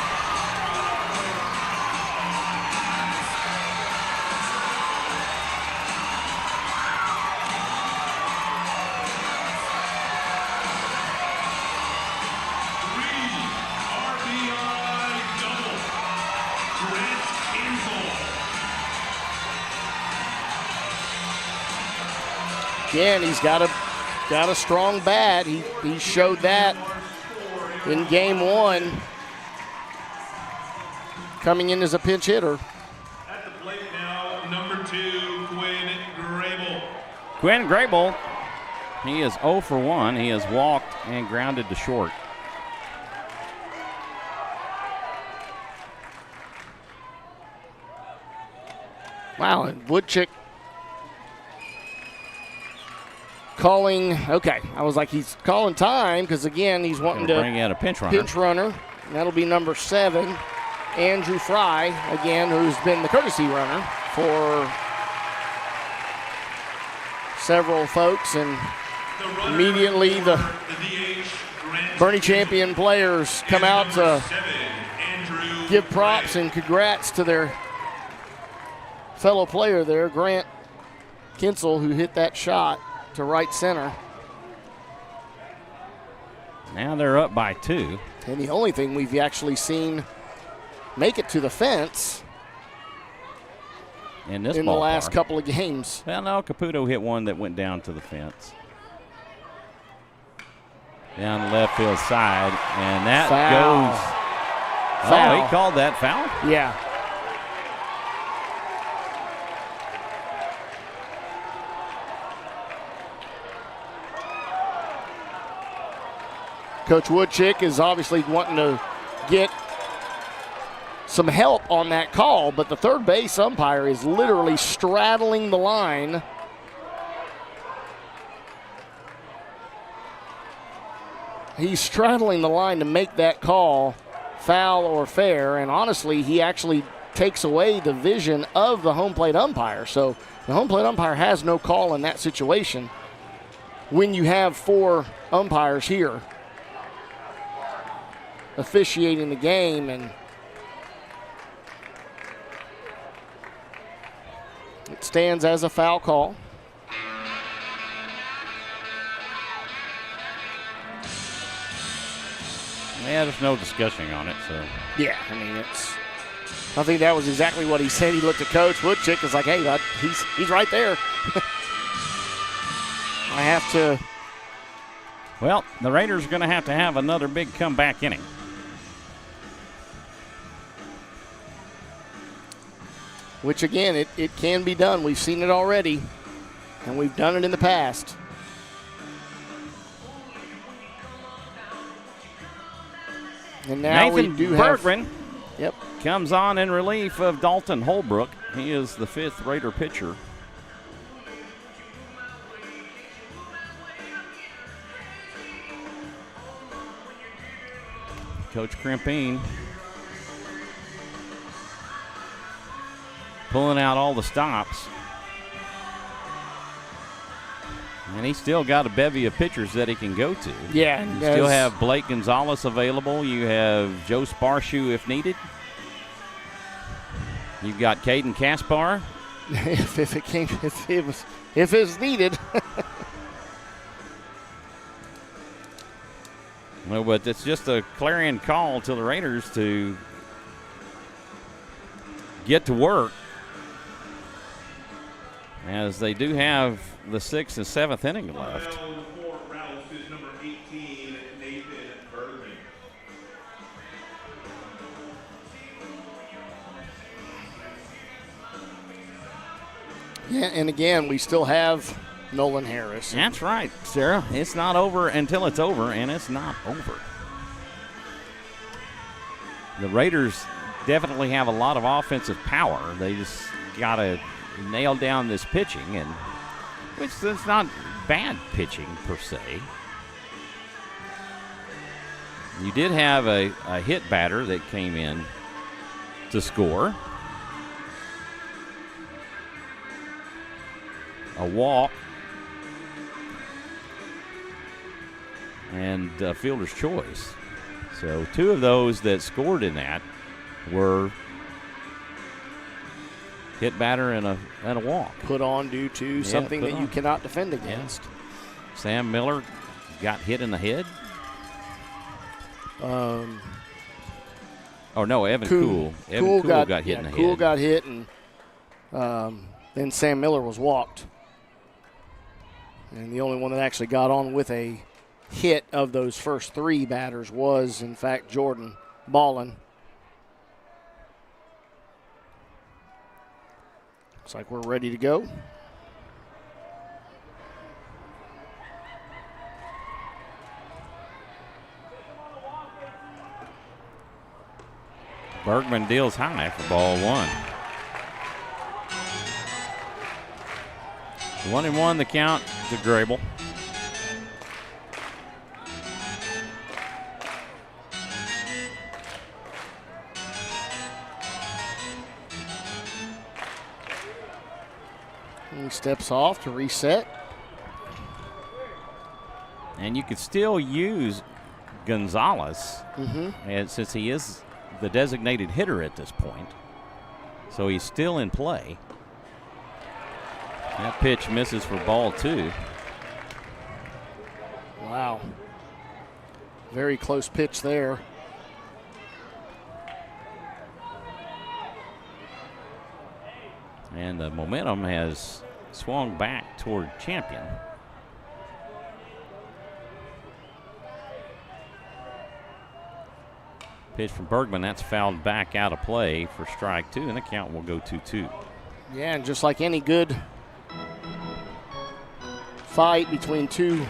B: Again, he's got a strong bat. He showed that in game 1, coming in as a pinch hitter.
C: At the plate now, number 2, Quinn Grable.
A: Quinn Grable, he is 0 for 1. He has walked and grounded to short.
B: Wow, and Woodchick calling. Okay, I was like, he's calling time because, again, he's wanting to
A: bring out a pinch runner.
B: And that'll be number 7, Andrew Fry, again, who's been the courtesy runner for several folks. And immediately the Bernie Champion players come out to give props and congrats to their fellow player there, Grant Kinsel, who hit that shot to right center.
A: Now they're up by 2.
B: And the only thing we've actually seen make it to the fence
A: in the
B: last couple of games.
A: Well, no, Caputo hit one that went down to the fence. Down the left field side, and that goes.
B: Foul.
A: Oh, he called that foul?
B: Yeah. Coach Woodchick is obviously wanting to get some help on that call, but the third base umpire is literally straddling the line. He's straddling the line to make that call foul or fair, and honestly, he actually takes away the vision of the home plate umpire. So the home plate umpire has no call in that situation when you have 4 umpires here officiating the game, and it stands as a foul call.
A: Yeah, there's no discussion on it, so.
B: Yeah, I mean, I think that was exactly what he said. He looked at Coach Woodchick, is like, hey, he's right there. I have to.
A: Well, the Raiders are going to have another big comeback inning.
B: Which, again, it can be done. We've seen it already, and we've done it in the past. And now
A: Nathan
B: we do
A: Bergman
B: comes
A: on in relief of Dalton Holbrook. He is the 5th Raider pitcher. Coach Crimpine pulling out all the stops. And he's still got a bevy of pitchers that he can go to.
B: Yeah.
A: You still have Blake Gonzalez available. You have Joe Sparshoe if needed. You've got Caden Kaspar.
B: if it's needed.
A: Well, but it's just a clarion call to the Raiders to get to work, as they do have the 6th and 7th inning left.
C: For Rouse is number 18, Nathan Bergman.
B: Yeah, and again, we still have Nolan Harris.
A: That's right, Sarah. It's not over until it's over, and it's not over. The Raiders definitely have a lot of offensive power. They just got to nail down this pitching, and which is not bad pitching per se. You did have a hit batter that came in to score. A walk. And fielder's choice. So 2 of those that scored in that were hit batter and a walk.
B: Put on due to something that you cannot defend against.
A: Yeah. Sam Miller got hit in the head. Evan Cool. Evan Cool got hit in the head.
B: Cool got hit, and then Sam Miller was walked. And the only one that actually got on with a hit of those first 3 batters was, in fact, Jordan Ballin. Looks like we're ready to go.
A: Bergman deals high for ball 1. 1-1 the count to Grable.
B: He steps off to reset.
A: And you could still use Gonzalez, and since he is the designated hitter at this point. So he's still in play. That pitch misses for ball 2.
B: Wow. Very close pitch there.
A: And the momentum has swung back toward Champion. Pitch from Bergman, that's fouled back out of play for strike 2, and the count will go 2-2.
B: Yeah, and just like any good fight between 2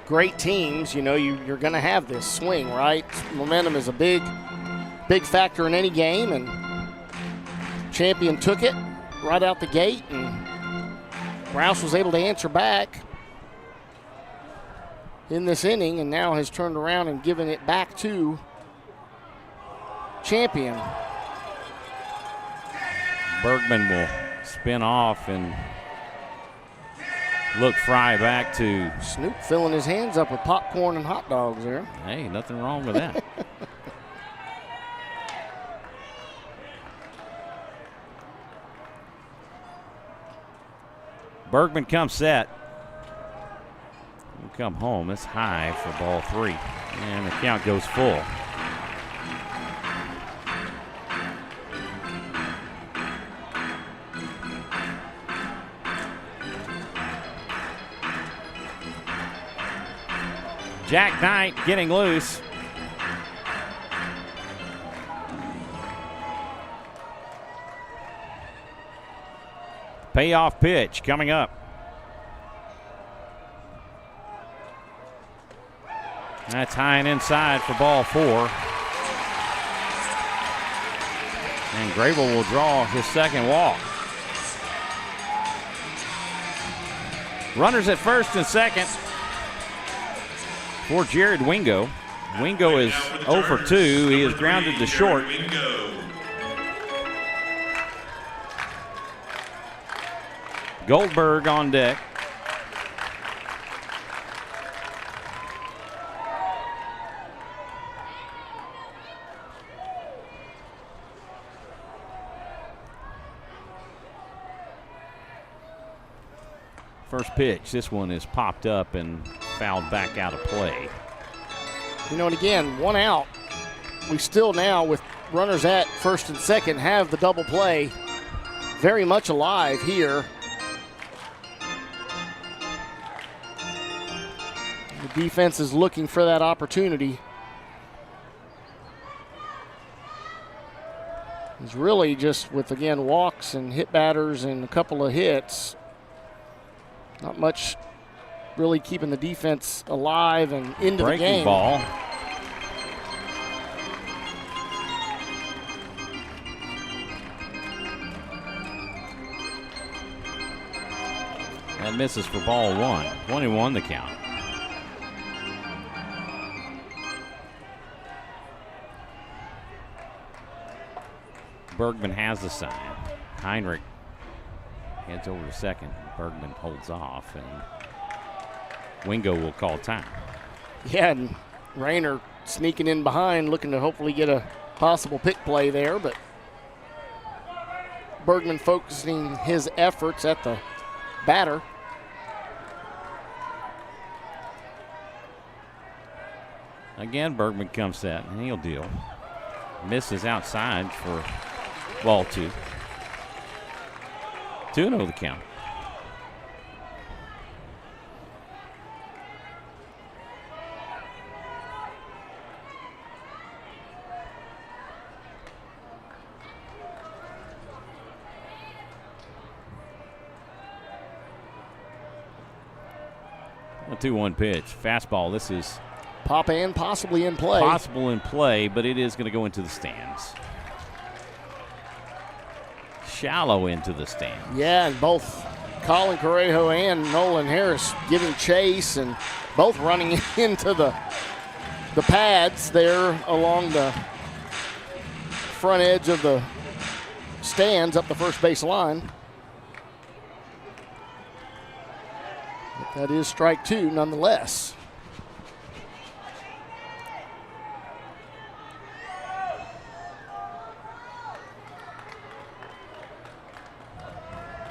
B: great teams, you know, you're going to have this swing, right? Momentum is a big factor in any game, and Champion took it right out the gate, and Rouse was able to answer back in this inning, and now has turned around and given it back to Champion.
A: Bergman will spin off and look Fry back to
B: Snoop filling his hands up with popcorn and hot dogs there.
A: Hey, nothing wrong with that. Bergman comes set. He'll come home. It's high for ball 3. And the count goes full. Jack Knight getting loose. Payoff pitch coming up. That's high and inside for ball 4. And Grable will draw his second walk. Runners at first and second for Jared Wingo. Wingo is 0 for 2. He is grounded to short. Goldberg on deck. First pitch, this one is popped up and fouled back out of play.
B: You know, and again, 1 out. We still now, with runners at first and second, have the double play very much alive here. The defense is looking for that opportunity. It's really just with, again, walks and hit batters and a couple of hits. Not much really keeping the defense alive and into the game.
A: Breaking ball. That misses for ball 1. 1-1 the count. Bergman has the sign. Heinrich heads over to second. Bergman holds off, and Wingo will call time.
B: Yeah, and Rayner sneaking in behind, looking to hopefully get a possible pick play there, but Bergman focusing his efforts at the batter.
A: Again, Bergman comes set, and he'll deal. Misses outside for ball 2. 2-0 the count. A 2-1 pitch. Fastball. This is
B: pop and possibly in play.
A: Possible in play, but it is going to go into the stands. Shallow into the stands.
B: Yeah, and both Colin Correjo and Nolan Harris giving chase and both running into the pads there along the front edge of the stands up the first base line. But that is strike 2 nonetheless.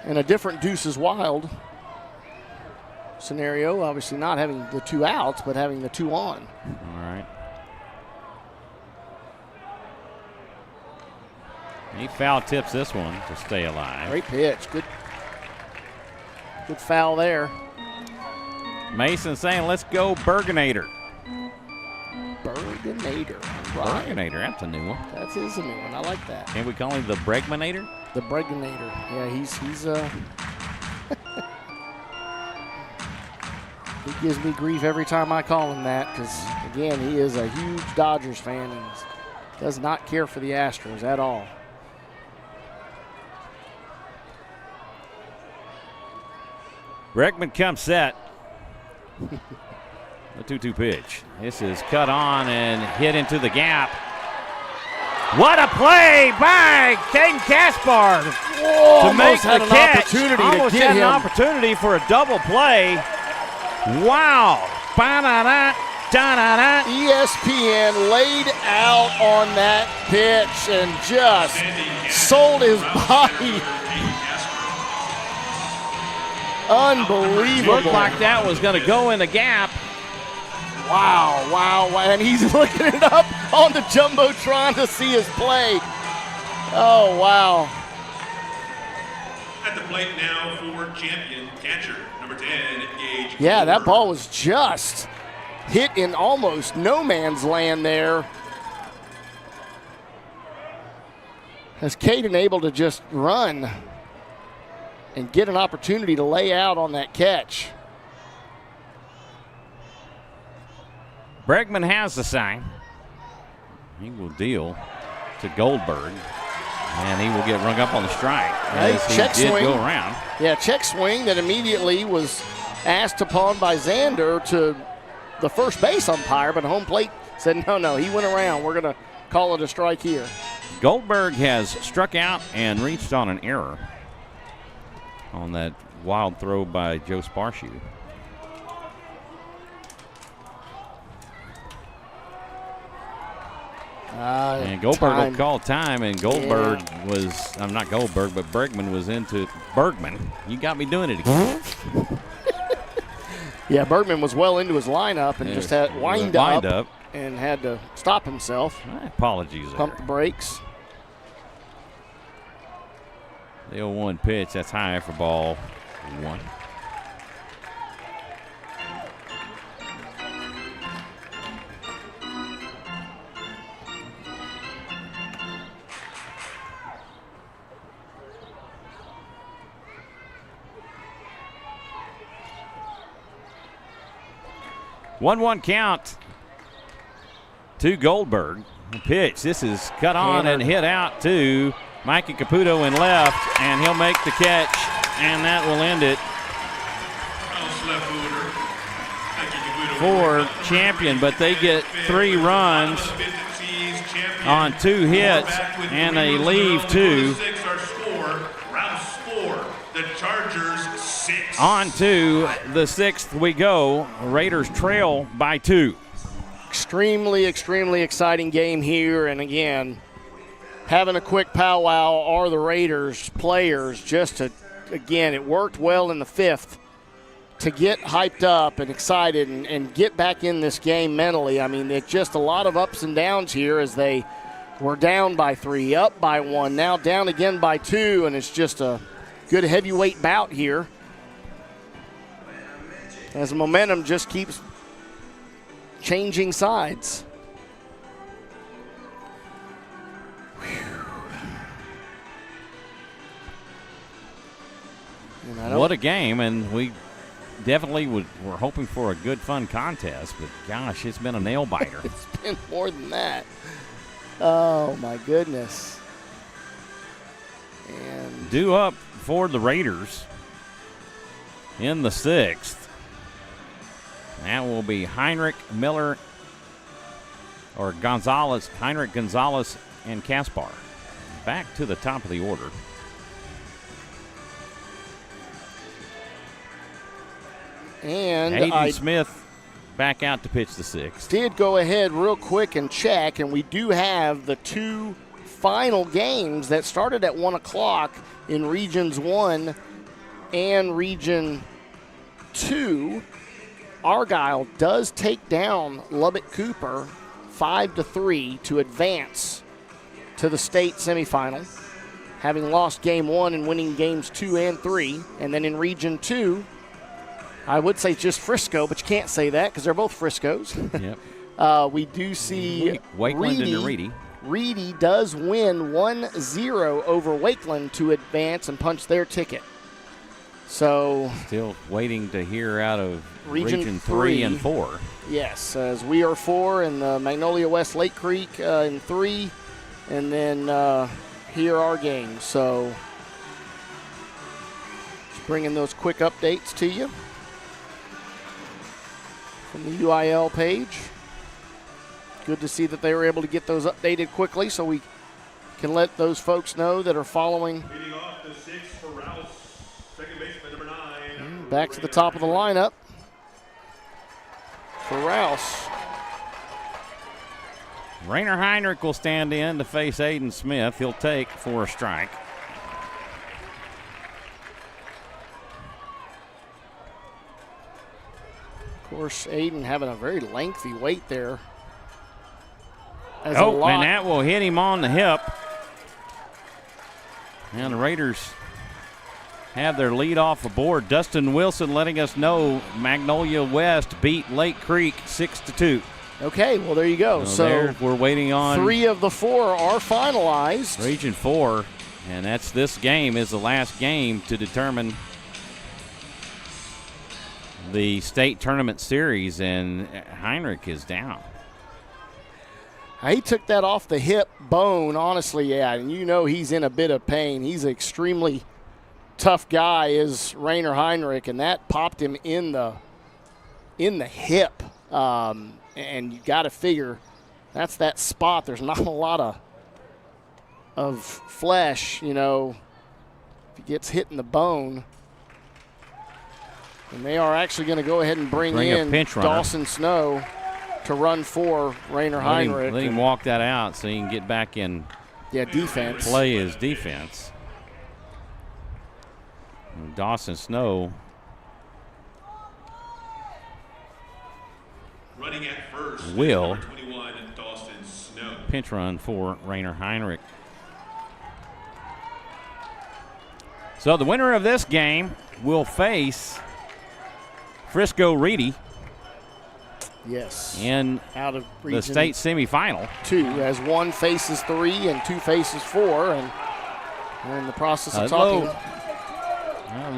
B: And a different Deuces Wild scenario, obviously not having the 2 outs, but having the 2 on.
A: All right. He foul tips this one to stay alive.
B: Great pitch. Good foul there.
A: Mason saying, let's go Bergenator.
B: Bergenator. Right.
A: Bergenator, that's a new one.
B: That is a new one. I like that.
A: Can we call him the Bregmanator?
B: The Bregmanator. Yeah, he's he gives me grief every time I call him that because, again, he is a huge Dodgers fan and does not care for the Astros at all.
A: Bregman comes set. The 2-2 pitch. This is cut on and hit into the gap. What a play by Caden Kaspar to make the catch. Almost had an opportunity for a double play. Wow.
B: ESPN laid out on that pitch and just sold his body. Unbelievable.
A: Looked like that was going to go in the gap.
B: Wow, wow, wow. And he's looking it up on the Jumbotron to see his play. Oh, wow.
C: At the plate now for champion catcher, number 10, Gage.
B: Yeah, that ball was just hit in almost no man's land there. As Caden able to just run and get an opportunity to lay out on that catch.
A: Bregman has the sign. He will deal to Goldberg, and he will get rung up on the strike. As he
B: check
A: did
B: swing.
A: go around.
B: Yeah, check swing that immediately was asked upon by Xander to the first base umpire, but home plate said no, he went around. We're going to call it a strike here.
A: Goldberg has struck out and reached on an error on that wild throw by Joe Sparshoe. And Goldberg will call time, and Goldberg was, I'm not Goldberg, but Bregman was into Bergman. You got me doing it again.
B: Yeah, Bergman was well into his lineup and just had wind up and had to stop himself.
A: Apologies there.
B: Pump the brakes.
A: The 0-1 pitch, that's high for ball one. One count to Goldberg. The pitch. This is cut on and hit out to Mikey Caputo in left, and he'll make the catch, and that will end it for Champion. But they get 3 runs on 2 hits, and they leave 2.
C: Rouse 4, the Chargers 6.
A: On to the 6th we go. Raiders trail by 2.
B: Extremely, extremely exciting game here, and again, having a quick powwow are the Raiders players just to, again, it worked well in the 5th to get hyped up and excited and get back in this game mentally. I mean, it's just a lot of ups and downs here as they were down by 3, up by 1, now down again by 2, and it's just a good heavyweight bout here as the momentum just keeps changing sides.
A: What a game, and we definitely were hoping for a good, fun contest, but gosh, it's been a nail-biter.
B: It's been more than that. Oh, my goodness. And
A: due up for the Raiders in the 6th. That will be Heinrich, Miller, or Gonzalez, Heinrich, Gonzalez, and Kaspar. Back to the top of the order.
B: And
A: Hayden Smith back out to pitch the 6th.
B: Did go ahead real quick and check, and we do have the 2 final games that started at 1 o'clock in Regions 1 and Region 2. Argyle does take down Lubbock Cooper 5-3 to advance to the state semifinal, having lost game 1 and winning games 2 and 3. And then in Region 2, I would say just Frisco, but you can't say that because they're both Friscos.
A: Yep.
B: We do see
A: Wakeland and Reedy.
B: Reedy does win 1-0 over Wakeland to advance and punch their ticket. So
A: still waiting to hear out of
B: Region
A: 3 and 4.
B: Yes, as we are 4 and Magnolia West Lake Creek in 3, and then here are games. So just bringing those quick updates to you from the UIL page. Good to see that they were able to get those updated quickly so we can let those folks know that are following.
C: Leading off the 6 for Rouse, second baseman number 9.
B: Back to the top of the lineup for Rouse.
A: Rainer Heinrich will stand in to face Aiden Smith. He'll take for a strike.
B: Of course, Aiden having a very lengthy wait there.
A: And that will hit him on the hip. And the Raiders have their lead off aboard. Dustin Wilson letting us know Magnolia West beat Lake Creek 6-2.
B: Okay, well, there you go. So
A: we're waiting on
B: 3 of the 4 are finalized.
A: Region 4, and this game is the last game to determine the state tournament series, and Heinrich is down.
B: He took that off the hip bone, honestly, yeah, and you know he's in a bit of pain. He's an extremely tough guy, is Rainer Heinrich, and that popped him in the hip. And you got to figure that's that spot. There's not a lot of flesh, you know, if he gets hit in the bone. And they are actually going to go ahead and bring in Dawson Snow to run for Rainer Heinrich.
A: Let him walk that out so he can get back in.
B: Yeah, defense.
A: Play his defense. And Dawson Snow
C: running at first.
A: Will
C: 21, Dawson Snow.
A: Pinch run for Rainer Heinrich. So the winner of this game will face Frisco Reedy.
B: Yes.
A: In
B: out of
A: the state semifinal.
B: 2, as 1 faces 3 and 2 faces 4, and we're in the process of talking.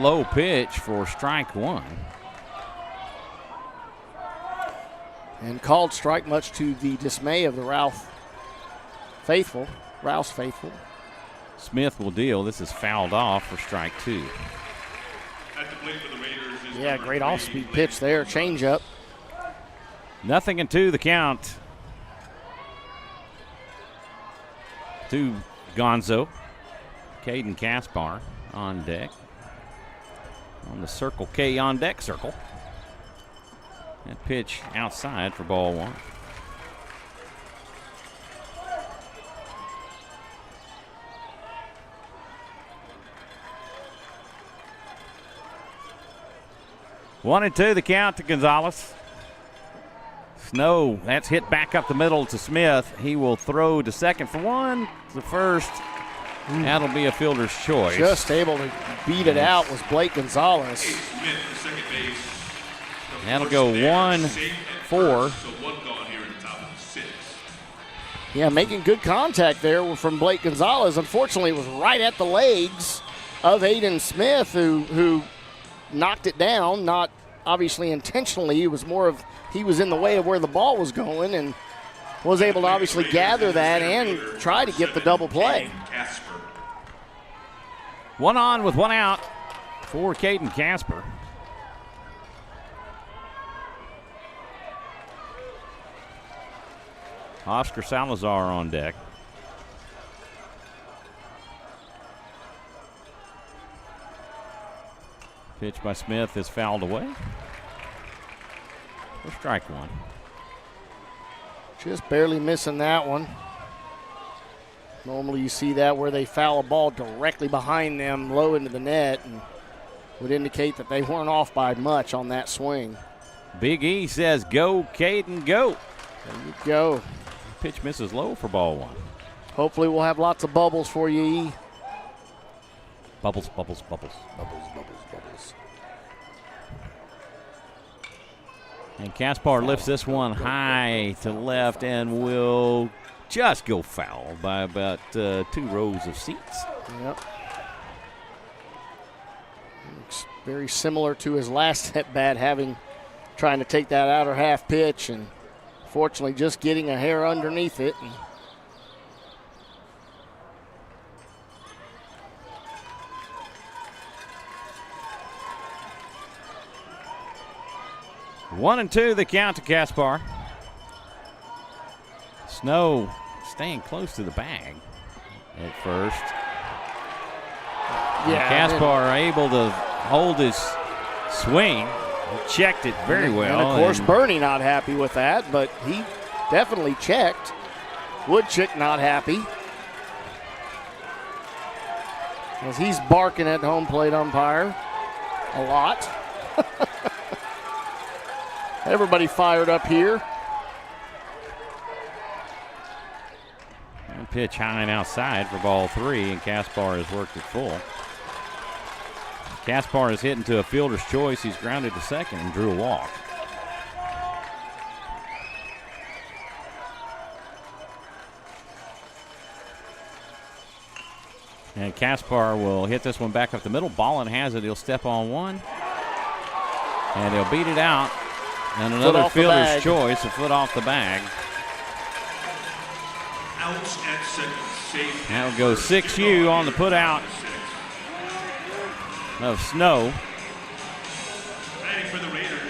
A: Low pitch for strike 1.
B: And called strike, much to the dismay of the Rouse faithful.
A: Smith will deal. This is fouled off for strike 2.
C: At the plate for the Raiders is
B: yeah, great off-speed pitch there. Change-up.
A: 0-2 the count to Gonzo. Caden Kaspar on deck. On the Circle K on deck circle. That pitch outside for ball 1. One and 2 the count to Gonzalez. Snow, that's hit back up the middle to Smith. He will throw to second for 1. The first, that'll be a fielder's choice.
B: Just able to beat it out was Blake Gonzalez.
C: Smith for second base.
A: That'll go 1-4.
C: So 1 gone here in the top of the 6th.
B: Yeah, making good contact there from Blake Gonzalez. Unfortunately, it was right at the legs of Aiden Smith, who knocked it down, not obviously intentionally. It was more of he was in the way of where the ball was going and was able to obviously gather that and try to get the double play.
C: Kaspar.
A: 1 on with 1 out for Caden Kaspar. Oscar Salazar on deck. Pitch by Smith is fouled away. For strike 1.
B: Just barely missing that one. Normally you see that where they foul a ball directly behind them, low into the net, and would indicate that they weren't off by much on that swing.
A: Big E says, go, Caden, go.
B: There you go.
A: Pitch misses low for ball 1.
B: Hopefully we'll have lots of bubbles for you, E.
A: Bubbles, bubbles, bubbles.
B: Bubbles, bubbles, bubbles.
A: And Kaspar lifts this one high to left and will just go foul by about 2 rows of seats.
B: Yep. Looks very similar to his last at-bat, trying to take that outer half pitch, and fortunately just getting a hair underneath it. And
A: 1-2 the count to Kaspar. Snow staying close to the bag at first.
B: Yeah,
A: Kaspar able to hold his swing. He checked it very well.
B: And of course, Bernie not happy with that, but he definitely checked. Woodchick not happy, as he's barking at home plate umpire a lot. Everybody fired up here.
A: And pitch high and outside for ball 3, and Kaspar has worked it full. Kaspar is hit into a fielder's choice. He's grounded to second and drew a walk. And Kaspar will hit this one back up the middle. Ballin has it. He'll step on one. And he'll beat it out. And another fielder's choice, a foot off the bag.
C: Out at second. Safe.
A: That'll go 6U on the put out of Snow.
C: Batting for the Raiders,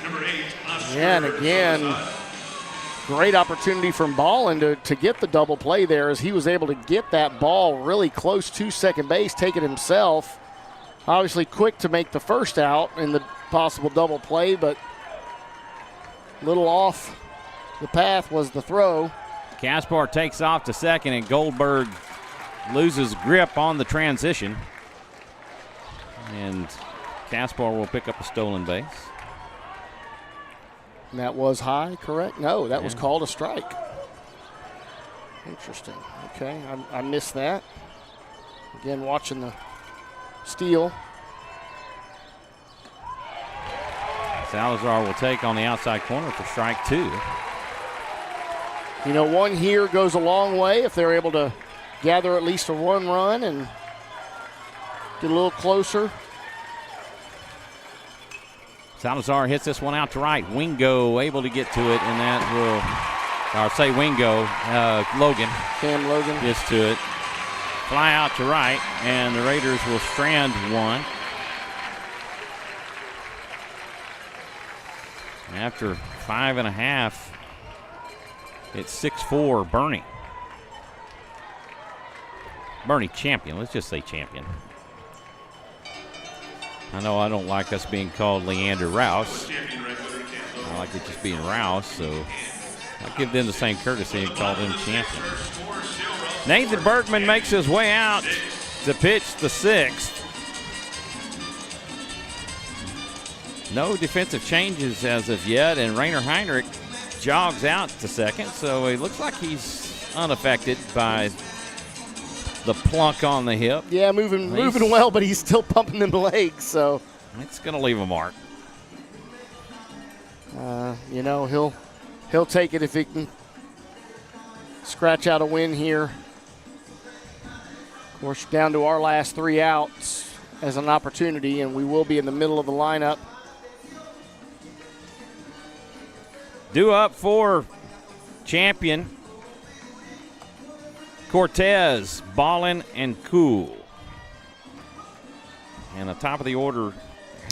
C: number 8, Oscar.
B: Yeah, and again, great opportunity from Ballin to get the double play there, as he was able to get that ball really close to second base, take it himself. Obviously quick to make the first out in the possible double play, but a little off the path was the throw.
A: Kaspar takes off to second, and Goldberg loses grip on the transition. And Kaspar will pick up a stolen base.
B: And that was high, correct? No, that was called a strike. Interesting. Okay, I missed that. Again, watching the steal.
A: Salazar will take on the outside corner for strike 2.
B: You know, one here goes a long way if they're able to gather at least a 1 run and get a little closer.
A: Salazar hits this one out to right. Wingo able to get to it, and that will, or say Wingo, Logan.
B: Cam Logan
A: gets to it. Fly out to right, and the Raiders will strand one. After 5.5, it's 6-4 Bernie. Bernie champion, let's just say champion. I know I don't like us being called Leander Rouse. I like it just being Rouse, so I'll give them the same courtesy and call them champion. Nathan Bergman makes his way out to pitch the 6th. No defensive changes as of yet, and Rainer Heinrich jogs out to second, so it looks like he's unaffected by the plunk on the hip.
B: Yeah, moving well, but he's still pumping them legs, so
A: it's going to leave a mark.
B: You know, he'll take it if he can scratch out a win here. Of course, down to our last 3 outs as an opportunity, and we will be in the middle of the lineup.
A: Due up for champion Cortez, Ballin, and Cool. And the top of the order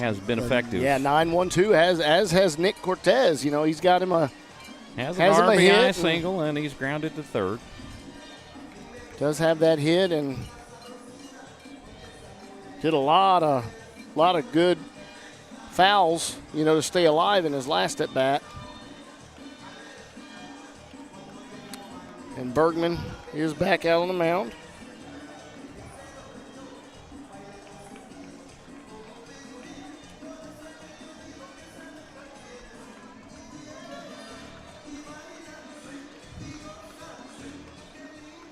A: has been effective.
B: Yeah, 9-1-2 as has Nick Cortez. You know, he's got him
A: has an RBI single, and he's grounded to third.
B: Does have that hit and did a lot of good fouls, you know, to stay alive in his last at bat. And Bergman is back out on the mound.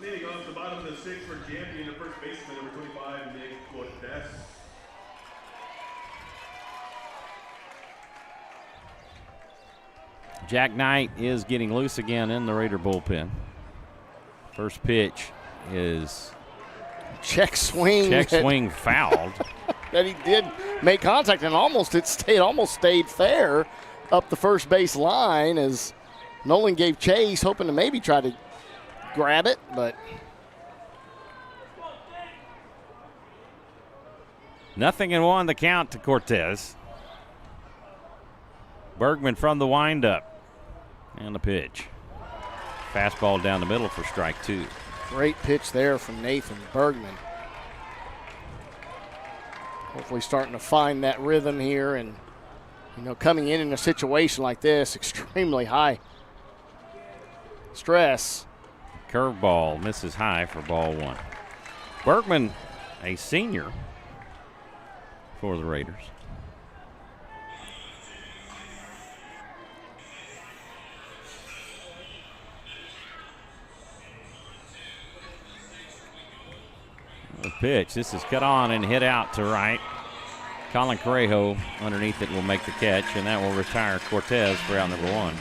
C: Leading off the bottom of the 6th for champion, the first baseman, number 25, Nick Cortez.
A: Jack Knight is getting loose again in the Raider bullpen. First pitch is
B: check swing
A: fouled.
B: That he did make contact, and almost stayed fair up the first base line as Nolan gave chase, hoping to maybe try to grab it, but
A: 0-1 the count to Cortez. Bergman from the windup and the pitch. Fastball down the middle for strike 2.
B: Great pitch there from Nathan Bergman. Hopefully starting to find that rhythm here, and, you know, coming in a situation like this, extremely high stress.
A: Curveball misses high for ball 1. Bergman, a senior for the Raiders. The pitch. This is cut on and hit out to right. Colin Correjo underneath it will make the catch, and that will retire Cortez for out number 1.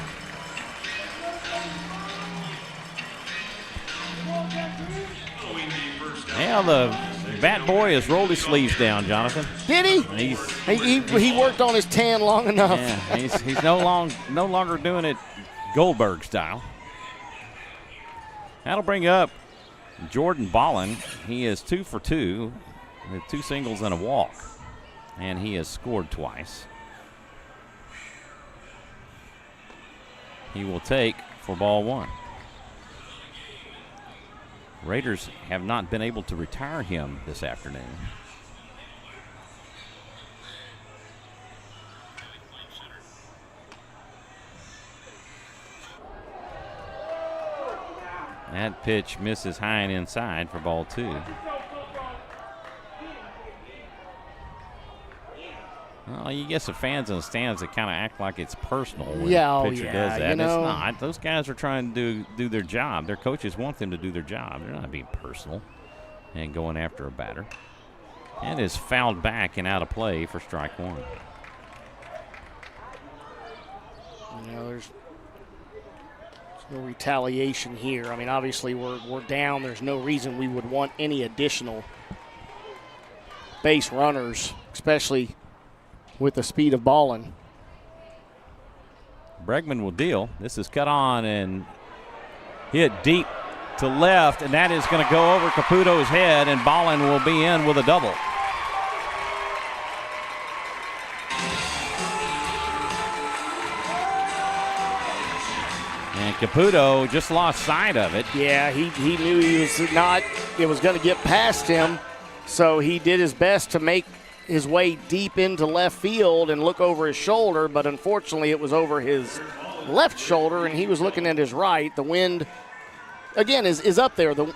A: Now the bat boy has rolled his sleeves down, Jonathan.
B: Did he? He worked on his tan long enough.
A: Yeah, he's no longer doing it Goldberg style. That'll bring up Jordan Ballin. He is 2 for 2 with 2 singles and a walk, and he has scored twice. He will take for ball 1. Raiders have not been able to retire him this afternoon. That pitch misses high and inside for ball 2. Well, you get some fans in the stands that kind of act like it's personal when the pitcher does that. It's not. Those guys are trying to do their job. Their coaches want them to do their job. They're not being personal and going after a batter. And is fouled back and out of play for strike 1.
B: There's no retaliation here. I mean, obviously we're down. There's no reason we would want any additional base runners, especially with the speed of Ballin.
A: Bregman will deal. This is cut on and hit deep to left, and that is going to go over Caputo's head, and Ballin will be in with a double. And Caputo just lost sight of it.
B: Yeah, he knew it was going to get past him, so he did his best to make his way deep into left field and look over his shoulder, but unfortunately it was over his left shoulder and he was looking at his right. The wind, again, is up there. The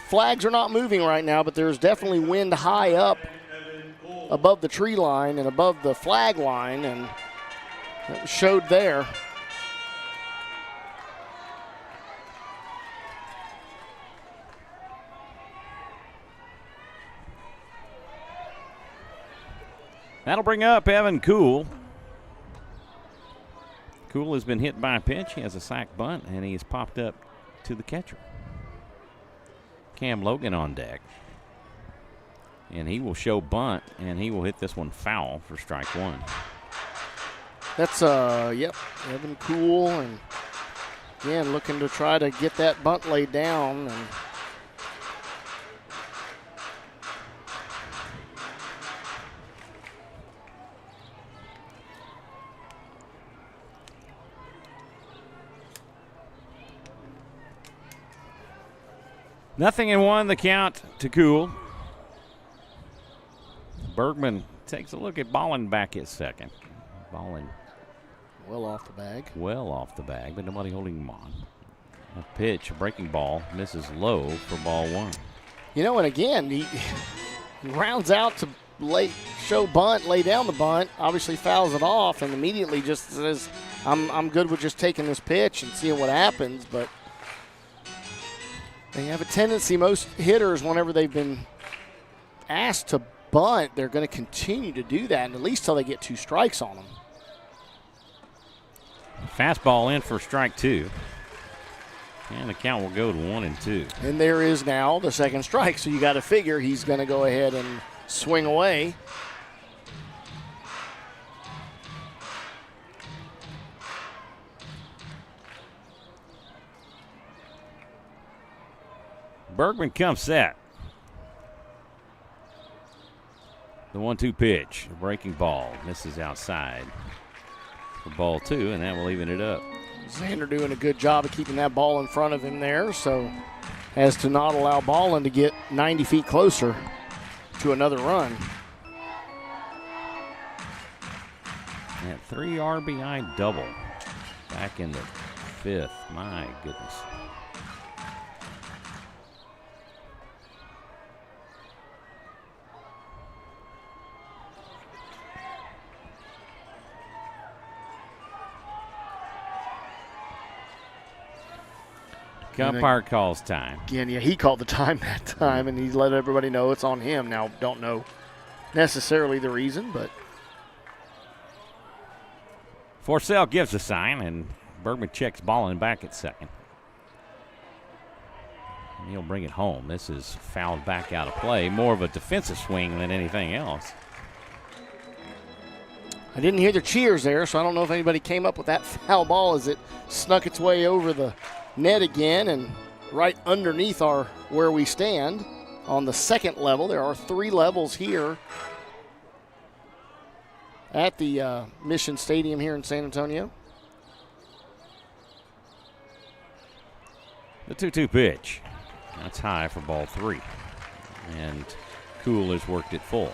B: flags are not moving right now, but there's definitely wind high up above the tree line and above the flag line, and that showed there.
A: That'll bring up Evan Kuhl. Kuhl has been hit by a pitch. He has a sac bunt, and he's popped up to the catcher. Cam Logan on deck. And he will show bunt, and he will hit this one foul for strike 1.
B: That's, Evan Kuhl, and again, looking to try to get that bunt laid down. And
A: Nothing in 1, the count to Kuhl. Bergman takes a look at Ballin back at second. Ballin
B: well off the bag.
A: Well off the bag, but nobody holding him on. A pitch, a breaking ball, misses low for ball 1.
B: And again, he rounds out to show bunt, lay down the bunt, obviously fouls it off, and immediately just says, I'm good with just taking this pitch and seeing what happens, but they have a tendency, most hitters, whenever they've been asked to bunt, they're going to continue to do that, and at least till they get 2 strikes on them.
A: Fastball in for strike 2. And the count will go to 1-2.
B: And there is now the second strike, so you got to figure he's going to go ahead and swing away.
A: Bergman comes set. The 1-2 pitch, a breaking ball, misses outside for ball 2, and that will even it up.
B: Xander doing a good job of keeping that ball in front of him there, so as to not allow Ballin to get 90 feet closer to another run.
A: That 3 RBI double back in the 5th. My goodness. Kaspar calls time.
B: Again, yeah, he called the time that time, and he let everybody know it's on him. Now, don't know necessarily the reason, but
A: Forsell gives a sign, and Bergman checks Ballin back at second. And he'll bring it home. This is fouled back out of play. More of a defensive swing than anything else.
B: I didn't hear the cheers there, so I don't know if anybody came up with that foul ball as it snuck its way over the net again and right underneath where we stand on the second level. There are 3 levels here at the Mission Stadium here in San Antonio.
A: The 2-2 pitch. That's high for ball 3. And Kuhl has worked it full.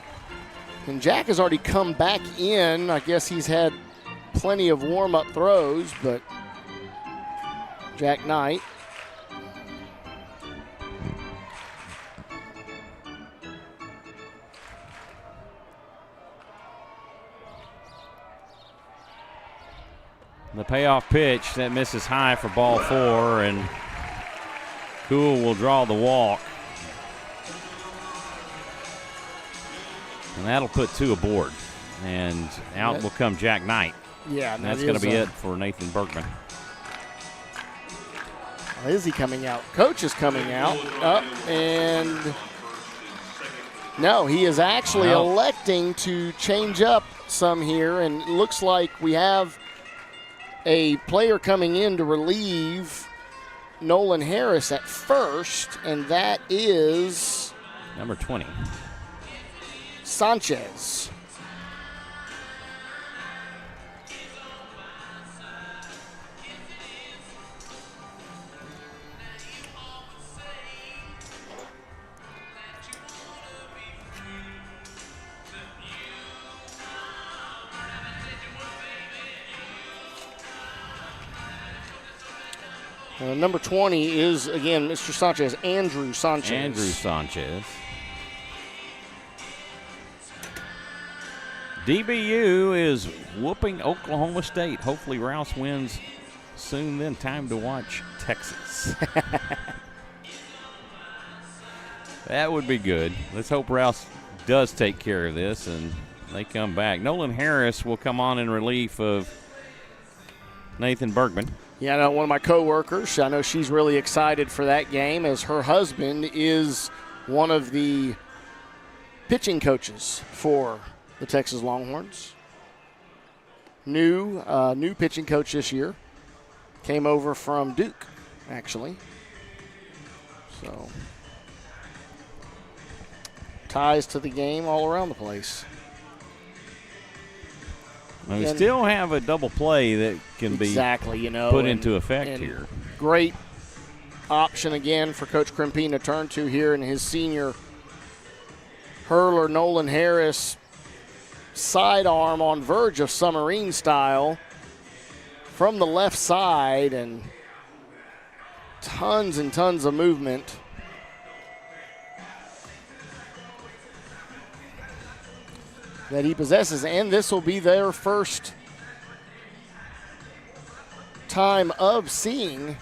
B: And Jack has already come back in. I guess he's had plenty of warm-up throws, but Jack Knight.
A: The payoff pitch that misses high for ball 4, and Kuhl will draw the walk. And that'll put 2 aboard. And out will come Jack Knight.
B: Yeah,
A: and that's going to be it for Nathan Bergman.
B: Is he coming out? Coach is coming out. And no, he is actually electing to change up some here. And it looks like we have a player coming in to relieve Nolan Harris at first, and that is
A: number 20.
B: Sanchez. Number 20 is, again, Mr. Sanchez, Andrew Sanchez.
A: Andrew Sanchez. DBU is whooping Oklahoma State. Hopefully Rouse wins soon, then time to watch Texas. That would be good. Let's hope Rouse does take care of this and they come back. Nolan Harris will come on in relief of Nathan Bergman.
B: Yeah, I know one of my coworkers, I know she's really excited for that game as her husband is one of the pitching coaches for the Texas Longhorns. New pitching coach this year. Came over from Duke, actually. So, ties to the game all around the place.
A: We still have a double play that can be put into effect here.
B: Great option again for Coach Krimpine to turn to here in his senior hurler, Nolan Harris. Sidearm on verge of submarine style from the left side, and tons and tons of movement. That he possesses, and this will be their first time of seeing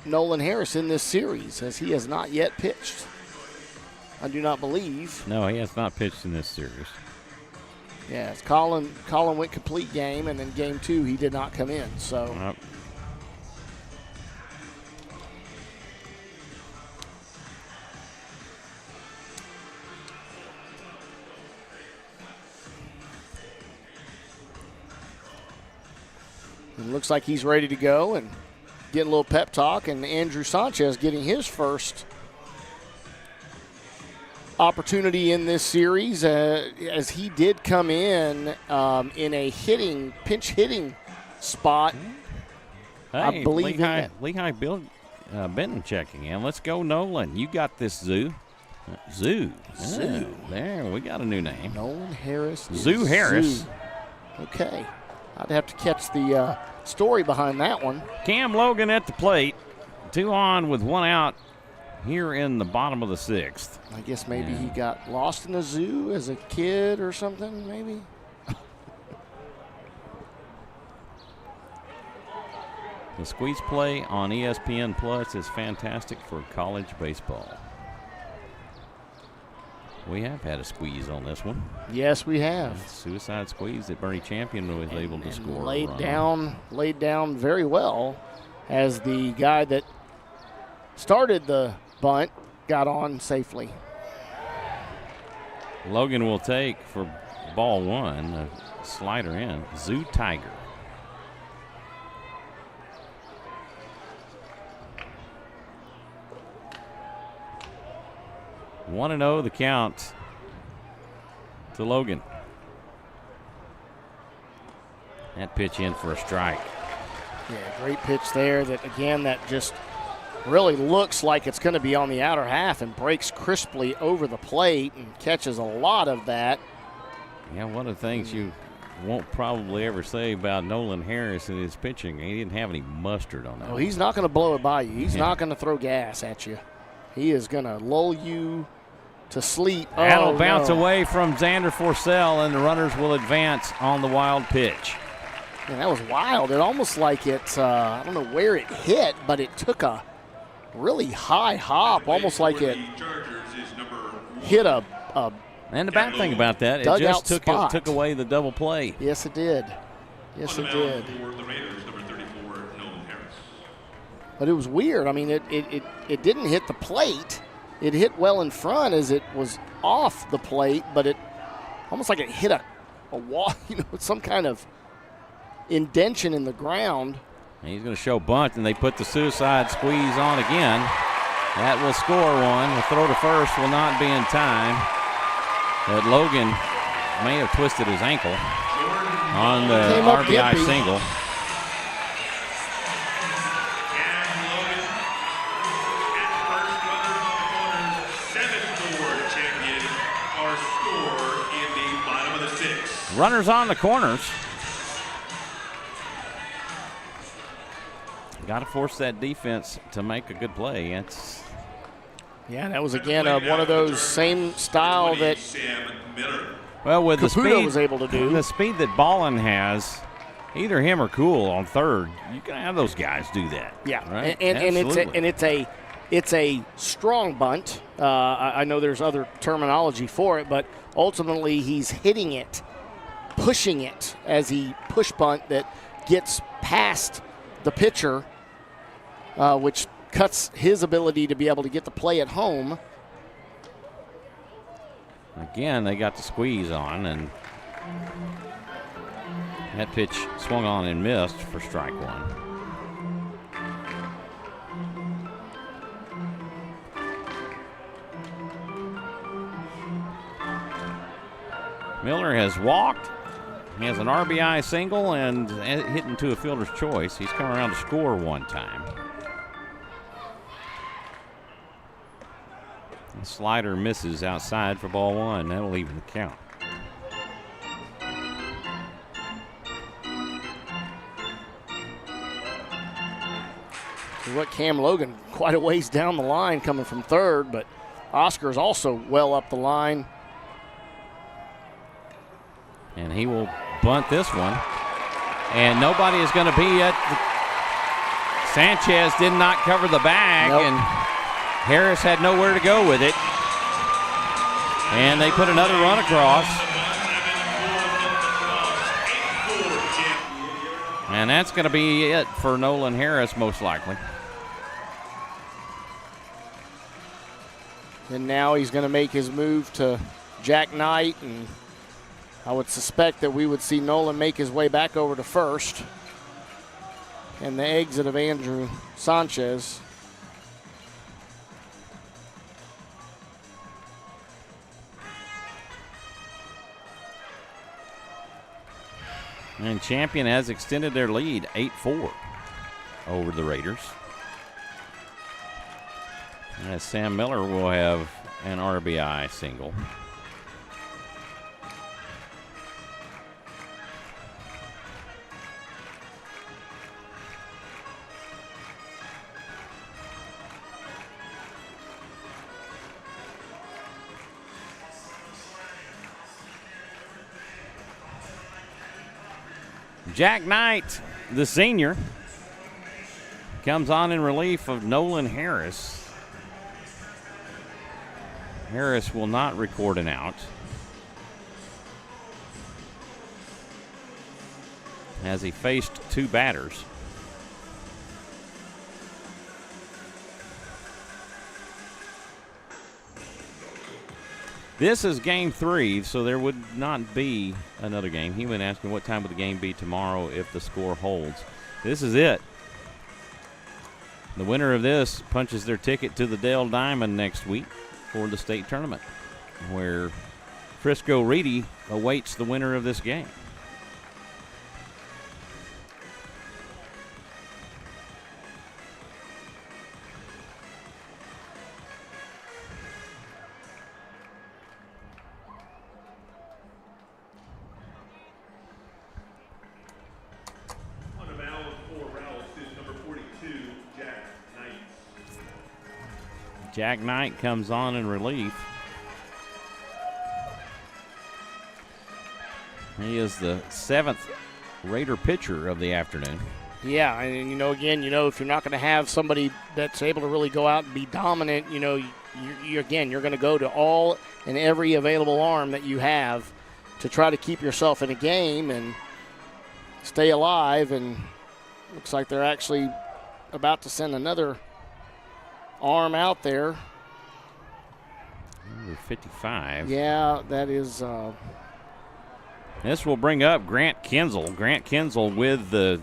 B: Nolan Harris in this series, as he has not yet pitched. I do not believe.
A: No, he has not pitched in this series.
B: Yes, Colin went complete game, and then game 2 he did not come in. So.
A: Yep.
B: It looks like he's ready to go and getting a little pep talk, and Andrew Sanchez getting his first opportunity in this series as he did come in a pinch hitting spot.
A: Hey,
B: I believe
A: Lehigh Benton checking in. Let's go, Nolan. You got this, Zoo. Zoo. There, we got a new name.
B: Nolan Harris.
A: Zoo Harris.
B: Zoo. Okay. I'd have to catch the story behind that one.
A: Cam Logan at the plate. 2 on with 1 out here in the bottom of the 6th.
B: I guess maybe he got lost in a zoo as a kid or something, maybe.
A: The squeeze play on ESPN Plus is fantastic for college baseball. We have had a squeeze on this one.
B: Yes, we have.
A: Suicide squeeze that Bernie Champion was able to score.
B: Laid down very well as the guy that started the bunt got on safely.
A: Logan will take for ball one, a slider in, Zoo Tiger. One and 0 the count to Logan. That pitch in for a strike.
B: Yeah, great pitch there. That again, that just really looks like it's going to be on the outer half and breaks crisply over the plate and catches a lot of that.
A: Yeah, one of the things you won't probably ever say about Nolan Harris and his pitching, he didn't have any mustard on that.
B: Oh, he's not going to blow it by you. He's not going to throw gas at you. He is going to lull you to sleep.
A: That'll bounce away from Xander Forcell, and the runners will advance on the wild pitch.
B: Man, that was wild. It almost like it, I don't know where it hit, but it took a really high hop, almost like it hit a
A: and the bad thing about that, it just took away the double play.
B: Yes, it did. Yes, it did. But it was weird. I mean, it didn't hit the plate. It hit well in front as it was off the plate, but it almost like it hit a wall, some kind of indention in the ground.
A: And he's going to show bunt, and they put the suicide squeeze on again. That will score one. The throw to first will not be in time. But Logan may have twisted his ankle on the RBI single. Runners on the corners. Got to force that defense to make a good play.
B: Yeah, that was again one of those same style that
A: with the speed
B: was able to do.
A: The speed that Ballin has, either him or Cool on third, you can have those guys do that.
B: Yeah,
A: right?
B: and it's a strong bunt. I know there's other terminology for it, but ultimately he's hitting it, pushing it as he push bunt that gets past the pitcher, which cuts his ability to be able to get the play at home.
A: Again, they got the squeeze on, and that pitch swung on and missed for strike one. Miller has walked. He has an RBI single and hit into a fielder's choice. He's come around to score one time. The slider misses outside for ball one. That'll even the count.
B: What Cam Logan quite a ways down the line coming from third, but Oscar's also well up the line.
A: And he will bunt this one. And nobody is going to be at Sanchez did not cover the bag, and Harris had nowhere to go with it. And they put another run across. And that's going to be it for Nolan Harris, most likely.
B: And now he's going to make his move to Jack Knight, and I would suspect that we would see Nolan make his way back over to first. And the exit of Andrew Sanchez.
A: And Champion has extended their lead 8-4 over the Raiders. As Sam Miller will have an RBI single. Jack Knight, the senior, comes on in relief of Nolan Harris. Harris will not record an out. As he faced 2 batters. This is game 3, so there would not be another game. He went asking what time would the game be tomorrow if the score holds. This is it. The winner of this punches their ticket to the Dale Diamond next week for the state tournament, where Frisco Reedy awaits the winner of this game.
C: On the mound for Rouse is number 42, Jack Knight.
A: Jack Knight comes on in relief. He is the 7th Raider pitcher of the afternoon.
B: Yeah, and again, if you're not going to have somebody that's able to really go out and be dominant, you're going to go to all and every available arm that you have to try to keep yourself in a game and stay alive. And looks like they're actually about to send another arm out there.
A: Number 55.
B: Yeah, that is.
A: This will bring up Grant Kinzel. Grant Kinzel with the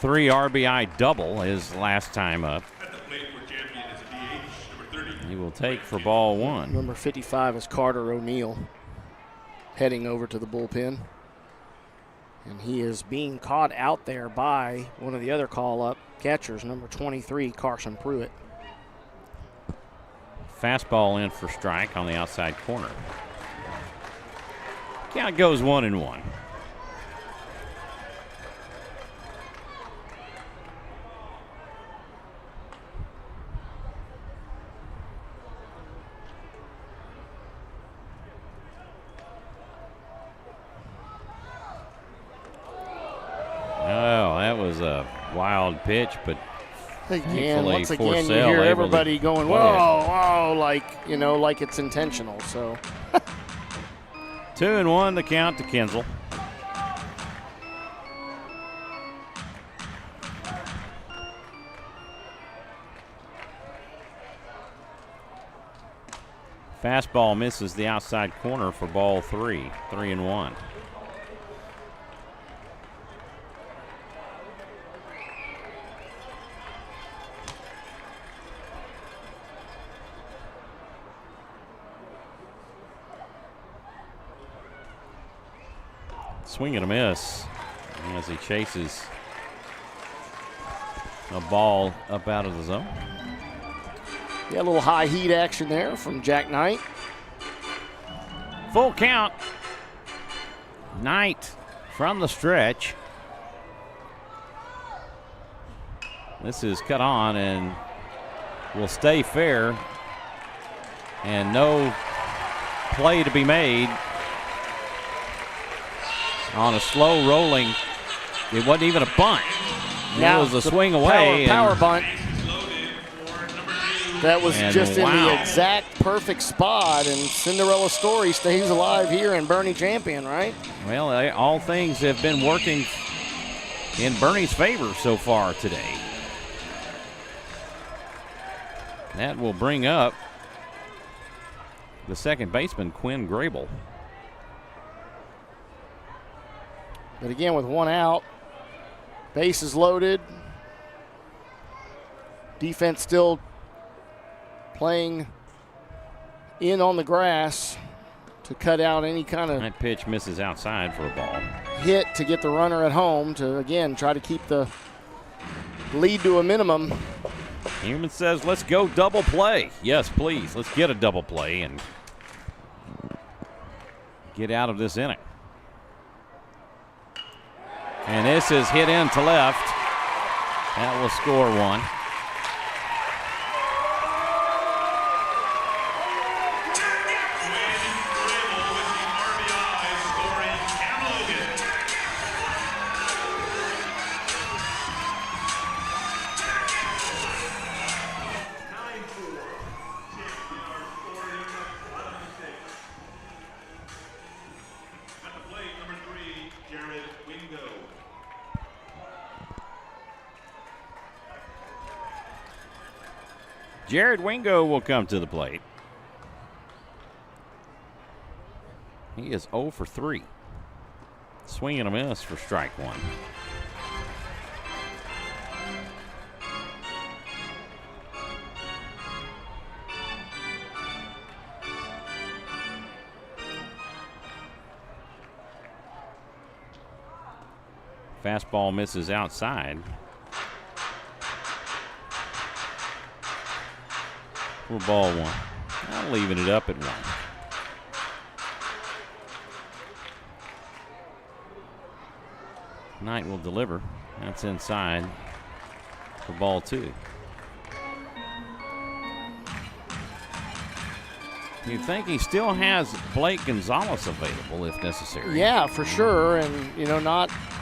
A: 3 RBI double his last time up.
C: At the plate for champion is DH, number 30.
A: He will take for ball 1.
B: Number 55 is Carter O'Neill, heading over to the bullpen. And he is being caught out there by one of the other call-up catchers, number 23, Carson Pruitt.
A: Fastball in for strike on the outside corner. Count goes 1-1. Oh, that was a wild pitch, but
B: Again, once again, you
A: Forsell
B: hear
A: able
B: everybody
A: to
B: going,
A: play
B: whoa, whoa, like it's intentional. So
A: 2-1 the count to Kinzel. Fastball misses the outside corner for ball 3, 3-1. Swing and a miss as he chases a ball up out of the zone.
B: yeah, a little high heat action there from Jack Knight.
A: Full count. Knight from the stretch. This is cut on and will stay fair. And no play to be made on a slow rolling. It wasn't even a bunt.
B: Now
A: It was a swing away.
B: Power bunt. That was
A: And
B: just in
A: wow.
B: the exact perfect spot, and Cinderella story stays alive here in Bernie Champion, right?
A: Well, all things have been working in Bernie's favor so far today. That will bring up the second baseman, Quinn Grable.
B: But again, with 1 out, bases loaded, defense still playing in on the grass to cut out any kind of
A: That pitch misses outside for a ball.
B: hit to get the runner at home to, again, try to keep the lead to a minimum.
A: Human says, let's go double play. Yes, please. Let's get a double play and get out of this inning. And this is hit into left. That will score 1. Jared Wingo will come to the plate. He is 0 for 3. Swing and a miss for strike one. Fastball misses outside. For ball one. I'm leaving it up at one. Knight will deliver. That's inside for ball two. You'd think he still has Blake Gonzalez available if necessary.
B: Yeah, for sure. And,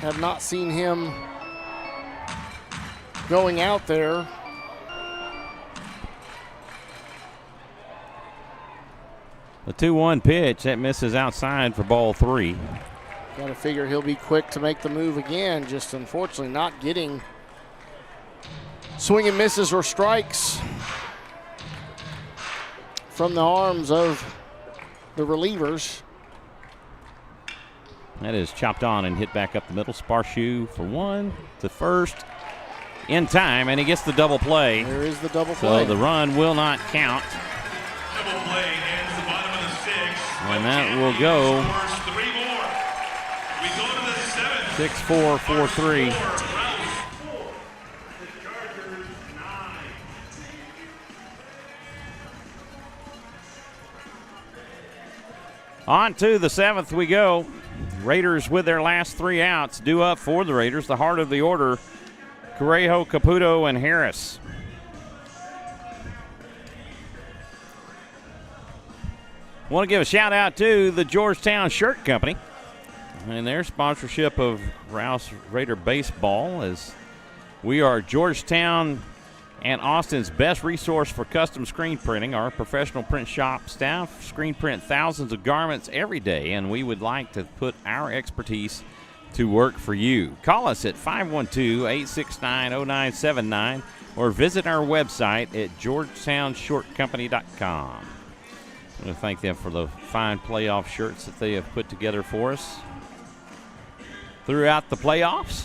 B: have not seen him going out there.
A: The 2-1 pitch, that misses outside for ball three.
B: Got to figure he'll be quick to make the move again. Just unfortunately not getting swing and misses or strikes from the arms of the relievers.
A: That is chopped on and hit back up the middle. Sparshoe for one to first in time, and he gets the double play.
B: There is the double play.
A: So the run will not count.
C: Double play ends the bottom of the sixth.
A: And that will go
C: Scores 3 more. We go to the seventh.
A: 6-4, 4-3.
C: Rouse 4. The Chargers 9.
A: On to the seventh we go. Raiders with their last 3 outs due up for the Raiders. The heart of the order, Correjo, Caputo, and Harris. Want to give a shout out to the Georgetown Shirt Company and their sponsorship of Rouse Raider Baseball, as we are Georgetown and Austin's best resource for custom screen printing. Our professional print shop staff screen print thousands of garments every day, and we would like to put our expertise to work for you. Call us at 512-869-0979 or visit our website at georgetownshortcompany.com. I want to thank them for the fine playoff shirts that they have put together for us throughout the playoffs.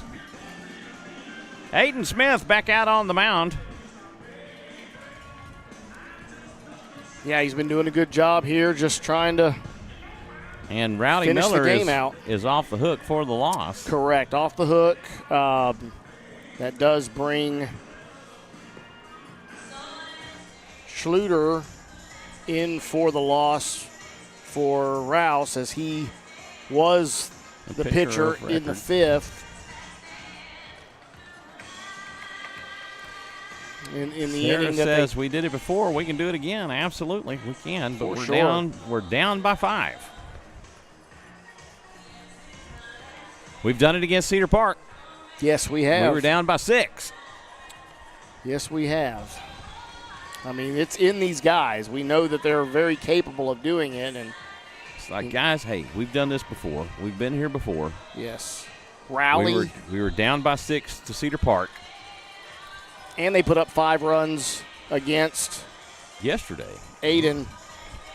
A: Aiden Smith back out on the mound.
B: Yeah, he's been doing a good job here, just trying to
A: And Rowdy
B: finish
A: Miller
B: the game out.
A: is off the hook for the loss.
B: Correct, off the hook. That does bring Schluter in for the loss for Rouse, as he was the pitcher
A: of
B: in the
A: record.
B: fifth. In the
A: Sarah
B: inning that
A: says we did it before, we can do it again. Absolutely, we can, but
B: For
A: we're
B: sure.
A: down. We're down by 5. We've done it against Cedar Park.
B: yes, we have.
A: We were down by 6.
B: Yes, we have. I mean, it's in these guys. We know that they're very capable of doing it, and
A: It's like, guys, hey, we've done this before. We've been here before.
B: yes, rally.
A: We were down by 6 to Cedar Park
B: And they put up 5 runs against
A: yesterday.
B: Aiden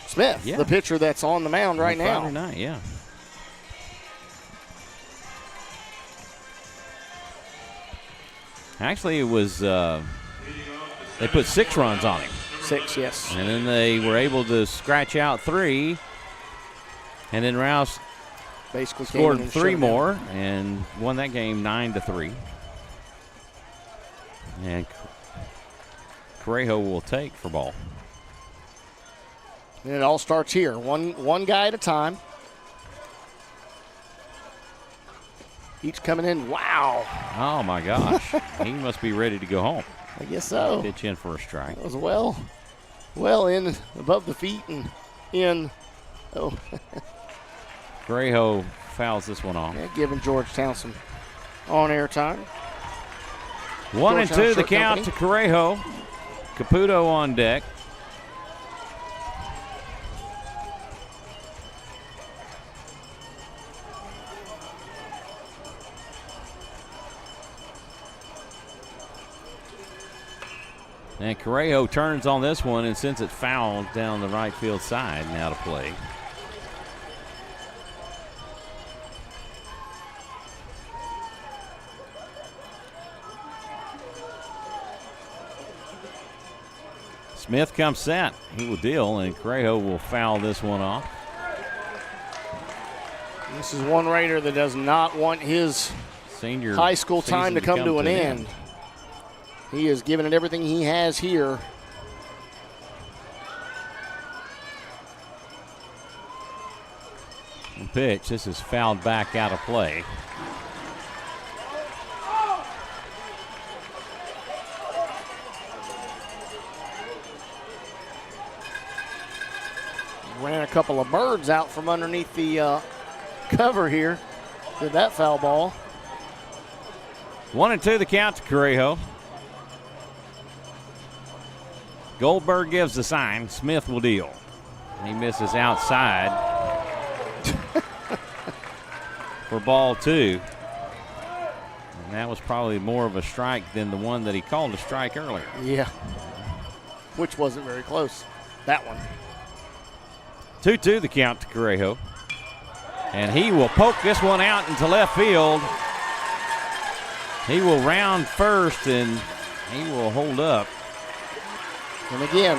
B: Smith,
A: Yeah.
B: the pitcher that's on the mound right
A: On
B: now.
A: Friday night, yeah. Actually, it was they put 6 runs on him,
B: 6, yes.
A: and then they were able to scratch out 3, and then Rouse
B: Basically came
A: scored
B: in and
A: 3
B: shut him
A: more and won that game 9-3. And Correjo will take for ball.
B: down. And it all starts here, one guy at a time. Each coming in. Wow,
A: Oh my gosh, he must be ready to go home.
B: I guess so.
A: Pitch in for a strike.
B: That was well in above the feet and in. Oh,
A: Correjo fouls this one off.
B: yeah, giving Georgetown some on-air time.
A: 1-2 the
B: Shirt
A: count
B: Company.
A: to Correjo. Caputo on deck. And Correjo turns on this one and sends it foul down the right field side and out of play. Smith comes set. He will deal, and Correjo will foul this one off.
B: This is one Raider that does not want his
A: Senior
B: high school time to come to an end. He is giving it everything he has here.
A: And pitch. This is fouled back out of play.
B: Ran a couple of birds out from underneath the cover here. Did that foul ball.
A: 1-2 the count to Correjo. Goldberg gives the sign. Smith will deal. He misses outside for ball 2. And that was probably more of a strike than the one that he called a strike earlier.
B: Yeah. Which wasn't very close. That one.
A: 2-2 the count to Correjo. And he will poke this one out into left field. He will round first and he will hold up.
B: And again,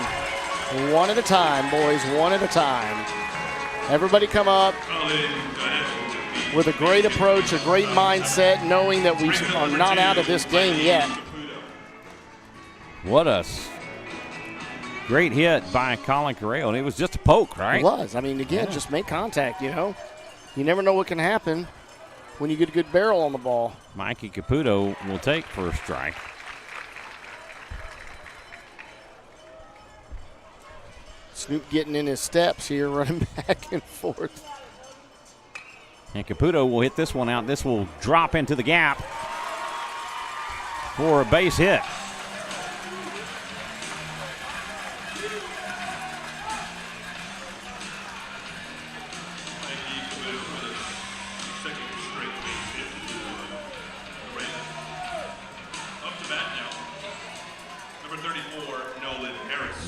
B: one at a time, boys, one at a time. Everybody come up with a great approach, a great mindset, knowing that we are not out of this game yet.
A: What a great hit by Colin Correjo, and it was just a poke, right?
B: It was. I mean, again, just make contact, you know. You never know what can happen when you get a good barrel on the ball.
A: Mikey Caputo will take first strike.
B: Snoop getting in his steps here, running back and forth.
A: And Caputo will hit this one out. This will drop into the gap for a base hit.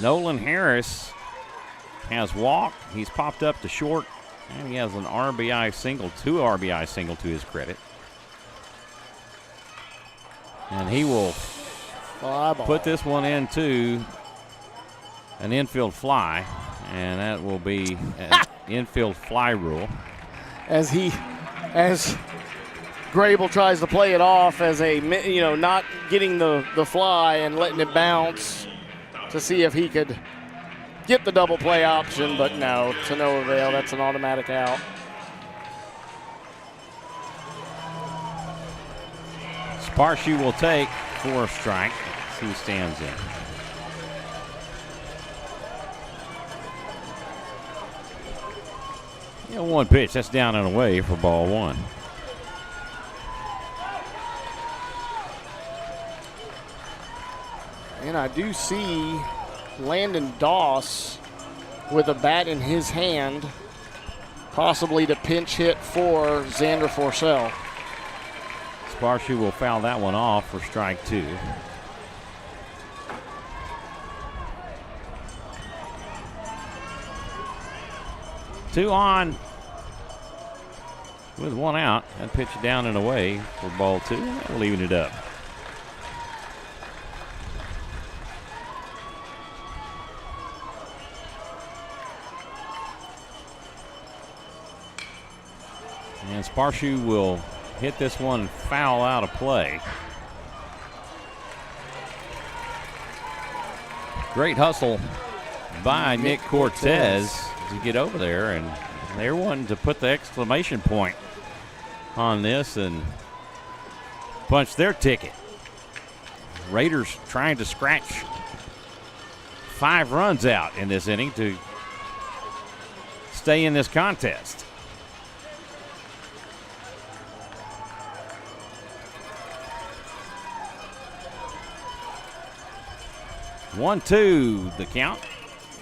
A: Nolan Harris has walked. He's popped up to short, and he has an RBI single, 2 RBI single to his credit. And he will put this one into an infield fly, and that will be an infield fly rule.
B: As Grable tries to play it off as a, not getting the fly and letting it bounce to see if he could get the double play option, but no, to no avail. That's an automatic out.
A: Sparshu will take for a strike. Let's see who stands in. One pitch. That's down and away for ball 1.
B: And I do see Landon Doss with a bat in his hand, possibly to pinch hit for Xander Forcell.
A: Sparshu will foul that one off for strike 2. Two on with 1 out. That pitch down and away for ball 2. We're leaving it up. And Sparshu will hit this one foul out of play. Great hustle by Nick Cortez to get over there, and they're wanting to put the exclamation point on this and punch their ticket. Raiders trying to scratch 5 runs out in this inning to stay in this contest. One, 2, the count.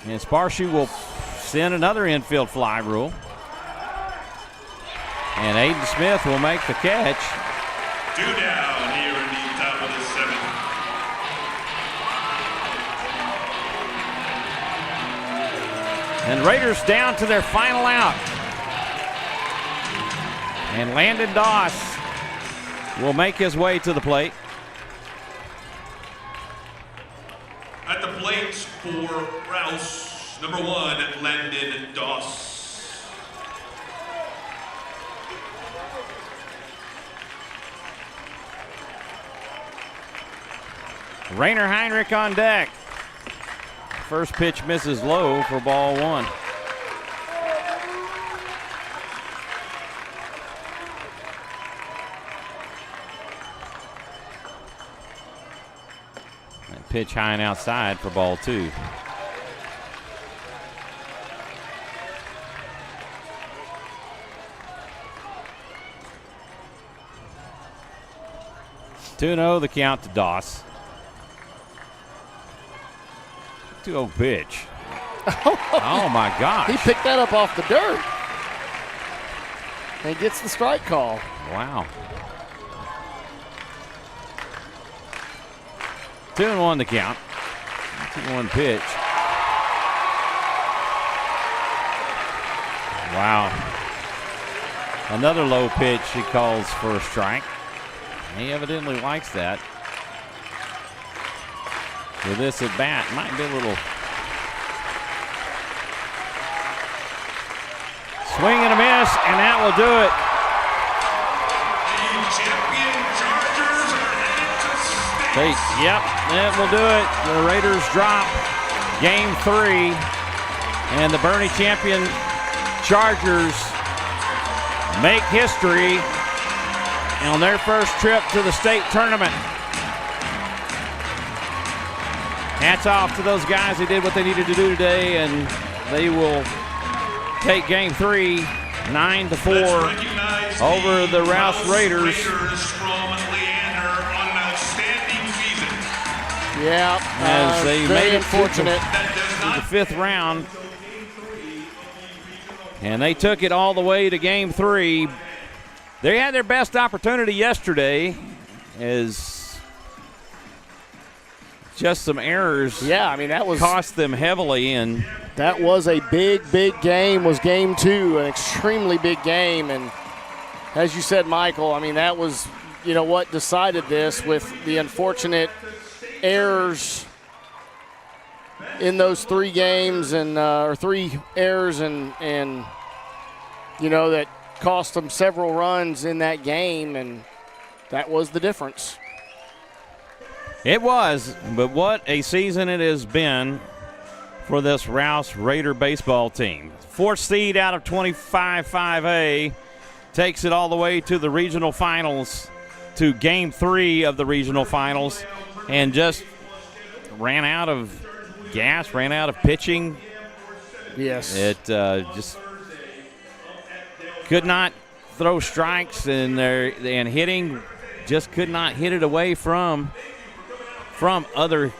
A: And Sparshu will send another infield fly rule. And Aiden Smith will make the catch.
C: 2 down here in the top of the 7th.
A: And Raiders down to their final out. And Landon Doss will make his way to the plate.
C: At the plate for Rouse, number 1, Landon Doss.
A: Rainer Heinrich on deck. First pitch misses low for ball 1. And pitch high and outside for ball 2. Two-0 the count to Doss. 2-0 pitch. Oh my gosh.
B: He picked that up off the dirt. And gets the strike call.
A: Wow. 2-1 to count. 2-1 pitch. Wow. Another low pitch he calls for a strike. He evidently likes that. With this at bat, might be a little swing and a miss, and that will do it. Yep, that will do it. The Raiders drop game 3, and the Bernie champion Chargers make history on their first trip to the state tournament. Hats off to those guys. They did what they needed to do today, and they will take game 3, 9-4 over the Rouse Raiders.
B: Yeah,
A: as they made it
B: unfortunate
A: to the 5th round, and they took it all the way to game 3. They had their best opportunity yesterday, as just some errors.
B: Yeah, I mean, that was
A: cost them heavily in.
B: That was a big game, was game 2, an extremely big game. And as you said, Michael, I mean, that was, you know, what decided this with the unfortunate errors in those 3 games or 3 errors and you know, that cost them several runs in that game, and that was the difference.
A: It was, but what a season it has been for this Rouse Raider baseball team. 4th seed out of 25-5A takes it all the way to the regional finals, to game 3 of the regional finals, and just ran out of gas, ran out of pitching.
B: Yes.
A: It just could not throw strikes, and hitting just could not hit it away from other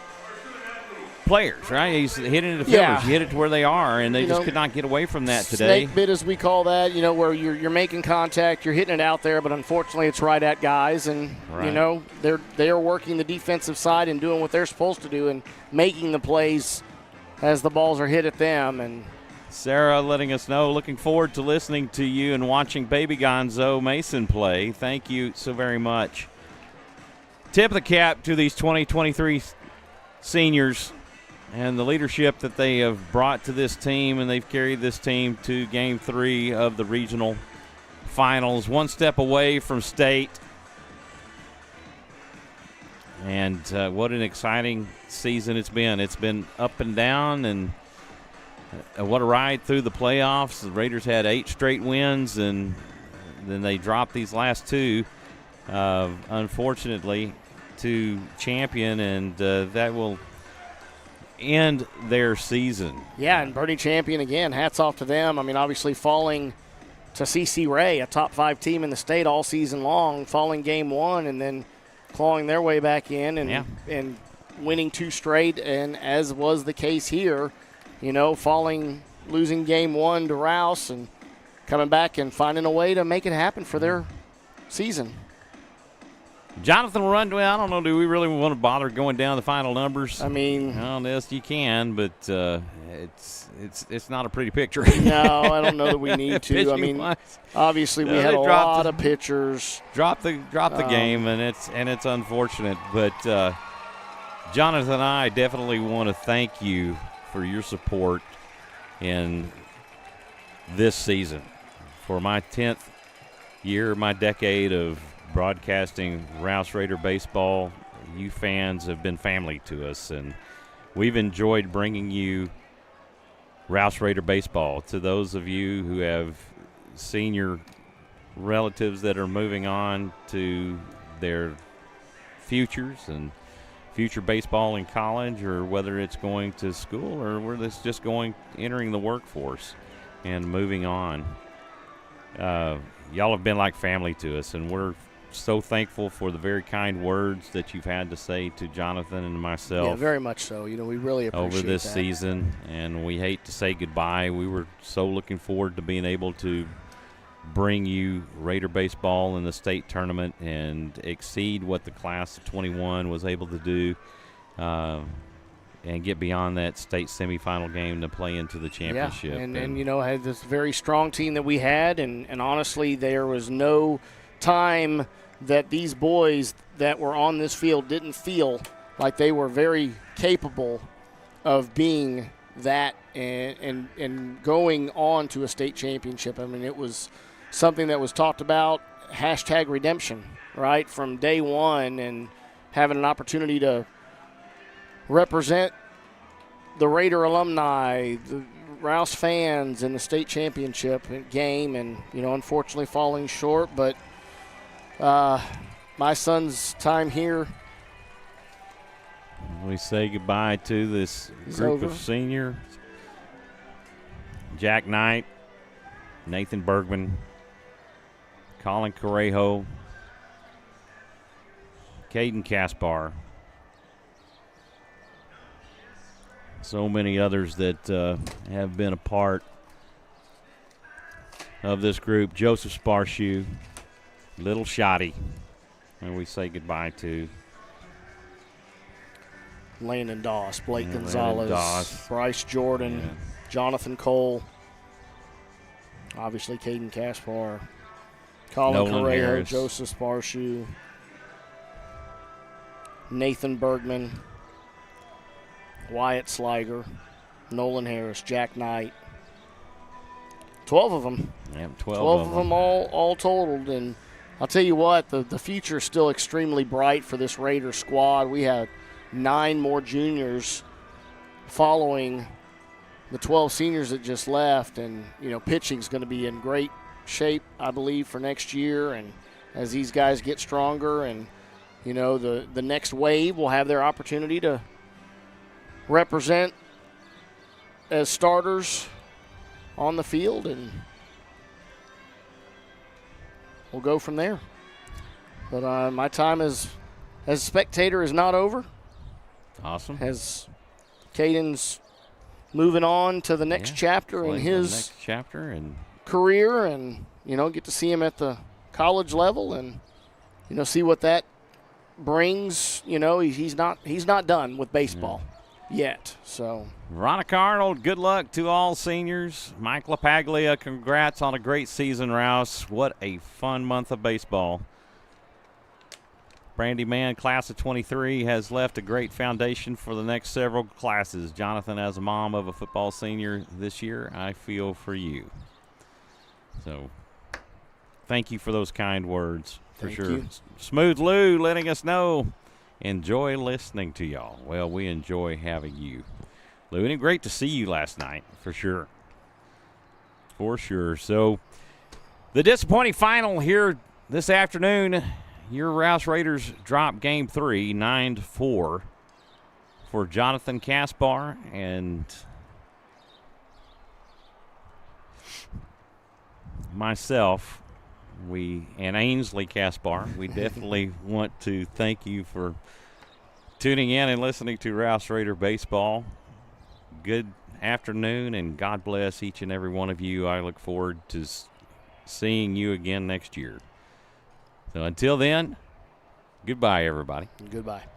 A: players, right? He's hitting the fielders.
B: Yeah.
A: You hit it to where they are, and they just could not get away from that today.
B: Snake bit, as we call that, you know, where you're making contact, you're hitting it out there, but unfortunately it's right at guys, and you know, they are working the defensive side and doing what they're supposed to do and making the plays as the balls are hit at them. And
A: Sarah letting us know, looking forward to listening to you and watching Baby Gonzo Mason play. Thank you so very much. Tip of the cap to these 2023 seniors and the leadership that they have brought to this team, and they've carried this team to game 3 of the regional finals, 1 step away from state. And what an exciting season it's been. It's been up and down, and what a ride through the playoffs. The Raiders had 8 straight wins, and then they dropped these last 2, unfortunately, to Champion, and that will end their season.
B: Yeah, and Bernie Champion, again, hats off to them. I mean, obviously falling to CC Ray, a top 5 team in the state all season long, falling game 1 and then clawing their way back in and winning 2 straight, and as was the case here, you know, losing game 1 to Rouse and coming back and finding a way to make it happen for their season.
A: Jonathan will run. Well, I don't know. Do we really want to bother going down the final numbers?
B: I mean,
A: on this you can, but it's not a pretty picture.
B: No, I don't know that we need to. I mean, obviously we had a lot of pitchers
A: drop the game, and it's unfortunate. But Jonathan and I definitely want to thank you for your support in this season. For my 10th year, my decade of broadcasting Rouse Raider baseball, you fans have been family to us, and we've enjoyed bringing you Rouse Raider baseball. To those of you who have senior relatives that are moving on to their futures and future baseball in college, or whether it's going to school or whether it's just entering the workforce and moving on, y'all have been like family to us, and we're so thankful for the very kind words that you've had to say to Jonathan and myself.
B: Yeah, very much so. You know, we really appreciate
A: over this
B: that.
A: season, and we hate to say goodbye. We were so looking forward to being able to bring you Raider baseball in the state tournament and exceed what the class of 21 was able to do, and get beyond that state semifinal game to play into the championship.
B: Yeah, and you know, had this very strong team that we had, and honestly, there was no time that these boys that were on this field didn't feel like they were very capable of being that and going on to a state championship. I mean, it was something that was talked about, #redemption, right, from day one, and having an opportunity to represent the Raider alumni, the Rouse fans in the state championship game, and, you know, unfortunately falling short. But my son's time here,
A: we say goodbye to this group of seniors. Jack Knight, Nathan Bergman, Colin Correjo, Caden Kaspar. So many others that have been a part of this group. Joseph Sparshoe, Little Shotty, and we say goodbye to
B: Landon Doss, Blake Gonzalez, Bryce Jordan, Jonathan Cole, obviously Caden Kaspar, Colin Correa, Joseph Sparshoe, Nathan Bergman, Wyatt Sliger, Nolan Harris, Jack Knight. 12 of them.
A: Yeah, 12
B: of them all totaled. And I'll tell you what, the future is still extremely bright for this Raider squad. We have 9 more juniors following the 12 seniors that just left. And, you know, pitching's going to be in great shape, I believe, for next year. And as these guys get stronger, and, you know, the next wave will have their opportunity to represent as starters on the field, and we'll go from there. But my time as a spectator is not over.
A: Awesome.
B: As Caden's moving on to the next chapter in his career, and, you know, get to see him at the college level, and, you know, see what that brings. You know, he's not done with baseball yet. So
A: Veronica Arnold, good luck to all seniors. Mike LaPaglia, congrats on a great season, Rouse. What a fun month of baseball. Brandy Mann, class of 23, has left a great foundation for the next several classes. Jonathan, as a mom of a football senior this year, I feel for you. So thank you for those kind words, for
B: Thank
A: sure.
B: you.
A: Smooth Lou letting us know. Enjoy listening to y'all. Well, we enjoy having you, Lou. And great to see you last night, for sure. For sure. So the disappointing final here this afternoon, your Rouse Raiders drop Game 3, 9-4 for Jonathan Kaspar and myself. And Ainsley Kaspar. We definitely want to thank you for tuning in and listening to Rouse Raider Baseball. Good afternoon, and God bless each and every one of you. I look forward to seeing you again next year. So until then, Goodbye, everybody.
B: Goodbye.